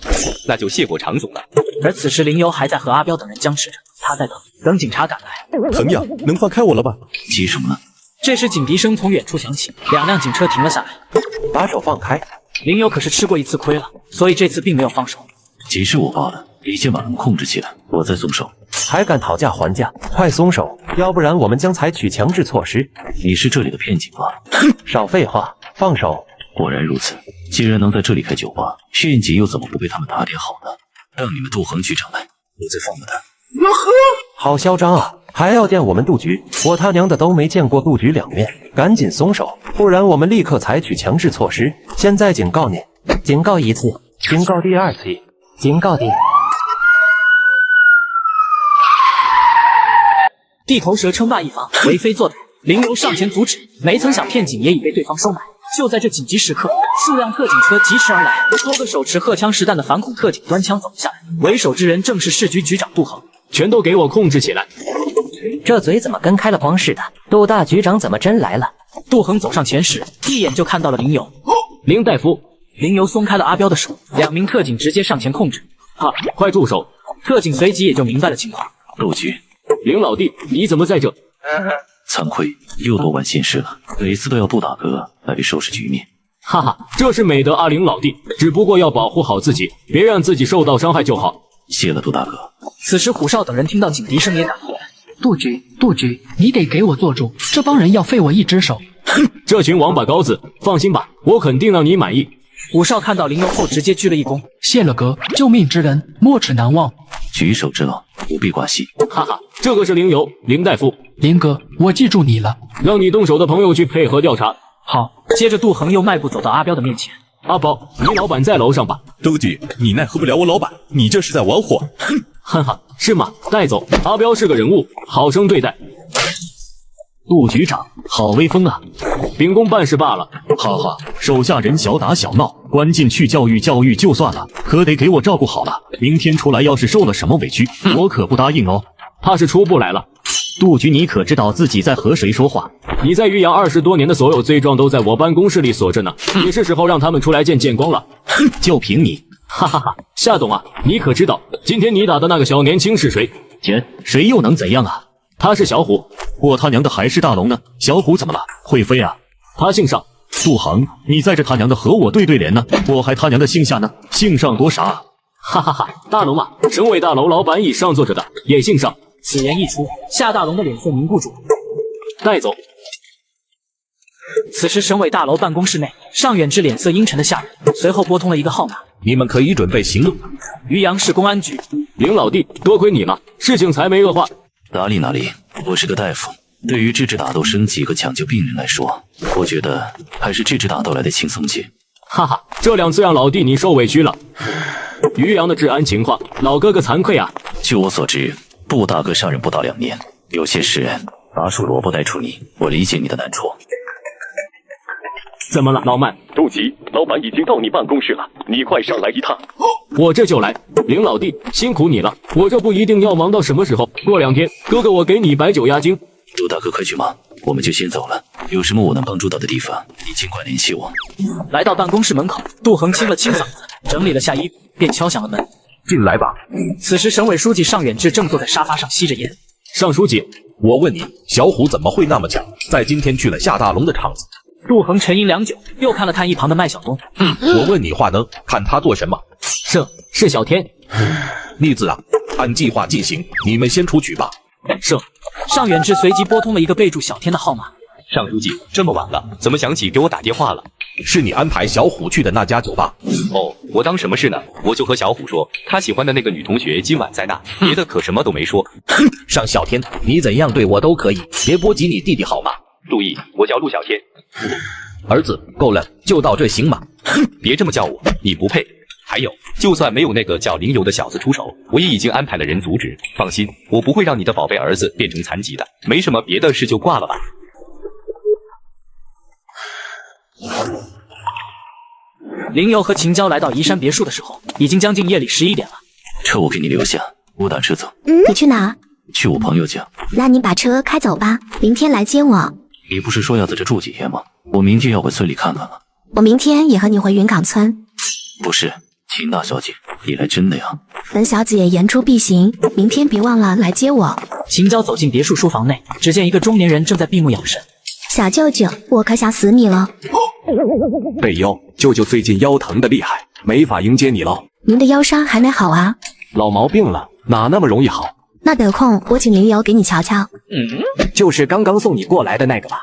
那就谢过常总了。而此时林游还在和阿彪等人僵持着，他在等警察赶来。朋友，能放开我了吧？急什么呢？这时警笛声从远处响起，2辆警车停了下来。把手放开！林游可是吃过一次亏了，所以这次并没有放手。急是我罢了，你先把他们控制起来，我再松手。还敢讨价还价？快松手，要不然我们将采取强制措施。你是这里的骗警吧？少废话，放手！果然如此，既然能在这里开酒吧，陷阱又怎么不被他们打点好呢？让你们杜恒局长来，我再放了他。好嚣张啊！还要电我们杜局，我他娘的都没见过杜局两面，赶紧松手，不然我们立刻采取强制措施。现在警告你，警告1次，警告第2次，警告第……地头蛇称霸一方，为非作歹。林游上前阻止，没曾想骗警也已被对方收买。就在这紧急时刻，数辆特警车疾驰而来，多个手持荷枪实弹的反恐特警端枪走了下来。为首之人正是市局局长杜恒。全都给我控制起来！这嘴怎么跟开了光似的？杜大局长怎么真来了？杜恒走上前时，一眼就看到了林游。林大夫，林游松开了阿彪的手，2名特警直接上前控制。快住手！特警随即也就明白了情况。杜局，林老弟，你怎么在这？惭愧，又多管闲事了，每次都要杜大哥来收拾局面。哈哈，这是美德啊，林老弟，只不过要保护好自己，别让自己受到伤害就好。谢了，杜大哥。此时虎少等人听到警笛声也赶过来。杜局，你得给我做主，这帮人要废我一只手。这群王八羔子，放心吧，我肯定让你满意。虎少看到林游后直接鞠了一躬，谢了哥，救命之恩，没齿难忘。举手之劳，不必挂惜。哈哈，这个是林游，林大夫。林哥，我记住你了。让你动手的朋友去配合调查。好。接着杜恒又迈步走到阿彪的面前。阿宝，你老板在楼上吧？杜局，你奈何不了我老板，你这是在玩火。哈哈，是吗？带走。阿彪是个人物，好生对待。杜局长，好威风啊！秉公办事罢了。哈，手下人小打小闹，关进去教育就算了，可得给我照顾好了。明天出来要是受了什么委屈，我可不答应哦。怕是出不来了。杜局，你可知道自己在和谁说话？你在渔阳20多年的所有罪状都在我办公室里锁着呢，也是时候让他们出来见光了。就凭你！哈哈哈，夏董啊，你可知道今天你打的那个小年轻是谁？谁又能怎样啊？他是小虎。我他娘的还是大龙呢？小虎怎么了？会飞啊？他姓尚。杜恒，你在这他娘的和我对联呢？我还他娘的姓夏呢？姓尚多傻啊！哈哈哈，大龙啊，省委大楼老板以上坐着的也姓尚。此言一出，夏大龙的脸色凝固住。带走。此时省委大楼办公室内，尚远之脸色阴沉的吓人，随后拨通了一个号码。你们可以准备行动。渔阳市公安局。林老弟，多亏你了，事情才没恶化。哪里，我是个大夫，对于智智打斗升级和抢救病人来说，我觉得还是智智打斗来的轻松些。哈哈，这2次让老弟你受委屈了。于阳的治安情况，老哥哥惭愧啊。据我所知，杜大哥上任不到2年，有些事拔树萝卜带出泥，我理解你的难处。怎么了，老曼？杜吉，老板已经到你办公室了，你快上来一趟。我这就来。林老弟，辛苦你了，我这不一定要忙到什么时候。过2天，哥哥我给你白酒压惊。杜大哥快去忙，我们就先走了。有什么我能帮助到的地方，你尽管联系我。来到办公室门口，杜恒清了清嗓子，整理了下衣服，便敲响了门。进来吧。此时，省委书记尚远志正坐在沙发上吸着烟。尚书记，我问你，小虎怎么会那么巧，在今天去了夏大龙的场子？杜恒沉吟良久，又看了看一旁的麦晓东。我问你话呢，看他做什么？是小天。逆子啊，按计划进行，你们先出去吧。是。尚远志随即拨通了一个备注小天的号码。尚书记，这么晚了，怎么想起给我打电话了？是你安排小虎去的那家酒吧。哦，我当什么事呢？我就和小虎说，他喜欢的那个女同学今晚在那，别的可什么都没说。尚小天，你怎样对我都可以，别波及你弟弟好吗？注意，我叫陆小天。儿子，够了，就到这行吗？别这么叫我，你不配。还有，就算没有那个叫林游的小子出手，我也已经安排了人阻止。放心，我不会让你的宝贝儿子变成残疾的。没什么别的事就挂了吧。林游和秦娇来到宜山别墅的时候，已经将近夜里11点了。车我给你留下，我打车走。你去哪？去我朋友家。那你把车开走吧，明天来接我。你不是说要在这住几天吗？我明天要回村里看看了。我明天也和你回云岗村。不是，秦大小姐，你来真的呀？本小姐言出必行，明天别忘了来接我。秦娇走进别墅书房内，只见一个中年人正在闭目养神。小舅舅，我可想死你了。背腰，舅舅最近腰疼的厉害，没法迎接你了。您的腰伤还没好啊？老毛病了，哪那么容易好？那得空我请林游给你瞧瞧。就是刚刚送你过来的那个吧？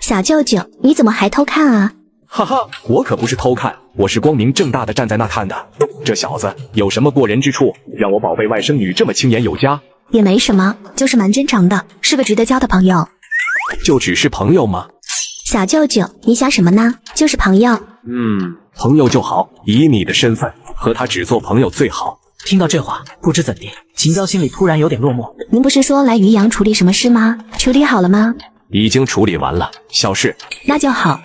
小舅舅，你怎么还偷看啊？哈哈，我可不是偷看，我是光明正大的站在那看的。这小子有什么过人之处，让我宝贝外甥女这么青眼有加？也没什么，就是蛮真诚的，是个值得交的朋友。就只是朋友吗？小舅舅，你想什么呢？就是朋友。朋友就好，以你的身份，和他只做朋友最好。听到这话，不知怎地，秦娇心里突然有点落寞。您不是说来渔阳处理什么事吗？处理好了吗？已经处理完了，小事。那就好。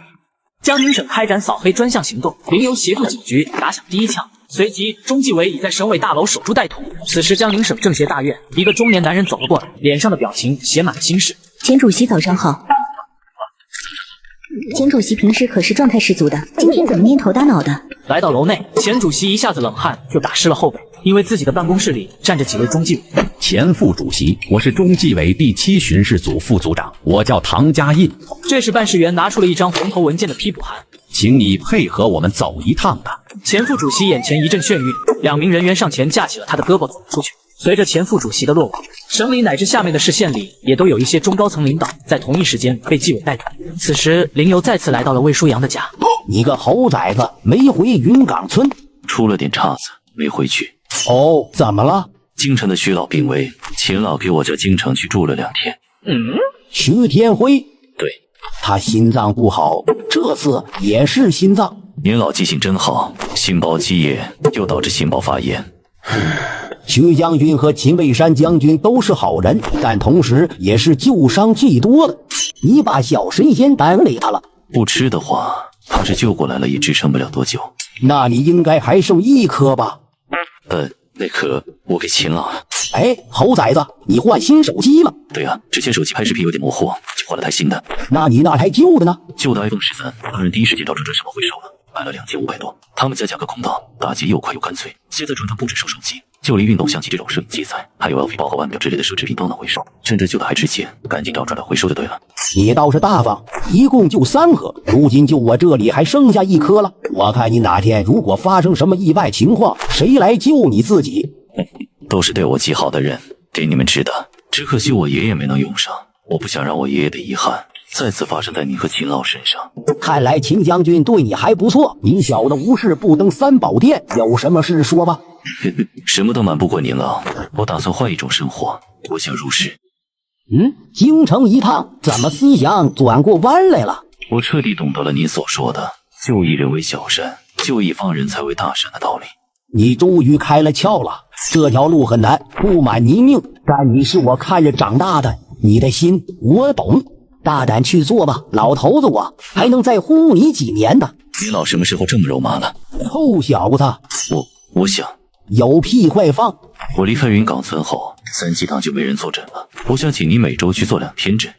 江宁省开展扫黑专项行动，林游协助警局打响第一枪。随即，中纪委已在省委大楼守株待兔。此时，江宁省政协大院，一个中年男人走了过来，脸上的表情写满了心事。钱主席早上好。钱主席平时可是状态十足的，今天怎么蔫头耷脑的？来到楼内，钱主席一下子冷汗就打湿了后背，因为自己的办公室里站着几位中纪委。钱副主席，我是中纪委第7巡视组副组长，我叫唐家印。这时，办事员拿出了一张红头文件的批捕函，请你配合我们走一趟吧。钱副主席眼前一阵眩晕，2名人员上前架起了他的胳膊走了出去。随着钱副主席的落网，省里乃至下面的市县里也都有一些中高层领导在同一时间被纪委带走。此时，林游再次来到了魏书阳的家。你个猴崽子，没回云岗村？出了点岔子，没回去。哦，怎么了？京城的徐老病危，秦老给我叫京城去住了2天。徐天辉？对，他心脏不好，这次也是心脏。您老记性真好，心包积液又导致心包发炎。徐将军和秦蔚山将军都是好人，但同时也是旧伤最多的。你把小神仙耽累他了。不吃的话，怕是救过来了也支撑不了多久。那你应该还剩1颗吧？那颗我给秦老了。哎，猴崽子，你换新手机了？对啊，之前手机拍视频有点模糊，就换了台新的。那你那台旧的呢？旧的 iPhone 13，大人第一时间找准准什么回收了，买了2500多。他们家价格公道，打击又快又干脆。现在传统不只收手机，就连运动相机这种摄影器材，还有 LV 包和腕表之类的奢侈品都能回收。趁着旧的还值钱，赶紧找出来回收就对了。你倒是大方，一共就3颗，如今就我这里还剩下1颗了。我看你哪天如果发生什么意外情况，谁来救你自己？都是对我极好的人，给你们值得。只可惜我爷爷没能用上，我不想让我爷爷的遗憾再次发生在你和秦老身上。看来秦将军对你还不错，你小子无事不登3宝殿，有什么事说吧。什么都瞒不过您老，我打算换一种生活，我想入世。京城一趟，怎么思想转过弯来了？我彻底懂得了你所说的“就一人为小山，就一方人才为大山”的道理。你终于开了窍了。这条路很难，布满泥泞，但你是我看着长大的，你的心我懂。大胆去做吧，老头子我还能再呼你几年的。李老什么时候这么肉麻了？臭小子！我想有屁快放！我离开云岗村后，3期堂就没人坐诊了。我想请你每周去做2天诊。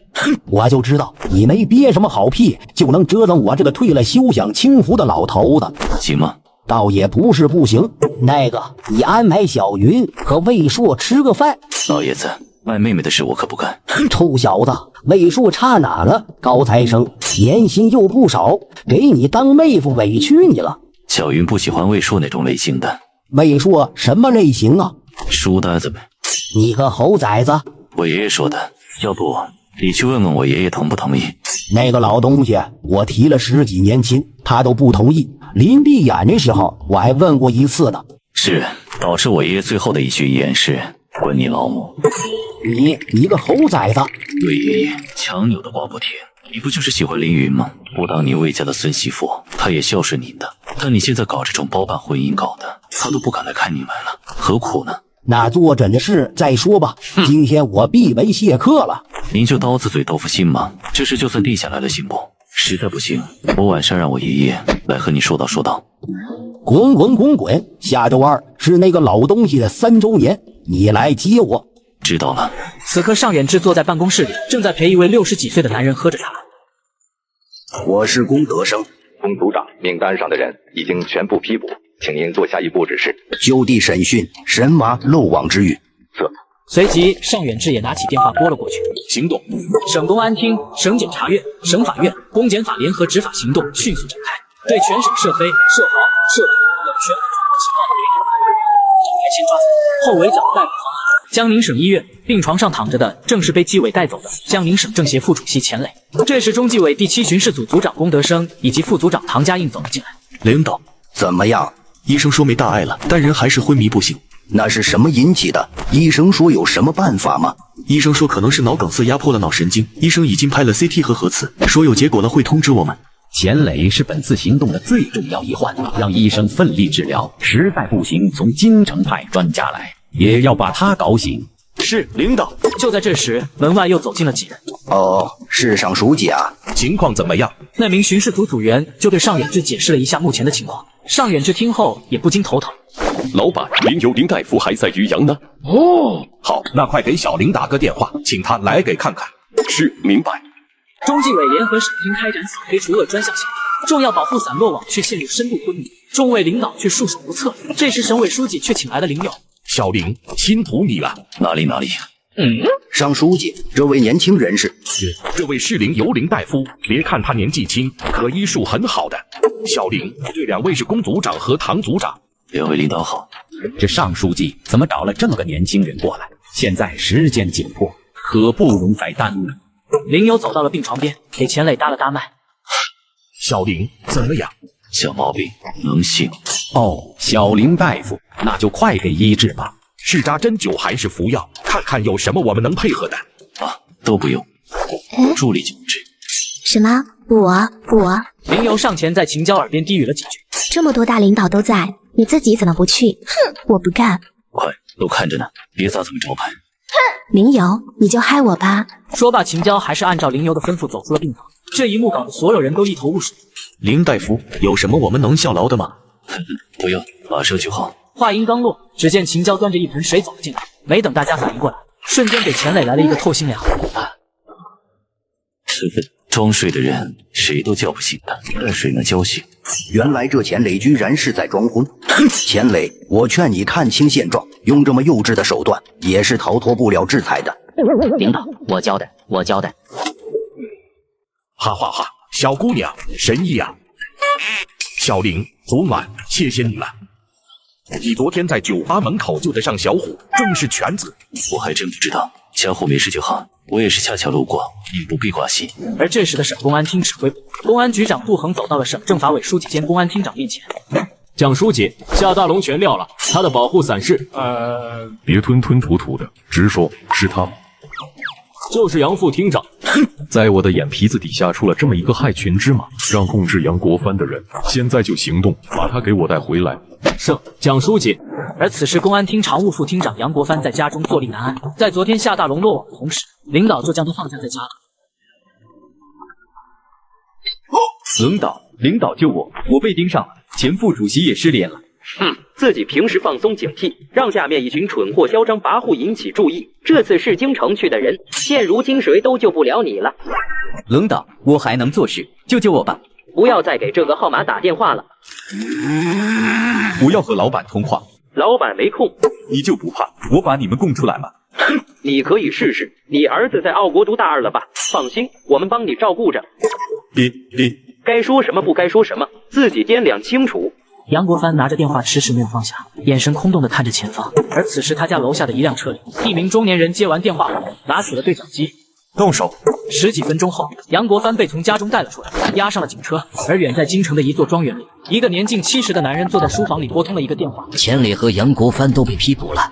我就知道你没憋什么好屁，就能折腾我这个退了休享清福的老头子，行吗？倒也不是不行。那个，你安排小云和魏硕吃个饭。老爷子，卖妹妹的事我可不干。臭小子，魏硕差哪了？高材生，年薪又不少，给你当妹夫委屈你了。小云不喜欢魏硕那种类型的。魏硕什么类型啊？书呆子呗。你个猴崽子！我爷爷说的，要不你去问问我爷爷同不同意。那个老东西，我提了10几年亲，他都不同意。临闭眼的时候，我还问过1次呢。是，导致我爷爷最后的一句遗言是滚你老母。你个猴崽子！魏爷爷，强扭的瓜不甜。你不就是喜欢凌云吗？我当你魏家的孙媳妇，她也孝顺你的。但你现在搞这种包办婚姻搞的，她都不敢来看你们了，何苦呢？那坐诊的事再说吧，今天我必为谢客了。您就刀子嘴豆腐心吗？这事就算定下来了，行不？实在不行，我晚上让我爷爷来和你说道说道。滚！下周2是那个老东西的3周年，你来接我。知道了。此刻尚远志坐在办公室里，正在陪一位60几岁的男人喝着茶。我是龚德生，龚组长，名单上的人已经全部批捕，请您做下一步指示。就地审讯，神娃漏网之鱼。随即，尚远志也拿起电话拨了过去。行动！省公安厅、省检察院、省法院、公检法联合执法行动迅速展开，对全省涉黑、涉黄、涉赌等全国状况情况的对抗展开先抓捕后围剿逮捕方案。江宁省医院病床上躺着的正是被纪委带走的江宁省政协副主席钱磊。这时，中纪委第7巡视组组长龚德生以及副组长唐家印走了进来。领导，怎么样？医生说没大碍了，但人还是昏迷不醒。那是什么引起的？医生说有什么办法吗？医生说可能是脑梗塞压迫了脑神经，医生已经拍了 CT 和核磁，说有结果了会通知我们。钱磊是本次行动的最重要一环，让医生奋力治疗，实在不行从京城派专家来，也要把他搞醒。是，领导。就在这时，门外又走进了几人。哦，是尚书记啊，情况怎么样？那名巡视组组员就对尚远志解释了一下目前的情况。尚远志听后也不禁头疼。老板，林有林大夫还在渔阳呢。哦，好，那快给小林打个电话，请他来给看看。是，明白。中纪委联合省厅开展扫黑除恶专项行动，重要保护散落网却陷入深度昏迷，众位领导却束手无策。这时，省委书记却请来了林友。小林，心图你了。哪里？尚书记，这位年轻人士，这位是林有林大夫，别看他年纪轻，可医术很好的。小林，这2位是龚组长和唐组长。2位领导好。这尚书记怎么找了这么个年轻人过来？现在时间紧迫，可不容再耽误了。林友走到了病床边，给钱磊搭了搭脉。小林怎么样？小毛病，能行。哦，小林大夫，那就快给医治吧。是扎针灸还是服药？看看有什么我们能配合的。都不用，助力就治。什么？不啊！林友上前在秦娇耳边低语了几句。这么多大领导都在，你自己怎么不去？哼，我不干。快，都看着呢，别砸咱们招牌。林友，你就害我吧。说罢，秦娇还是按照林友的吩咐走出了病房。这一幕搞得所有人都一头雾水。林大夫，有什么我们能效劳的吗？不用，马上就好。话音刚落，只见秦娇端着一盆水走了进来，没等大家反应过来，瞬间给钱磊来了一个透心凉。装睡的人谁都叫不醒的，但水能浇醒。原来这钱磊居然是在装昏。钱磊，我劝你看清现状，用这么幼稚的手段也是逃脱不了制裁的。领导，我交代。哈哈哈，小姑娘神医啊！小林，昨晚谢谢你了。你昨天在酒吧门口救得上小虎，正是犬子。我还真不知道，小虎没事就好。我也是恰巧路过，你不必挂心。而这时的省公安厅指挥部，公安局长杜恒走到了省政法委书记兼公安厅长面前。蒋书记，夏大龙全撂了，他的保护伞是……别吞吞吐吐的，直说是他。就是杨副厅长。在我的眼皮子底下出了这么一个害群之马，让控制杨国藩的人现在就行动，把他给我带回来。是，蒋书记。而此时，公安厅常务副厅长杨国藩在家中坐立难安。在昨天夏大龙落网的同时，领导就将他放假在家了。领导救我，我被盯上了，前副主席也失联了。自己平时放松警惕，让下面一群蠢货嚣张跋扈引起注意。这次是京城去的人，现如今谁都救不了你了。领导，我还能做事，救救我吧！不要再给这个号码打电话了。不要和老板通话，老板没空。你就不怕我把你们供出来吗？你可以试试，你儿子在奥国读大2了吧？放心，我们帮你照顾着。该说什么不该说什么，自己掂量清楚。杨国藩拿着电话迟迟没有放下，眼神空洞地看着前方。而此时他家楼下的一辆车里，一名中年人接完电话后，拿起了对讲机，动手。10几分钟后，杨国藩被从家中带了出来，押上了警车。而远在京城的一座庄园里，一个年近70的男人坐在书房里，拨通了一个电话。钱磊和杨国藩都被批捕了，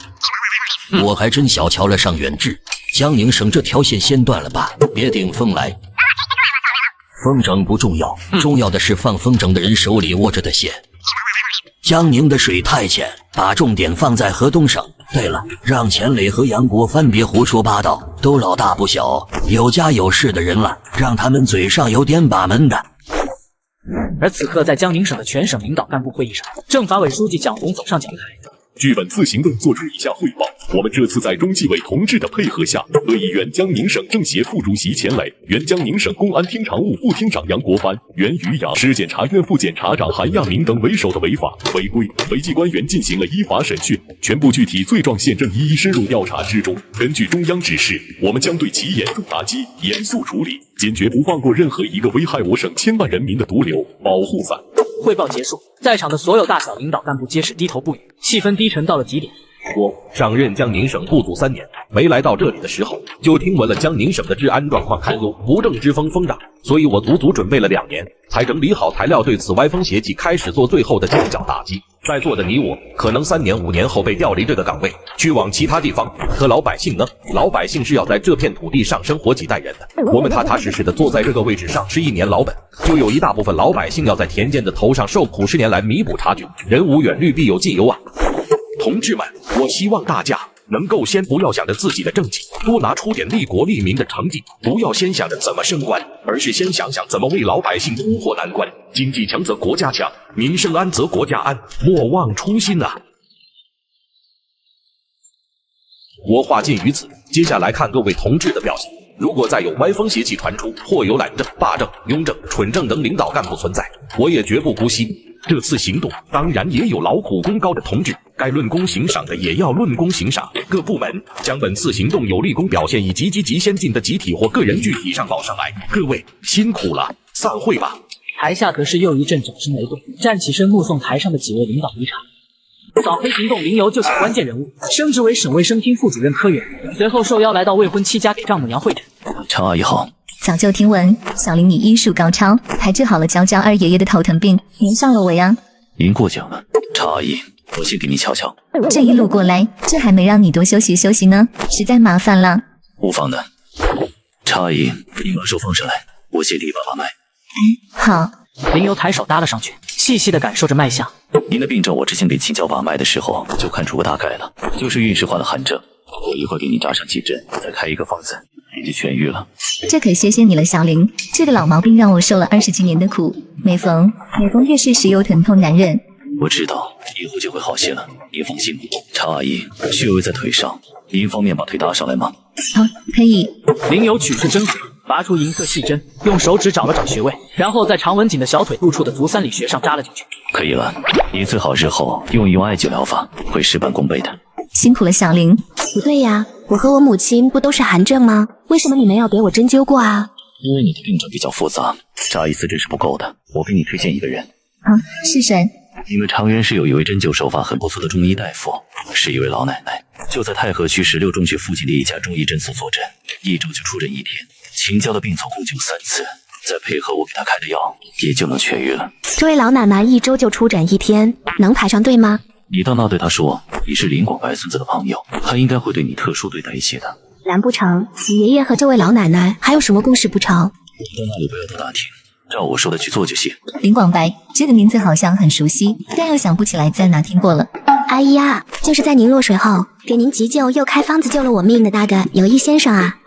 我还真小瞧了尚远志，江宁省这条线先断了吧，别顶风来。风筝不重要，重要的是放风筝的人手里握着的线。江宁的水太浅，把重点放在河东省。对了，让钱磊和杨国藩别胡说八道，都老大不小，有家有室的人了，让他们嘴上有点把门的。而此刻，在江宁省的全省领导干部会议上，政法委书记蒋龙走上讲台。据本次行动作出以下汇报，我们这次在中纪委同志的配合下，对以原江宁省政协副主席钱磊、原江宁省公安厅常务副厅长杨国藩、原余姚市检察院副检察长韩亚明等为首的违法违规违纪官员进行了依法审讯，全部具体罪状现正一一深入调查之中。根据中央指示，我们将对其严重打击，严肃处理，坚决不放过任何一个危害我省千万人民的毒瘤。保护伞。汇报结束，在场的所有大小领导干部皆是低头不语，气氛低沉到了极点。我上任江宁省不足3年，没来到这里的时候，就听闻了江宁省的治安状况堪忧，不正之风疯长，所以我足足准备了2年，才整理好材料，对此歪风邪气开始做最后的尖角打击。在座的你我，可能3年5年后被调离这个岗位，去往其他地方。可老百姓呢？老百姓是要在这片土地上生活几代人的，我们踏踏实实的坐在这个位置上吃1年老本，就有一大部分老百姓要在田间的头上受苦10年来弥补差距。人无远虑，必有近忧啊！同志们，我希望大家能够先不要想着自己的政绩，多拿出点利国利民的成绩，不要先想着怎么升官，而是先想想怎么为老百姓突破难关。经济强则国家强，民生安则国家安，莫忘初心啊！我话尽于此，接下来看各位同志的表现。如果再有歪风邪气传出，或有懒政、霸政、庸政、蠢政等领导干部存在，我也绝不姑息。这次行动当然也有劳苦功高的同志，该论功行赏的也要论功行赏。各部门将本次行动有立功表现以及积极先进的集体或个人具体上报上来。各位辛苦了，散会吧。台下可是又一阵掌声雷动，站起身目送台上的几位领导离场。扫黑行动灵由就请关键人物，升职为省卫生厅副主任科员，随后受邀来到未婚妻家给丈母娘会诊。常阿姨好。早就听闻小林你医术高超，还治好了娇娇二爷爷的头疼病，连上了我呀。您过奖了，常阿姨，我先给你瞧瞧。这一路过来，这还没让你多休息休息呢，实在麻烦了。无妨的。常阿姨，你把手放上来，我先给你把脉。好。林由抬手搭了上去，细细地感受着脉象。您的病症我之前给请教把脉的时候就看出个大概了，就是运势患了寒症。我一会儿给你扎上几针，再开一个方子，你就痊愈了。这可谢谢你了，小林。这个老毛病让我受了20几年的苦，每逢月事时有疼痛难忍。我知道，以后就会好些了，您放心。常阿姨，穴位在腿上，您方便把腿搭上来吗？好，可以。林由取出针盒，拔出银色细针，用手指找了找穴位，然后在常文锦的小腿肚处的足三里穴上扎了进去。可以了，你最好日后用一用艾灸疗法，会事半功倍的。辛苦了，小林。不对呀，我和我母亲不都是寒症吗？为什么你没有给我针灸过啊？因为你的病症比较复杂，扎一次针是不够的。我给你推荐一个人。啊，是谁？你们长垣市有一位针灸手法很不错的中医大夫，是一位老奶奶，就在太和区16中学附近的一家中医诊所坐诊，1周就出诊1天，请教的病从共灸3次，再配合我给她开的药，也就能痊愈了。这位老奶奶1周就出诊1天，能排上队吗？你到那对她说，你是林广白孙子的朋友，他应该会对你特殊对待一些的。难不成你爷爷和这位老奶奶还有什么故事不成？到那里不要多打听，照我说的去做就行。林广白这个名字好像很熟悉，但又想不起来在哪听过了。哎呀，就是在您落水后给您急救又开方子救了我命的那个有义先生啊！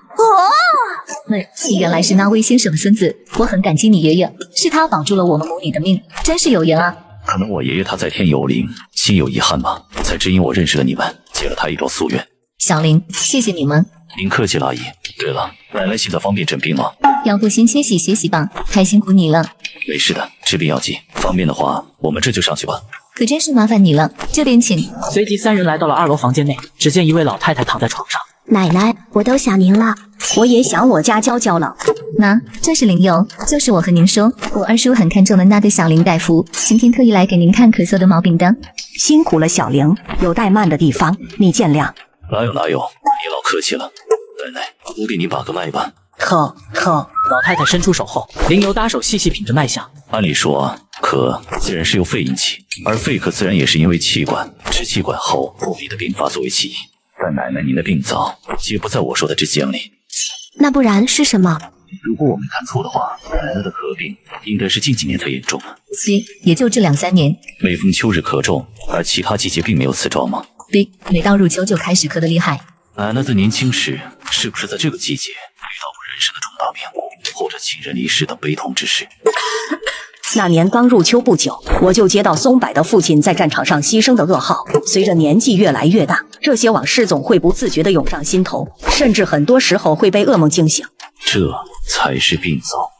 你原来是那位先生的孙子，我很感激你爷爷，是他保住了我们母女的命，真是有缘啊！可能我爷爷他在天有灵，心有遗憾吧，才指引我认识了你们，结了他一桩夙愿。小林，谢谢你们。您客气了，阿姨。对了，奶奶现在方便诊病吗？要不先歇息吧，太辛苦你了。没事的，治病要紧。方便的话，我们这就上去吧。可真是麻烦你了，这边请。随即三人来到了2楼房间内，只见一位老太太躺在床上。奶奶，我都想您了，我也想我家娇娇了。那这是林友，就是我和您说，我二叔很看重的那个小林大夫，今天特意来给您看咳嗽的毛病的。辛苦了小玲，有怠慢的地方，你见谅。哪有，你老客气了。奶奶，我给您把个脉吧。好。老太太伸出手后，林由搭手细细品着脉象。按理说，咳自然是由肺引起，而肺咳自然也是因为气管支气管后破壁的并发作为起因。但奶奶您的病灶皆不在我说的之江里。那不然是什么？如果我没看错的话，奶奶的咳病应该是近几年才严重的。也就这2-3年。每逢秋日咳重，而其他季节并没有此状吗？对，每到入秋就开始咳得厉害。奶奶在年轻时是不是在这个季节遇到过人生的重大变故，或者亲人离世等悲痛之事？那年刚入秋不久，我就接到松柏的父亲在战场上牺牲的噩耗。随着年纪越来越大，这些往事总会不自觉地涌上心头，甚至很多时候会被噩梦惊醒。这才是病灶。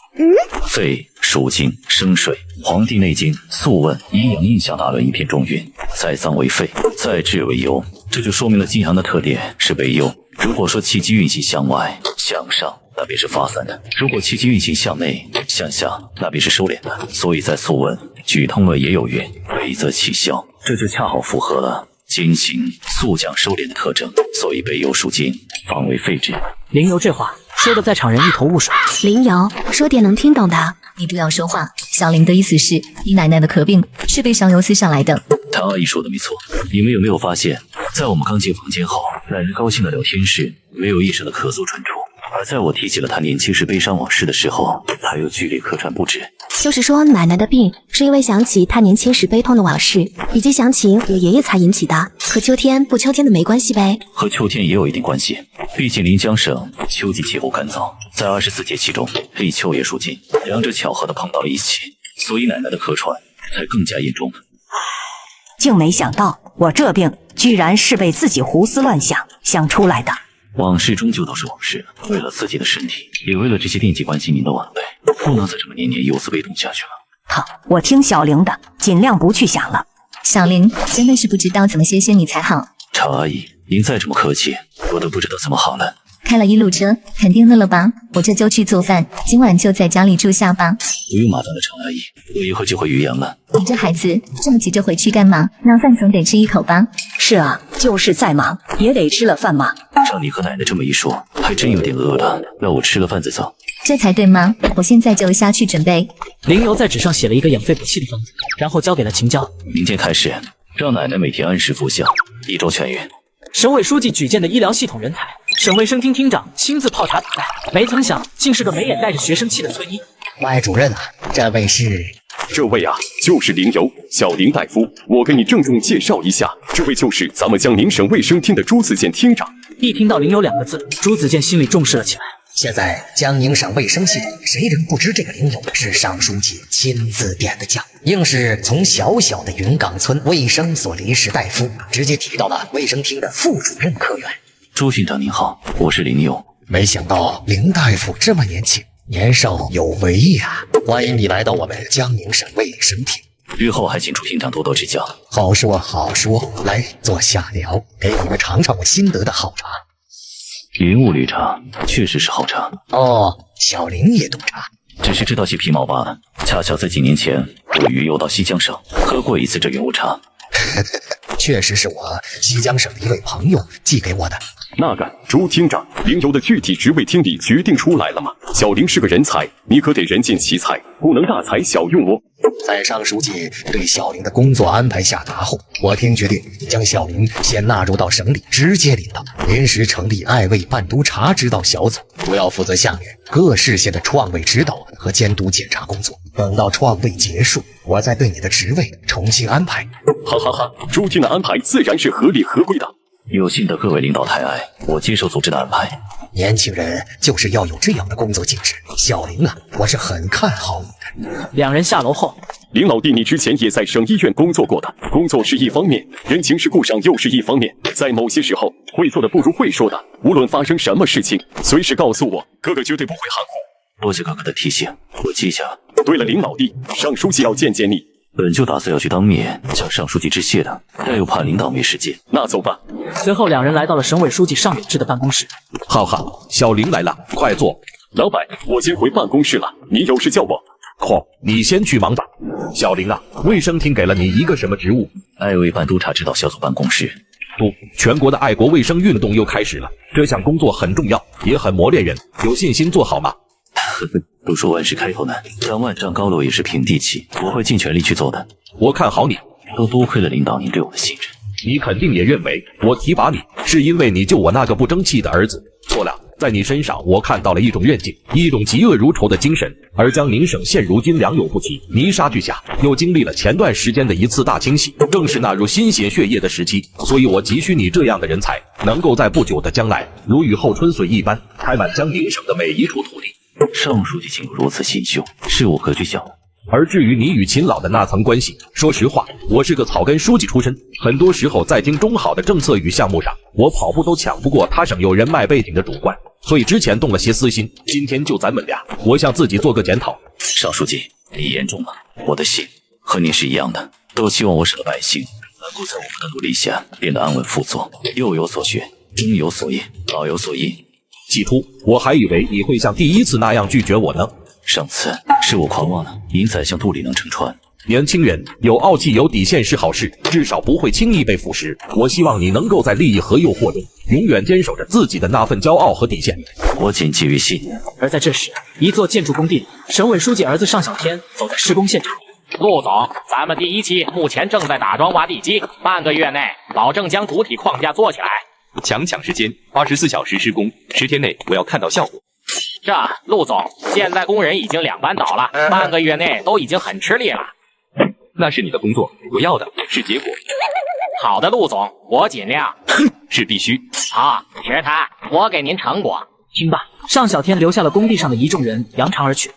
肺属金生水，《黄帝内经·素问·阴阳应象大论》一篇中云：在脏为肺，在志为忧。这就说明了金阳的特点是为忧。如果说气机运行向外向上，那便是发散的；如果气机运行向内向下，那便是收敛的。所以在《素问·举通论》也有云：为则气消，这就恰好符合了金行速降收敛的特征。所以背忧属金，方为肺之。林由这话说的在场人一头雾水。林由，说点能听懂的。你不要说话。小林的意思是，你奶奶的咳病是被上游撕上来的。他阿姨说的没错，你们有没有发现，在我们刚进房间后，奶奶高兴的聊天时，没有一声的咳嗽传出，而在我提起了她年轻时悲伤往事的时候，她又剧烈咳喘不止。就是说，奶奶的病是因为想起她年轻时悲痛的往事，以及想起我爷爷才引起的，和秋天不秋天的没关系呗？和秋天也有一定关系，毕竟临江省秋季气候干燥，在24节气中，立秋也属金，两者巧合的碰到了一起，所以奶奶的咳喘才更加严重。竟没想到我这病居然是被自己胡思乱想出来的。往事终究都是往事，为了自己的身体，也为了这些惦记关心您的晚辈，不能再这么年年忧思悲痛下去了。好，我听小玲的，尽量不去想了。小林真的是不知道怎么谢谢你才好。常阿姨，您再这么客气，我都不知道怎么好了。开了1路车，肯定饿了吧？我这就去做饭，今晚就在家里住下吧。不用麻烦了，常阿姨，我一会儿就回渔阳了。你这孩子这么急着回去干嘛？那饭总得吃一口吧？是啊，就是再忙也得吃了饭嘛。照你和奶奶这么一说，还真有点饿了，让我吃了饭再走。这才对吗？我现在就下去准备。林由在纸上写了一个养肺补气的方子，然后交给了秦娇。明天开始，让奶奶每天按时服下，1周痊愈。省委书记举荐的医疗系统人才，省卫生厅厅长亲自泡茶等待，没曾想竟是个眉眼带着学生气的村医。麦主任啊，这位啊，就是林由，小林大夫。我给你郑重介绍一下，这位就是咱们江宁省卫生厅的朱子健厅长。一听到林由2个字，朱子健心里重视了起来。现在江宁省卫生系统，谁人不知这个林由是上书记亲自点的将，硬是从小小的云岗村卫生所临时大夫，直接提到了卫生厅的副主任科员。朱训长您好，我是林由。没想到林大夫这么年轻，年少有为呀！欢迎你来到我们江宁省卫生厅，日后还请朱厅长多多指教。好说好说，来坐下聊，给你们尝尝我新得的好茶。云雾绿茶确实是好茶哦，小林也懂茶，只是知道些皮毛罢了。恰巧在几年前，我余游到西江省，喝过一次这云雾茶。确实是我西江省的一位朋友寄给我的。那个朱厅长，林游的具体职位厅里决定出来了吗？小林是个人才，你可得人见其才，不能大材小用哦。在尚书记对小林的工作安排下达后，我厅决定将小林先纳入到省里直接领导，临时成立爱卫办督察指导小组，主要负责下面各市县的创卫指导和监督检查工作。等到创卫结束，我再对你的职位重新安排。哈哈哈，朱厅的安排自然是合理合规的。有幸得各位领导抬爱，我接受组织的安排。年轻人就是要有这样的工作性质。小林啊，我是很看好你的。两人下楼后，林老弟，你之前也在省医院工作过的，工作是一方面，人情世故上又是一方面，在某些时候，会做的不如会说的。无论发生什么事情，随时告诉我，哥哥绝对不会含糊。多谢哥哥的提醒，我记下。对了，林老弟，尚书记要见见你。本就打算要去当面向尚书记致谢的，但又怕领导没时间。那走吧。随后两人来到了省委书记尚远志的办公室。浩浩，小林来了，快坐。老板，我先回办公室了，你有事叫我。你先去忙吧。小林啊，卫生厅给了你一个什么职务？爱卫办督察指导小组办公室。不，全国的爱国卫生运动又开始了，这项工作很重要，也很磨练人，有信心做好吗？都说万事开头难，但万丈高楼也是平地起，我会尽全力去做的。我看好你，都多亏了领导您对我的信任。你肯定也认为我提拔你是因为你救我那个不争气的儿子，错了，在你身上我看到了一种韧劲，一种嫉恶如仇的精神。而江宁省现如今良莠不齐，泥沙俱下，又经历了前段时间的一次大清洗，正是纳入新鲜血液的时期，所以我急需你这样的人才，能够在不久的将来如雨后春笋一般开满江宁省的每一处土地。尚书记竟有如此心胸，是我格局小。而至于你与秦老的那层关系，说实话，我是个草根书记出身，很多时候在京中好的政策与项目上，我跑步都抢不过他省有人脉背景的主管，所以之前动了些私心。今天就咱们俩，我向自己做个检讨。尚书记，你言重了，我的心和您是一样的，都希望我省的百姓能够在我们的努力下变得安稳富足，幼有所学，中有所业，老有所依。起初我还以为你会像第一次那样拒绝我呢。上次是我狂妄了，您宰相肚里能撑船。年轻人有傲气有底线是好事，至少不会轻易被腐蚀。我希望你能够在利益和诱惑中永远坚守着自己的那份骄傲和底线。我谨记于心。而在这时，一座建筑工地里，省委书记儿子尚小天走在施工现场。陆总，咱们第一期目前正在打桩挖地基，半个月内保证将主体框架做起来。强抢时间，24小时施工，10天内我要看到效果。这，陆总，现在工人已经2班倒了，半个月内都已经很吃力了。那是你的工作，我要的是结果。好的，陆总，我尽量。是必须。好，石台，我给您成果。听罢，尚小天留下了工地上的一众人，扬长而去。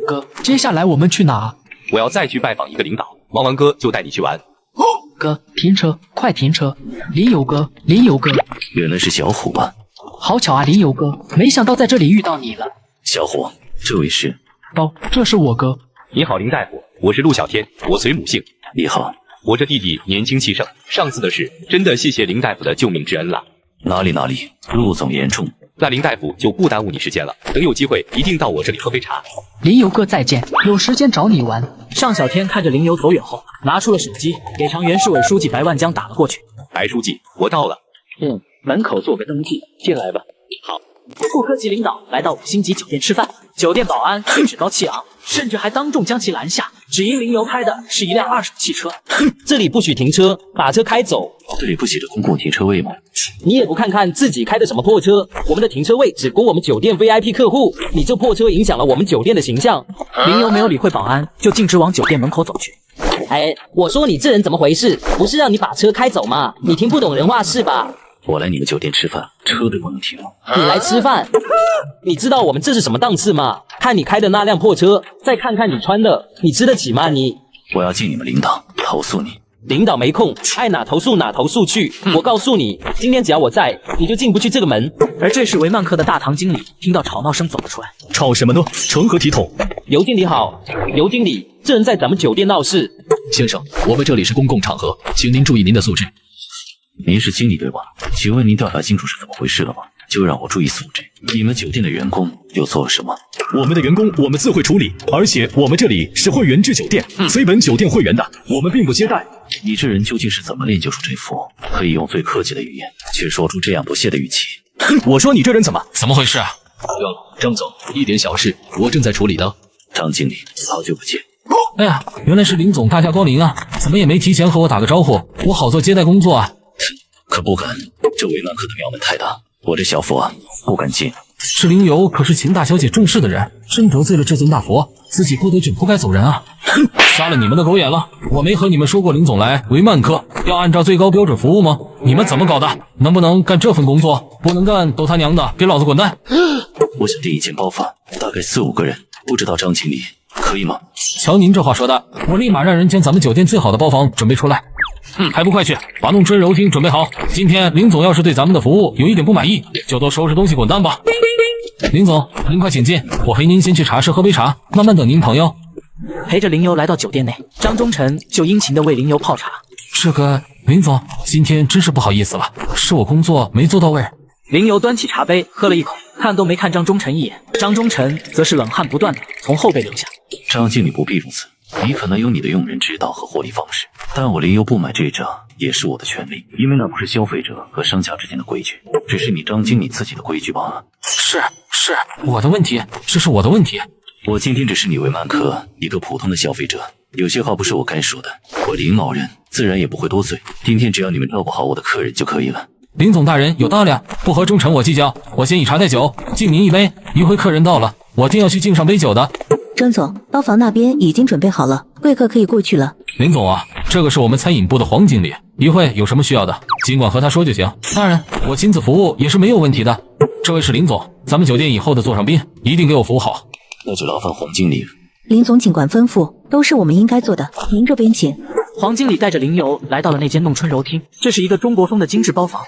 哥，接下来我们去哪？我要再去拜访一个领导，忙完哥就带你去玩。哥，停车，快停车！林友哥，林友哥，原来是小虎啊！好巧啊，林友哥，没想到在这里遇到你了。小虎，这位是？哦，这是我哥。你好，林大夫，我是陆小天，我随母姓。你好，我这弟弟年轻气盛，上次的事真的谢谢林大夫的救命之恩了。哪里，陆总言重。那林大夫就不耽误你时间了，等有机会一定到我这里喝杯茶。林友哥再见，有时间找你玩。尚小天看着林游走远后，拿出了手机，给长垣市委书记白万江打了过去。白书记，我到了。门口做个登记，进来吧。好。副科级领导来到5星级酒店吃饭，酒店保安却趾高气昂，甚至还当众将其拦下，只因林游开的是一辆2手汽车。这里不许停车，把车开走。这里不写着公共停车位吗？你也不看看自己开的什么破车，我们的停车位只供我们酒店 VIP 客户，你这破车影响了我们酒店的形象。林游没有理会保安，就径直往酒店门口走去。哎，我说你这人怎么回事？不是让你把车开走吗？你听不懂人话是吧？我来你们酒店吃饭，车都不能停。你来吃饭？你知道我们这是什么档次吗？看你开的那辆破车，再看看你穿的，你吃得起吗你？我要见你们领导，投诉你。领导没空，爱哪投诉哪投诉去。我告诉你，今天只要我在，你就进不去这个门。而这时维曼克的大堂经理听到吵闹声走了出来。吵什么呢？成何体统？尤经理好，尤经理，这人在咱们酒店闹事。先生，我们这里是公共场合，请您注意您的素质。您是经理对吧？请问您调查清楚是怎么回事了吗？就让我注意素质。你们酒店的员工又做了什么？我们的员工我们自会处理，而且我们这里是会员制酒店，非本酒店会员的，我们并不接待。你这人究竟是怎么练就出这副可以用最客气的语言，却说出这样不屑的语气？我说你这人怎么回事啊？张总，一点小事，我正在处理的。张经理，好久不见。哎呀，原来是林总，大驾光临啊！怎么也没提前和我打个招呼，我好做接待工作啊。可不敢，这维曼克的庙门太大，我这小佛啊不敢进。是灵游可是秦大小姐重视的人，真得罪了这尊大佛，自己不得卷铺盖走人啊！瞎了你们的狗眼了！我没和你们说过林总来维曼克要按照最高标准服务吗？你们怎么搞的？能不能干这份工作？不能干，都他娘的给老子滚蛋！我想订一间包房，大概4、5个人，不知道张经理可以吗？瞧您这话说的，我立马让人将咱们酒店最好的包房准备出来。还不快去把弄春柔厅准备好！今天林总要是对咱们的服务有一点不满意，就都收拾东西滚蛋吧。林总，您快请进，我陪您先去茶室喝杯茶，慢慢等您朋友。陪着林游来到酒店内，张忠臣就殷勤地为林游泡茶。这个林总，今天真是不好意思了，是我工作没做到位。林游端起茶杯喝了一口，看都没看张忠臣一眼，张忠臣则是冷汗不断地从后背流下。张经理不必如此，你可能有你的用人之道和获利方式，但我林游不买这账也是我的权利，因为那不是消费者和商家之间的规矩，只是你张经理自己的规矩罢了。是我的问题，这是我的问题。我今天只是你维曼克一个普通的消费者，有些话不是我该说的，我林老人自然也不会多嘴，今天只要你们照顾好我的客人就可以了。林总大人有大量，不和忠臣我计较，我先以茶代酒，敬您一杯，一会客人到了，我定要去敬上杯酒的。张总，包房那边已经准备好了，贵客可以过去了。林总啊，这个是我们餐饮部的黄经理，一会有什么需要的，尽管和他说就行。当然，我亲自服务也是没有问题的。这位是林总，咱们酒店以后的座上宾，一定给我服务好。那就劳烦黄经理了。林总尽管吩咐，都是我们应该做的。您这边请。黄经理带着林游来到了那间弄春柔厅，这是一个中国风的精致包房。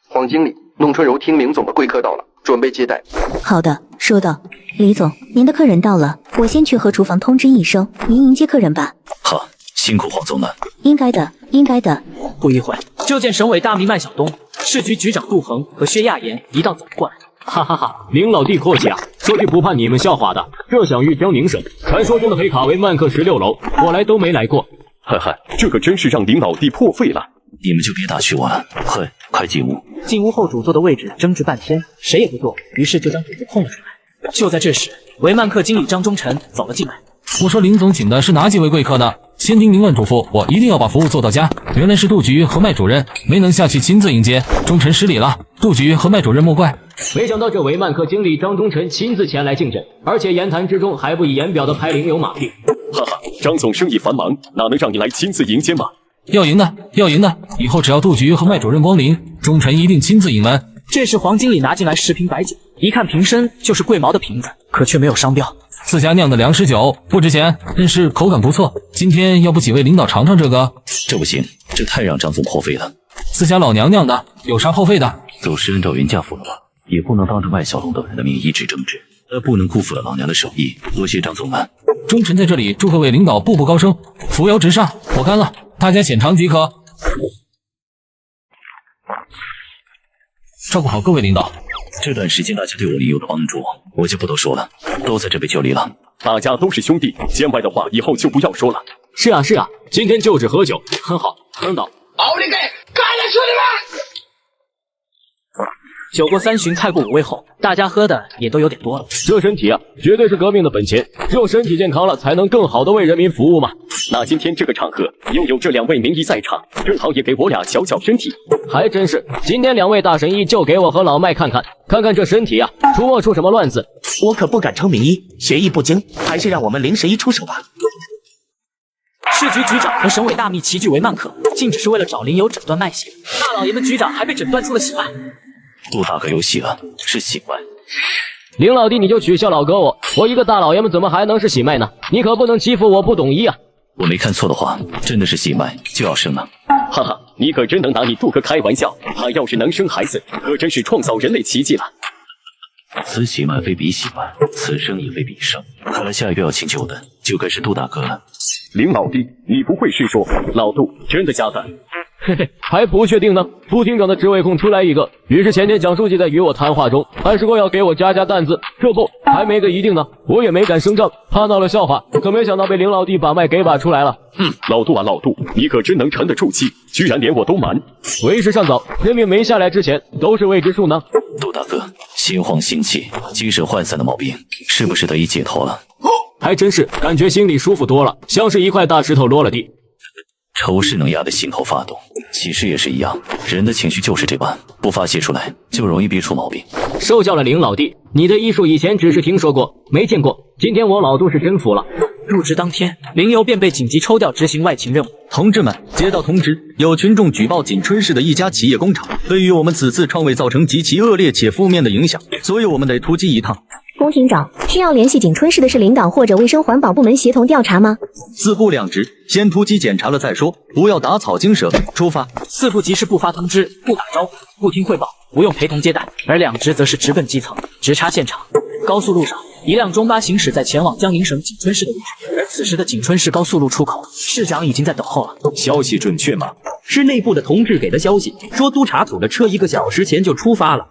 黄经理，弄春柔厅林总的贵客到了，准备接待。好的，收到。李总，您的客人到了，我先去和厨房通知一声，您迎接客人吧。好，辛苦黄总了。应该的，应该的。不一会儿，就见省委大秘麦晓东、市局局长杜恒和薛亚岩一道走过来。哈哈哈，林老弟客气啊，说句不怕你们笑话的，这享誉江宁省传说中的黑卡维曼克16楼，我来都没来过。嗨嗨，这可真是让林老弟破费了。你们就别打趣我了，快进屋。进屋后，主座的位置争执半天，谁也不坐，于是就将主座空了出来。就在这时，维曼克经理张忠臣走了进来。我说林总请的是哪几位贵客呢？千叮咛万嘱咐，我一定要把服务做到家。原来是杜局和麦主任没能下去亲自迎接，忠臣失礼了，杜局和麦主任莫怪。没想到这维曼克经理张忠臣亲自前来敬诊，而且言谈之中还不以言表的拍林游马屁。哈哈，张总生意繁忙，哪能让你来亲自迎接嘛？要赢的，以后只要杜局和麦主任光临，忠臣一定亲自迎门。这时黄经理拿进来10瓶白酒，一看瓶身就是贵毛的瓶子，可却没有商标。自家酿的粮食酒，不值钱，但是口感不错。今天要不几位领导尝尝这个？这不行，这太让张总破费了。自家老娘酿的，有啥破费的？走是按照原价付了吧，也不能当着麦小龙等人的面一直争执，不能辜负了老娘的手艺。多谢张总了。忠臣在这里祝各位领导步步高升，扶摇直上。我干了，大家浅尝即可。照顾好各位领导。这段时间大家对我林游的帮助，我就不多说了，都在这杯酒里了。大家都是兄弟，见外的话以后就不要说了。是啊，今天就只喝酒，很好，很好。奥利给，干了兄弟们！酒过3巡，菜过5味后，大家喝的也都有点多了。这身体啊，绝对是革命的本钱，只有身体健康了，才能更好的为人民服务嘛。那今天这个场合又有这2位名医在场，正好也给我俩瞧瞧身体。还真是，今天2位大神医就给我和老麦看看这身体啊，出没出什么乱子。我可不敢称名医，学艺不精，还是让我们林神医出手吧。市局局长和省委大秘齐聚维曼克，竟只是为了找林游诊断脉血。大老爷们局长还被诊断出了喜脉。杜大哥有喜了，是喜脉。林老弟你就取笑老哥我一个大老爷们怎么还能是喜脉呢？你可不能欺负我不懂医啊！我没看错的话，真的是喜脉就要生了。哈哈，你可真能拿你杜哥开玩笑，他要是能生孩子，可真是创造人类奇迹了。此喜脉非彼喜脉，此生也非彼生。看来下一个要请求的就该是杜大哥了。林老弟，你不会是说老杜真的假的？嘿嘿，还不确定呢。副厅长的职位空出来一个，于是前天蒋书记在与我谈话中暗示过要给我加担子，这不还没个一定呢。我也没敢声张，怕闹了笑话，可没想到被林老弟把脉给把出来了。老杜啊老杜，你可真能沉得住气，居然连我都瞒。为时尚早，人命没下来之前都是未知数呢。杜大哥，心慌心悸、精神涣散的毛病，是不是得以解脱了？还真是，感觉心里舒服多了，像是一块大石头落了地。仇是能压得心头发抖，其实也是一样，人的情绪就是这般，不发泄出来就容易逼出毛病。受教了林老弟，你的医术以前只是听说过，没见过，今天我老杜是真服了。入职当天，林游便被紧急抽调执行外勤任务。同志们，接到通知，有群众举报锦春市的一家企业工厂对于我们此次创卫造成极其恶劣且负面的影响，所以我们得突击一趟。龚厅长，需要联系锦春市的市领导或者卫生环保部门协同调查吗？四部两职，先突击检查了再说，不要打草惊蛇。出发。四部即是不发通知、不打招呼、不听汇报、不用陪同接待，而两职则是直奔基层，直插现场。高速路上，一辆中巴行驶在前往江宁省锦春市的路上，而此时的锦春市高速路出口，市长已经在等候了。消息准确吗？是内部的同志给的消息，说督察组的车1个小时前就出发了。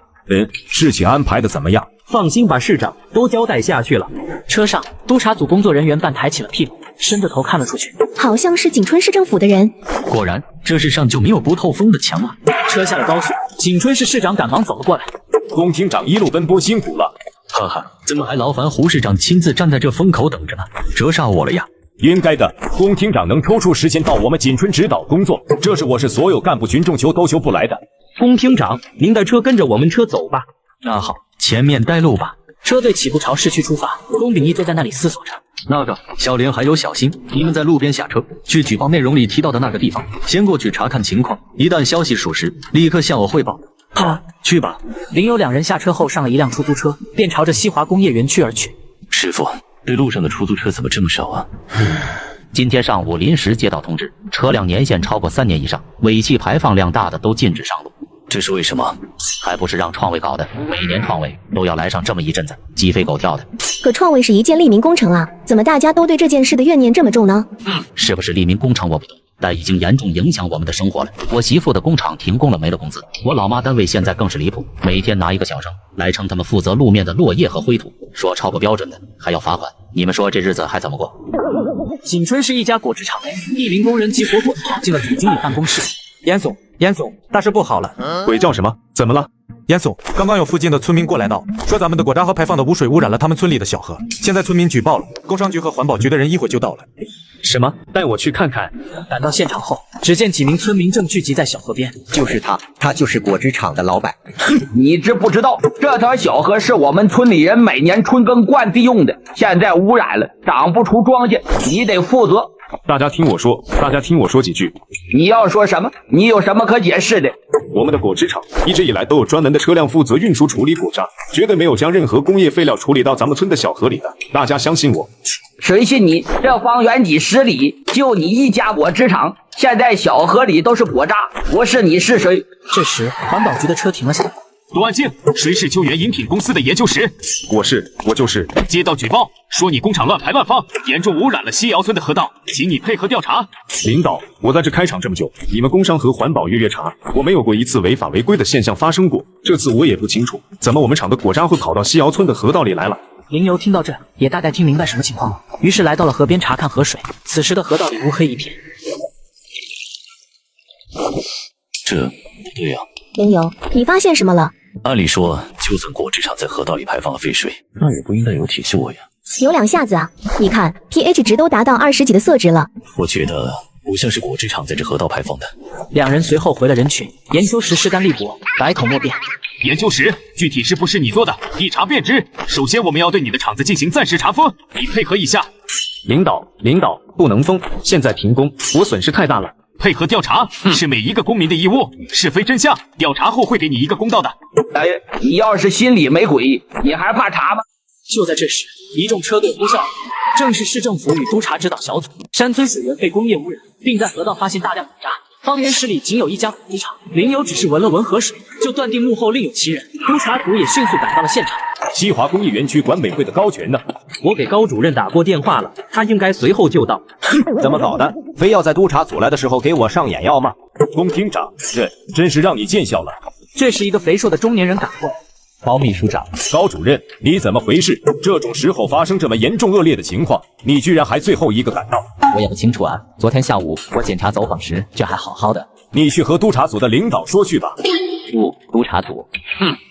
事情安排的怎么样？放心吧，市长，都交代下去了。车上，督察组工作人员半抬起了屁股，伸着头看了出去，好像是锦春市政府的人。果然，这世上就没有不透风的墙啊！车下了高速，锦春市市长赶忙走了过来。龚厅长一路奔波辛苦了。哈哈，怎么还劳烦胡市长亲自站在这风口等着呢？折煞我了呀！应该的，龚厅长能抽出时间到我们锦春指导工作，这是我市所有干部群众求都求不来的。龚厅长，您的车跟着我们车走吧。那好，前面带路吧。车队起步朝市区出发，龚秉义坐在那里思索着。那个小莲还有小新，你们在路边下车，去举报内容里提到的那个地方，先过去查看情况，一旦消息属实，立刻向我汇报。好，去吧。林有两人下车后上了一辆出租车，便朝着西华工业园区而去。师傅，这路上的出租车怎么这么少啊？今天上午临时接到通知，车辆年限超过3年以上，尾气排放量大的都禁止上路。这是为什么？还不是让创卫搞的，每年创卫都要来上这么一阵子，鸡飞狗跳的。可创卫是一件利民工程啊，怎么大家都对这件事的怨念这么重呢？是不是利民工程我不懂，但已经严重影响我们的生活了。我媳妇的工厂停工了，没了工资。我老妈单位现在更是离谱，每天拿1个小生来称他们负责路面的落叶和灰土，说超过标准的还要罚款。你们说这日子还怎么过？锦春是一家果汁厂，一名工人急火火地跑进了总经理办公室。严总，大事不好了！鬼叫什么？怎么了？严总，刚刚有附近的村民过来闹，说咱们的果渣河排放的污水污染了他们村里的小河，现在村民举报了，工商局和环保局的人一会就到了。什么？带我去看看。赶到现场后，只见几名村民正聚集在小河边。就是他就是果汁厂的老板。你知不知道，这条小河是我们村里人每年春耕灌地用的，现在污染了，长不出庄稼，你得负责。大家听我说几句。你要说什么？你有什么可解释的？我们的果汁厂一直以来都有专门的车辆负责运输处理果渣，绝对没有将任何工业废料处理到咱们村的小河里的。大家相信我。谁信你？这方圆几10里就你一家果汁厂，现在小河里都是果渣，我是你是谁？这时环保局的车停了下来。罗万静，谁是秋源饮品公司的研究室？我就是。接到举报，说你工厂乱排乱放，严重污染了西窑村的河道，请你配合调查。领导，我在这开厂这么久，你们工商和环保月查，我没有过一次违法违规的现象发生过。这次我也不清楚，怎么我们厂的果渣会跑到西窑村的河道里来了？林游听到这，也大概听明白什么情况了，于是来到了河边查看河水。此时的河道里乌黑一片。这不对啊！林游，你发现什么了？按理说，就算果汁厂在河道里排放了废水，那也不应该有体嗅呀。有2下子啊！你看 pH 值都达到20几的色值了。我觉得不像是果汁厂在这河道排放的。两人随后回了人群。研究室势单力薄，百口莫辩。研究室，具体是不是你做的？一查便知。首先，我们要对你的厂子进行暂时查封，你配合一下。领导，不能封，现在停工，我损失太大了。配合调查是每一个公民的义务，是非真相调查后会给你一个公道的。你要是心里没鬼，你还怕查吗？就在这时，一众车队呼啸而来，正是市政府与督察指导小组。山村水源被工业污染，并在河道发现大量果渣。方圆10里仅有一家果汁厂，林游只是闻了闻河水，就断定幕后另有其人。督察组也迅速赶到了现场。西华工业园区管委会的高全呢？我给高主任打过电话了，他应该随后就到。怎么搞的？非要在督察组来的时候给我上眼药吗？龚厅长，这真是让你见笑了。这时，一个肥硕的中年人赶过来。包秘书长，高主任，你怎么回事？这种时候发生这么严重恶劣的情况，你居然还最后一个赶到？我也不清楚啊。昨天下午我检查走访时，这还好好的。你去和督察组的领导说去吧。督察组？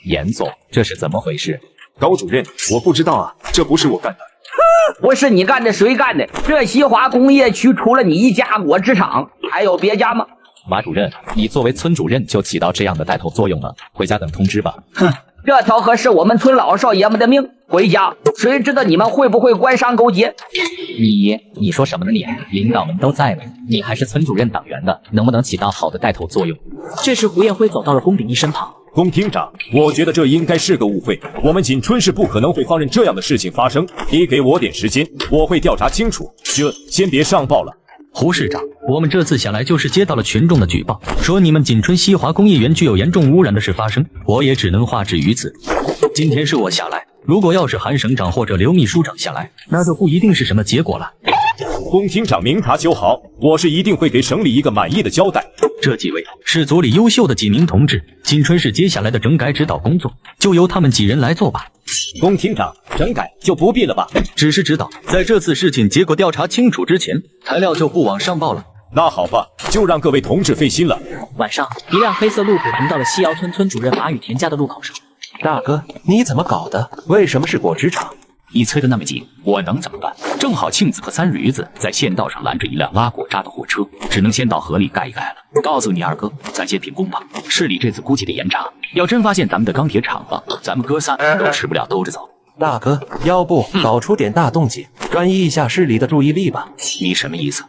严总，这是怎么回事？高主任，我不知道啊，这不是我干的。不是你干的，谁干的？这西华工业区除了你一家果汁厂，还有别家吗？马主任，你作为村主任就起到这样的带头作用了，回家等通知吧。哼，这条可是我们村老少爷们的命，回家谁知道你们会不会官商勾结？你说什么呢你？领导们都在呢，你还是村主任党员的，能不能起到好的带头作用？这时胡彦辉走到了龚秉义身旁。龚厅长，我觉得这应该是个误会，我们锦春市不可能会放任这样的事情发生。你给我点时间，我会调查清楚。这先别上报了。胡市长，我们这次下来就是接到了群众的举报，说你们锦春西华工业园具有严重污染的事发生，我也只能话止于此。今天是我下来，如果要是韩省长或者刘秘书长下来，那就不一定是什么结果了。龚厅长明察秋毫，我是一定会给省里一个满意的交代。这几位是组里优秀的几名同志，锦春市接下来的整改指导工作就由他们几人来做吧。龚厅长，整改就不必了吧？只是指导，在这次事情结果调查清楚之前，材料就不往上报了。那好吧，就让各位同志费心了。晚上，一辆黑色路虎停到了西窑村村主任马雨田家的路口上。大哥，你怎么搞的？为什么是果汁厂？你催得那么急，我能怎么办？正好庆子和三驴子在县道上拦着一辆拉果渣的货车，只能先到河里盖一盖了。告诉你二哥，咱先停工吧。市里这次估计得严查，要真发现咱们的钢铁厂房，咱们哥仨都吃不了兜着走。大哥，要不搞出点大动静，转移一下市里的注意力吧？你什么意思？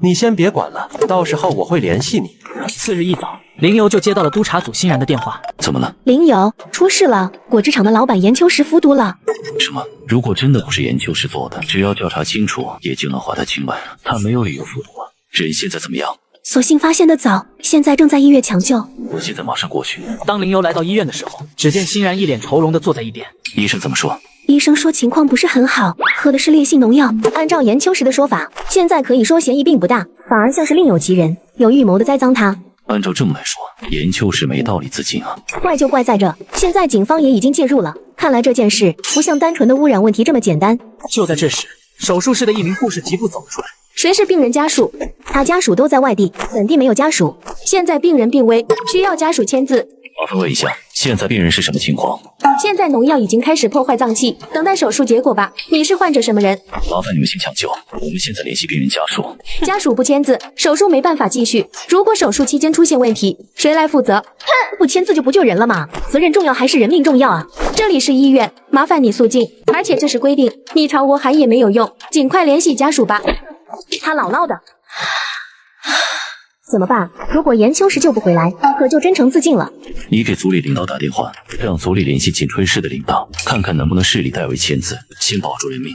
你先别管了，到时候我会联系你。次日一早，林游就接到了督察组欣然的电话。怎么了？林游，出事了！果汁厂的老板严秋实服毒了。什么？如果真的不是严秋实做的，只要调查清楚，也就能还他清白了。他没有理由服毒啊。人现在怎么样？所幸发现的早，现在正在医院抢救。我现在马上过去。当林游来到医院的时候，只见欣然一脸愁容地坐在一边。医生怎么说？医生说情况不是很好，喝的是烈性农药。按照严秋实的说法，现在可以说嫌疑并不大，反而像是另有其人，有预谋的栽赃他。按照这么来说，严秋实没道理自尽啊。怪就怪在这，现在警方也已经介入了，看来这件事不像单纯的污染问题这么简单。就在这时，手术室的一名护士急步走了出来。谁是病人家属？他家属都在外地，本地没有家属。现在病人病危，需要家属签字。麻烦问一下，现在病人是什么情况？现在农药已经开始破坏脏器，等待手术结果吧。你是患者什么人？麻烦你们先抢救，我们现在联系病人家属。家属不签字，手术没办法继续。如果手术期间出现问题，谁来负责？哼，不签字就不救人了吗？责任重要还是人命重要啊？这里是医院，麻烦你肃静，而且这是规定，你朝我喊也没有用，尽快联系家属吧。他老闹的。怎么办？如果严秋实救不回来，可就真成自尽了。你给组里领导打电话，让组里联系锦春市的领导，看看能不能市里代为签字，先保住人命。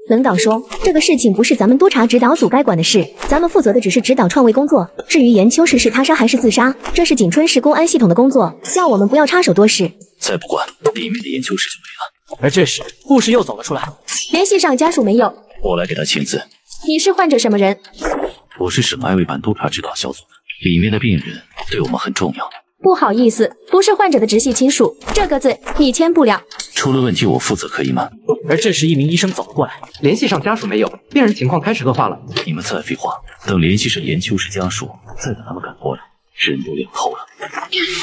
领导说，这个事情不是咱们督察指导组该管的事，咱们负责的只是指导创卫工作。至于严秋实是他杀还是自杀，这是锦春市公安系统的工作，叫我们不要插手多事。再不管，里面的严秋实就没了。而这时，护士又走了出来，联系上家属没有？我来给他签字。你是患者什么人？我是省爱卫办督察指导小组的，里面的病人对我们很重要。不好意思，不是患者的直系亲属，这个字你签不了。出了问题我负责，可以吗？而这时，一名医生走了过来，联系上家属没有？病人情况开始恶化了。你们再废话，等联系上严秋实家属，再等他们赶过来，人都凉透了。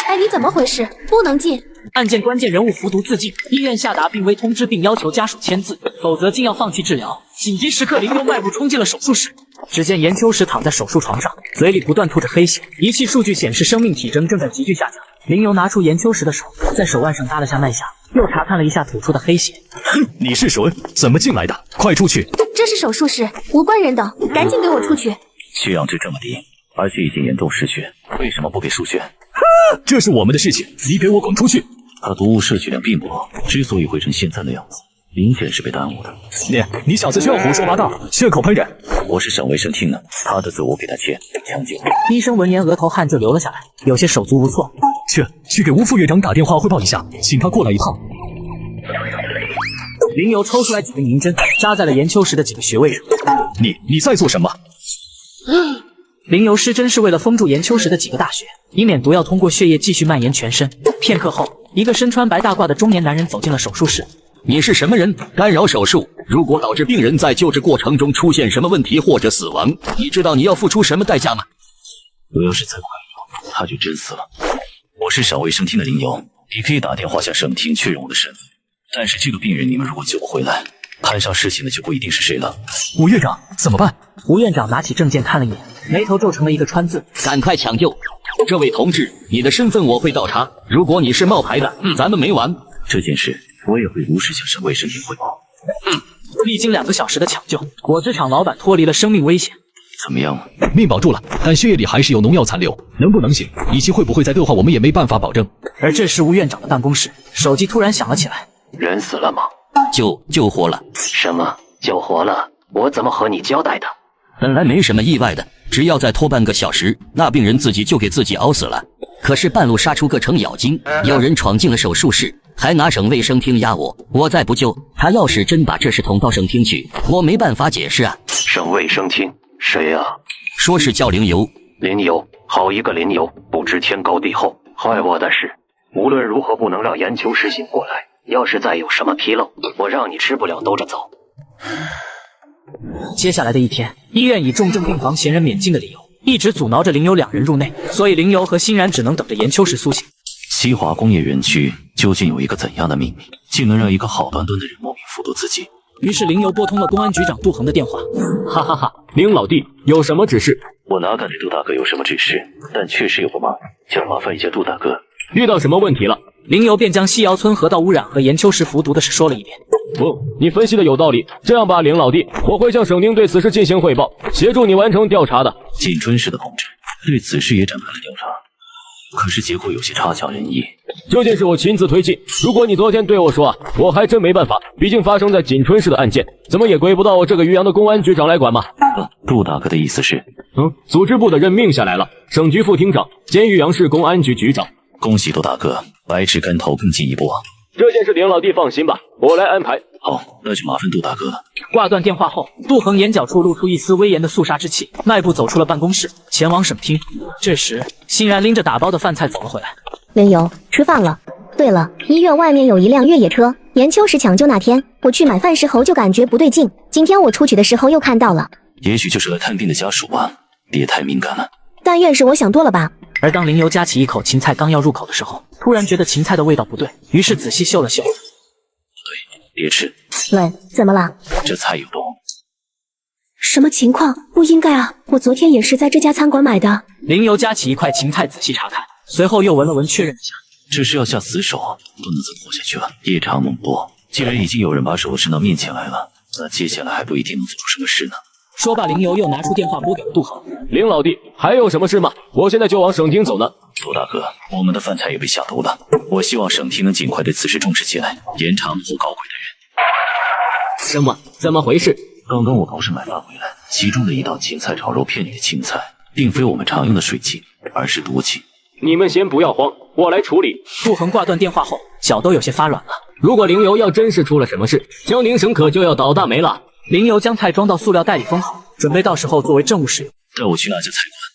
哎，你怎么回事？不能进。案件关键人物服毒自尽，医院下达病危通知，并要求家属签字，否则竟要放弃治疗。紧急时刻，林游迈步冲进了手术室。只见严秋实躺在手术床上，嘴里不断吐着黑血，仪器数据显示生命体征正在急剧下降。林游拿出严秋实的手，在手腕上搭了下脉象，又查看了一下吐出的黑血。哼，你是谁？怎么进来的？快出去！这是手术室，无关人等，赶紧给我出去！血氧值这么低，而且已经严重失血，为什么不给输血？这是我们的事情，你给我滚出去！他毒物摄取量并不高，之所以会成现在的样子，明显是被耽误的。你小子却胡说八道，血口喷人！我是省卫生厅的，他的字我给他签，抢救。医生闻言，额头汗就流了下来，有些手足无措。去给吴副院长打电话汇报一下，请他过来一趟。林由抽出来几根银针，扎在了研究室的几个穴位上。你在做什么？林由施针是为了封住研究室的几个大穴，以免毒药通过血液继续蔓延全身。片刻后，一个身穿白大褂的中年男人走进了手术室。你是什么人？干扰手术，如果导致病人在救治过程中出现什么问题或者死亡，你知道你要付出什么代价吗？我要是再不敢用，他就真死了。我是省卫生厅的林由，你可以打电话向省厅确认我的身份。但是这个病人你们如果救不回来，摊上事情的就不一定是谁了。吴院长怎么办？吴院长拿起证件看了一眼，眉头皱成了一个川字。赶快抢救！这位同志，你的身份我会调查，如果你是冒牌的，咱们没完。这件事我也会如实向省卫生厅汇报。历经2个小时的抢救，果汁厂老板脱离了生命危险。怎么样？命保住了，但血液里还是有农药残留，能不能醒，以及会不会再恶化，我们也没办法保证。而这时，吴院长的办公室手机突然响了起来。人死了吗？救活了。什么？救活了？我怎么和你交代的？本来没什么意外的，只要再拖半个小时，那病人自己就给自己熬死了。可是半路杀出个程咬金，有人闯进了手术室，还拿省卫生厅压我。我再不救他，要是真把这事捅到省厅去，我没办法解释啊。省卫生厅谁啊？说是叫林由。林由，好一个林由，不知天高地厚。害我的是，无论如何不能让研究室醒过来。要是再有什么纰漏，我让你吃不了兜着走。接下来的一天，医院以重症病房闲人免进的理由，一直阻挠着林由2人入内，所以林由和欣然只能等着研究室苏醒。西华工业园区究竟有一个怎样的秘密，竟能让一个好端端的人莫名服毒自己？于是林由拨通了公安局长杜恒的电话。哈哈哈，林老弟，有什么指示？我哪敢对杜大哥有什么指示，但确实有个忙，想麻烦一下杜大哥。遇到什么问题了？林由便将西窑村河道污染和研究室服毒的事说了一遍。你分析的有道理。这样吧，林老弟，我会向省厅对此事进行汇报，协助你完成调查的。锦春市的同志对此事也展开了调查，可是结果有些差强人意。这件事我亲自推进，如果你昨天对我说我还真没办法，毕竟发生在锦春市的案件，怎么也归不到我这个渔阳的公安局长来管嘛。杜大哥的意思是，组织部的任命下来了，省局副厅长兼渔阳市公安局局长。恭喜杜大哥，百尺竿头更进一步啊！这件事林老弟放心吧，我来安排。好，那就麻烦杜大哥了。挂断电话后，杜恒眼角处露出一丝威严的肃杀之气，迈步走出了办公室，前往省厅。这时，欣然拎着打包的饭菜走了回来。林由，吃饭了。对了，医院外面有一辆越野车，研究室抢救那天，我去买饭时候就感觉不对劲，今天我出去的时候又看到了。也许就是来探病的家属吧，别太敏感了。但愿是我想多了吧。而当林由夹起一口芹菜刚要入口的时候，突然觉得芹菜的味道不对，于是仔细嗅了嗅。不对，别吃。喂，怎么了？这菜有毒。什么情况？不应该啊，我昨天也是在这家餐馆买的。林由夹起一块芹菜仔细查看，随后又闻了闻确认一下。这是要下死手，不能再活下去了。夜长梦多，既然已经有人把手伸到面前来了，那接下来还不一定能做出什么事呢。说罢，林由又拿出电话拨给了杜恒。林老弟，还有什么事吗？我现在就往省厅走呢。杜大哥，我们的饭菜也被下毒了，我希望省厅能尽快对此事重视起来，严查幕后搞鬼的人。什么？怎么回事？刚刚我不是买饭回来，其中的一道芹菜炒肉片里的芹菜，并非我们常用的水芹，而是毒芹。你们先不要慌，我来处理。杜恒挂断电话后，脚都有些发软了。如果林由要真是出了什么事，江宁省可就要倒大霉了。林由将菜装到塑料袋里封好，准备到时候作为证物使用。带我去那家菜馆。